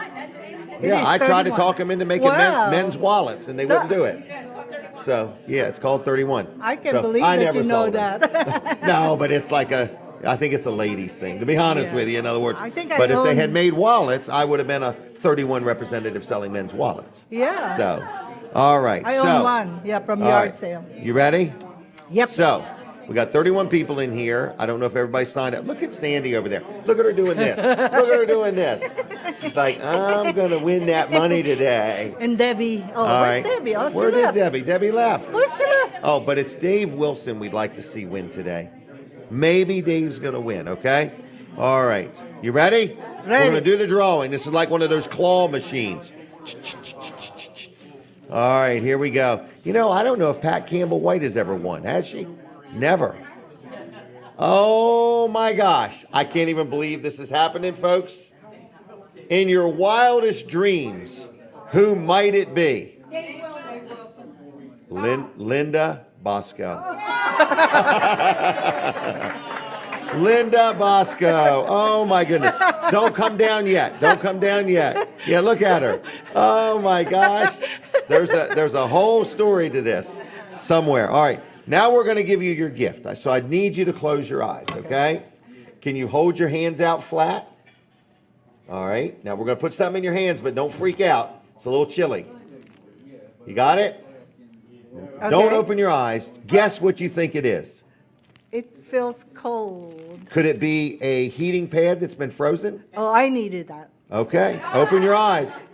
Yeah, is I tried to 31. talk them into making Wow. men's wallets, and they wouldn't do it. So, yeah, it's called 31. I can't So, believe I that never you know sold them. that. No, but it's like I think it's a ladies thing, to be honest Yeah. with you, in other words. I think I but if they own- had made wallets, I would have been a 31 representative selling men's wallets. Yeah. So, all right. I so, own one. Yeah, from all yard right. sale. You ready? Yep. So, we got 31 people in here. I don't know if everybody signed up. Look at Sandy over there. Look at her doing this. Look at her doing this. She's like, I'm going to win that money today. And Debbie. Oh, All where's right. Debbie? Oh, she Where did left. Debbie? Debbie left. Where's she left? Oh, but it's Dave Wilson we'd like to see win today. Maybe Dave's going to win, okay? All right. You ready? We're Ready. going to do the drawing. This is like one of those claw machines. All right, here we go. You know, I don't know if Pat Campbell White has ever won. Has she? Never. Oh my gosh. I can't even believe this is happening, folks. In your wildest dreams, who might it be? Linda Bosco. Linda Bosco. Oh my goodness. Don't come down yet. Don't come down yet. Yeah, look at her. Oh my gosh. There's a whole story to this somewhere. All right. Now we're going to give you your gift. So I need you to close your eyes, okay? Can you hold your hands out flat? All right. Now we're going to put something in your hands, but don't freak out. It's a little chilly. You got it? Okay. Don't open your eyes. Guess what you think it is. It feels cold. Could it be a heating pad that's been frozen? Oh, I needed that. Okay. Open your eyes.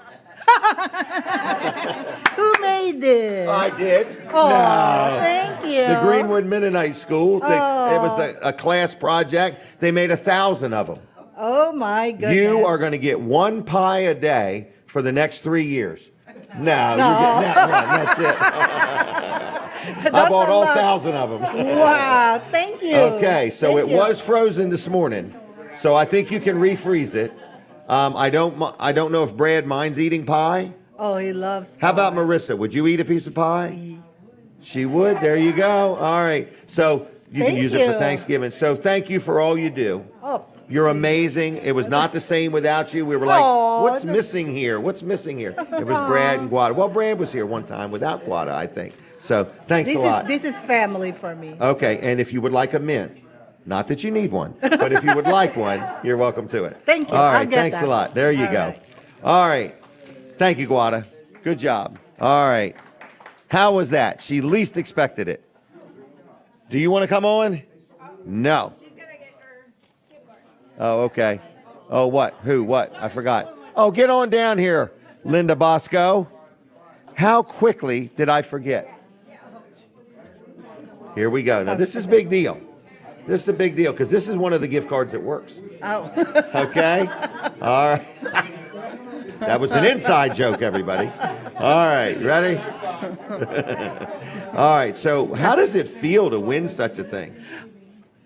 Who made this? I did. Oh, no. thank you. The Greenwood Mennonite School. It was a class project. They made 1,000 of them. Oh, my goodness. You are going to get one pie a day for the next 3 years. No, you're getting that one. That's it. I bought all 1,000 of them. Wow, thank you. Okay, so Thank it you. was frozen this morning. So I think you can refreeze it. I don't know if Brad minds eating pie. Oh, he loves pie. How about Marissa? Would you eat a piece of pie? She would. There you go. All right. So you can Thank use it for you. Thanksgiving. So thank you for all you do. Oh. You're amazing. It was not the same without you. We were like, Aw, what's missing here? What's missing here? It was Brad and Guada. Well, Brad was here one time without Guada, I think. So thanks a lot. This is family for me. Okay, and if you would like a mint, not that you need one, but if you would like one, you're welcome to it. Thank you. All I'll right, get thanks that. a lot. There you All go. right. All right. Thank you, Guada. Good job. All right. How was that? She least expected it. Do you want to come on? No. Oh, okay. Oh, what? Who? What? I forgot. Oh, get on down here, Linda Bosco. How quickly did I forget? Here we go. Now, this is a big deal. This is a big deal because this is one of the gift cards that works. Oh. Okay? All right. That was an inside joke, everybody. All right. Ready? All right. So how does it feel to win such a thing?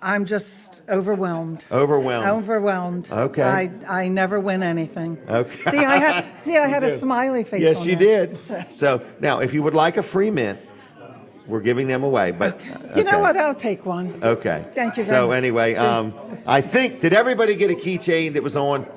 I'm just overwhelmed. Overwhelmed. Overwhelmed. Okay. I never win anything. Okay. See, I had a smiley face Yes, on you it. did. So now, if you would like a free mint, we're giving them away. But You know okay. what? I'll take one. Okay. Thank you very So much. anyway, I think, did everybody get a keychain that was on?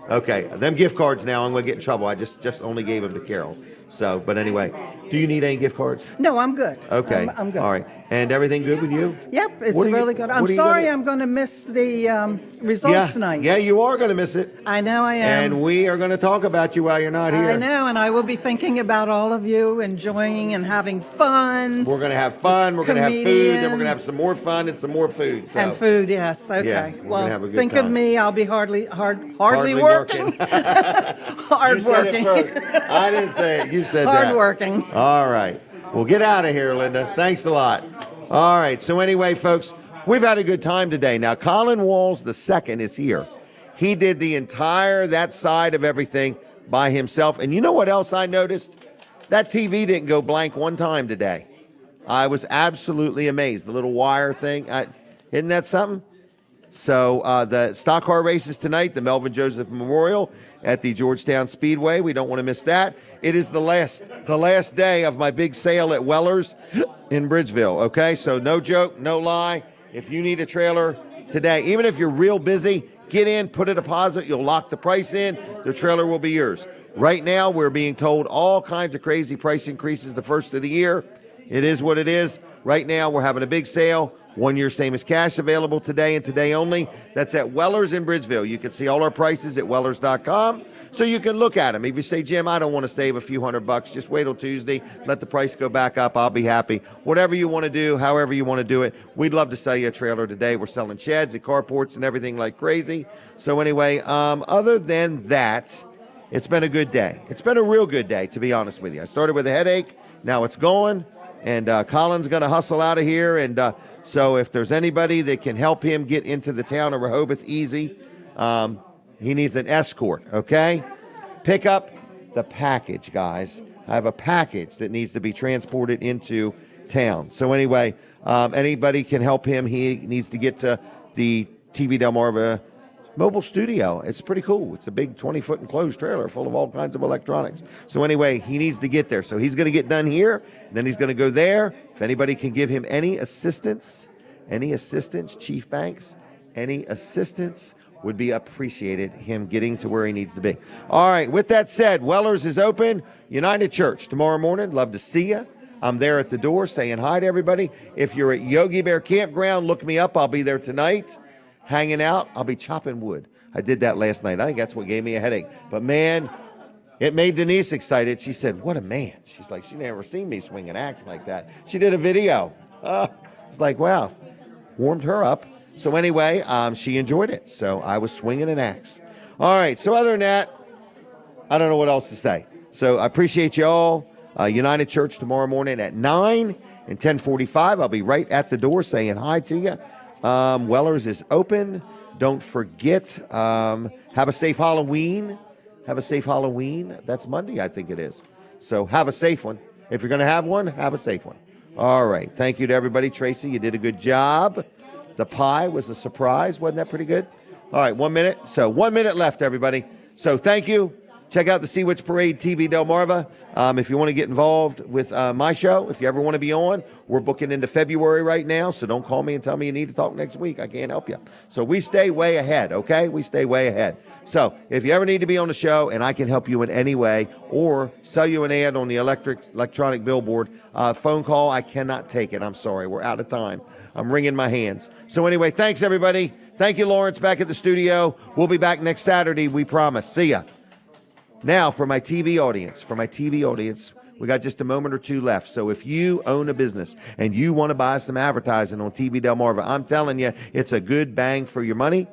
Okay, them gift cards now, I'm going to get in trouble. I just only gave them to Carol. So, but anyway, do you need any gift cards? No, I'm good. Okay. I'm good. All right. And everything good with you? Yep, it's What are you- really good. I'm what are you sorry gonna- I'm going to miss the results tonight. Yeah, you are going to miss it. I know I am. And we are going to talk about you while you're not here. I know, and I will be thinking about all of you enjoying and having fun. We're going to have fun. We're going to have food. Then we're Comedian. going to have some more fun and some more food. So. And food, yes. Okay. Yeah, we're well, gonna have a good think of time. me. I'll be hardly working. working. Hard You said working. it first. I didn't say it. You said that. Hard working. All right. Well, get out of here, Linda. Thanks a lot. All right. So anyway, folks, we've had a good time today. Now, Colin Walls II is here. He did the entire that side of everything by himself. And you know what else I noticed? That TV didn't go blank one time today. I was absolutely amazed. The little wire thing. Isn't that something? So the stock car races tonight, the Melvin Joseph Memorial at the Georgetown Speedway. We don't want to miss that. It is the last day of my big sale at Weller's in Bridgeville. Okay, so no joke, no lie. If you need a trailer today, even if you're real busy, get in, put a deposit. You'll lock the price in. The trailer will be yours. Right now, we're being told all kinds of crazy price increases the first of the year. It is what it is. Right now, we're having a big sale. 1 year same as cash available today and today only. That's at Weller's in Bridgeville. You can see all our prices at wellers.com. So you can look at them. If you say, Jim, I don't want to save a few $100, just wait till Tuesday, let the price go back up, I'll be happy. Whatever you want to do, however you want to do it, we'd love to sell you a trailer today. We're selling sheds and carports and everything like crazy. So anyway, other than that, it's been a good day. It's been a real good day, to be honest with you. I started with a headache, now it's gone, and Colin's going to hustle out of here, and so if there's anybody that can help him get into the town of Rehoboth easy, he needs an escort, okay? Pick up the package, guys. I have a package that needs to be transported into town. So anyway, anybody can help him. He needs to get to the TV Delmarva mobile studio. It's pretty cool. It's a big 20-foot enclosed trailer full of all kinds of electronics. So anyway, he needs to get there. So he's going to get done here, then he's going to go there. If anybody can give him any assistance, Chief Banks, any assistance would be appreciated, him getting to where he needs to be. All right, with that said, Weller's is open. United Church tomorrow morning. Love to see you. I'm there at the door saying hi to everybody. If you're at Yogi Bear Campground, look me up. I'll be there tonight. Hanging out, I'll be chopping wood. I did that last night. I think that's what gave me a headache. But man, it made Denise excited. She said, "What a man." She's like, she never seen me swing an axe like that. She did a video. It's like, wow, warmed her up. So anyway, she enjoyed it. So I was swinging an axe. All right, so other than that, I don't know what else to say. So I appreciate you all. United Church tomorrow morning at 9 and 10:45. I'll be right at the door saying hi to you. Weller's is open. Don't forget, have a safe Halloween. Have a safe Halloween. That's Monday, I think it is. So have a safe one. If you're going to have one, have a safe one. All right. Thank you to everybody. Tracy, you did a good job. The pie was a surprise. Wasn't that pretty good? All right, 1 minute. So 1 minute left, everybody. So thank you. Check out the Sea Witch Parade TV Delmarva. If you want to get involved with my show, if you ever want to be on, we're booking into February right now, so don't call me and tell me you need to talk next week. I can't help you. So we stay way ahead, okay? We stay way ahead. So if you ever need to be on the show and I can help you in any way or sell you an ad on the electronic billboard, phone call, I cannot take it. I'm sorry. We're out of time. I'm wringing my hands. So anyway, thanks, everybody. Thank you, Lawrence, back at the studio. We'll be back next Saturday, we promise. See ya. Now, for my TV audience, we got just a moment or two left. So if you own a business and you want to buy some advertising on TV Delmarva, I'm telling you, it's a good bang for your money.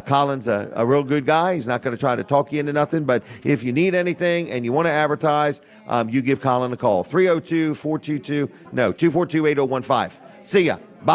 Colin's a real good guy. He's not going to try to talk you into nothing. But if you need anything and you want to advertise, you give Colin a call. 302-422-8015. See ya.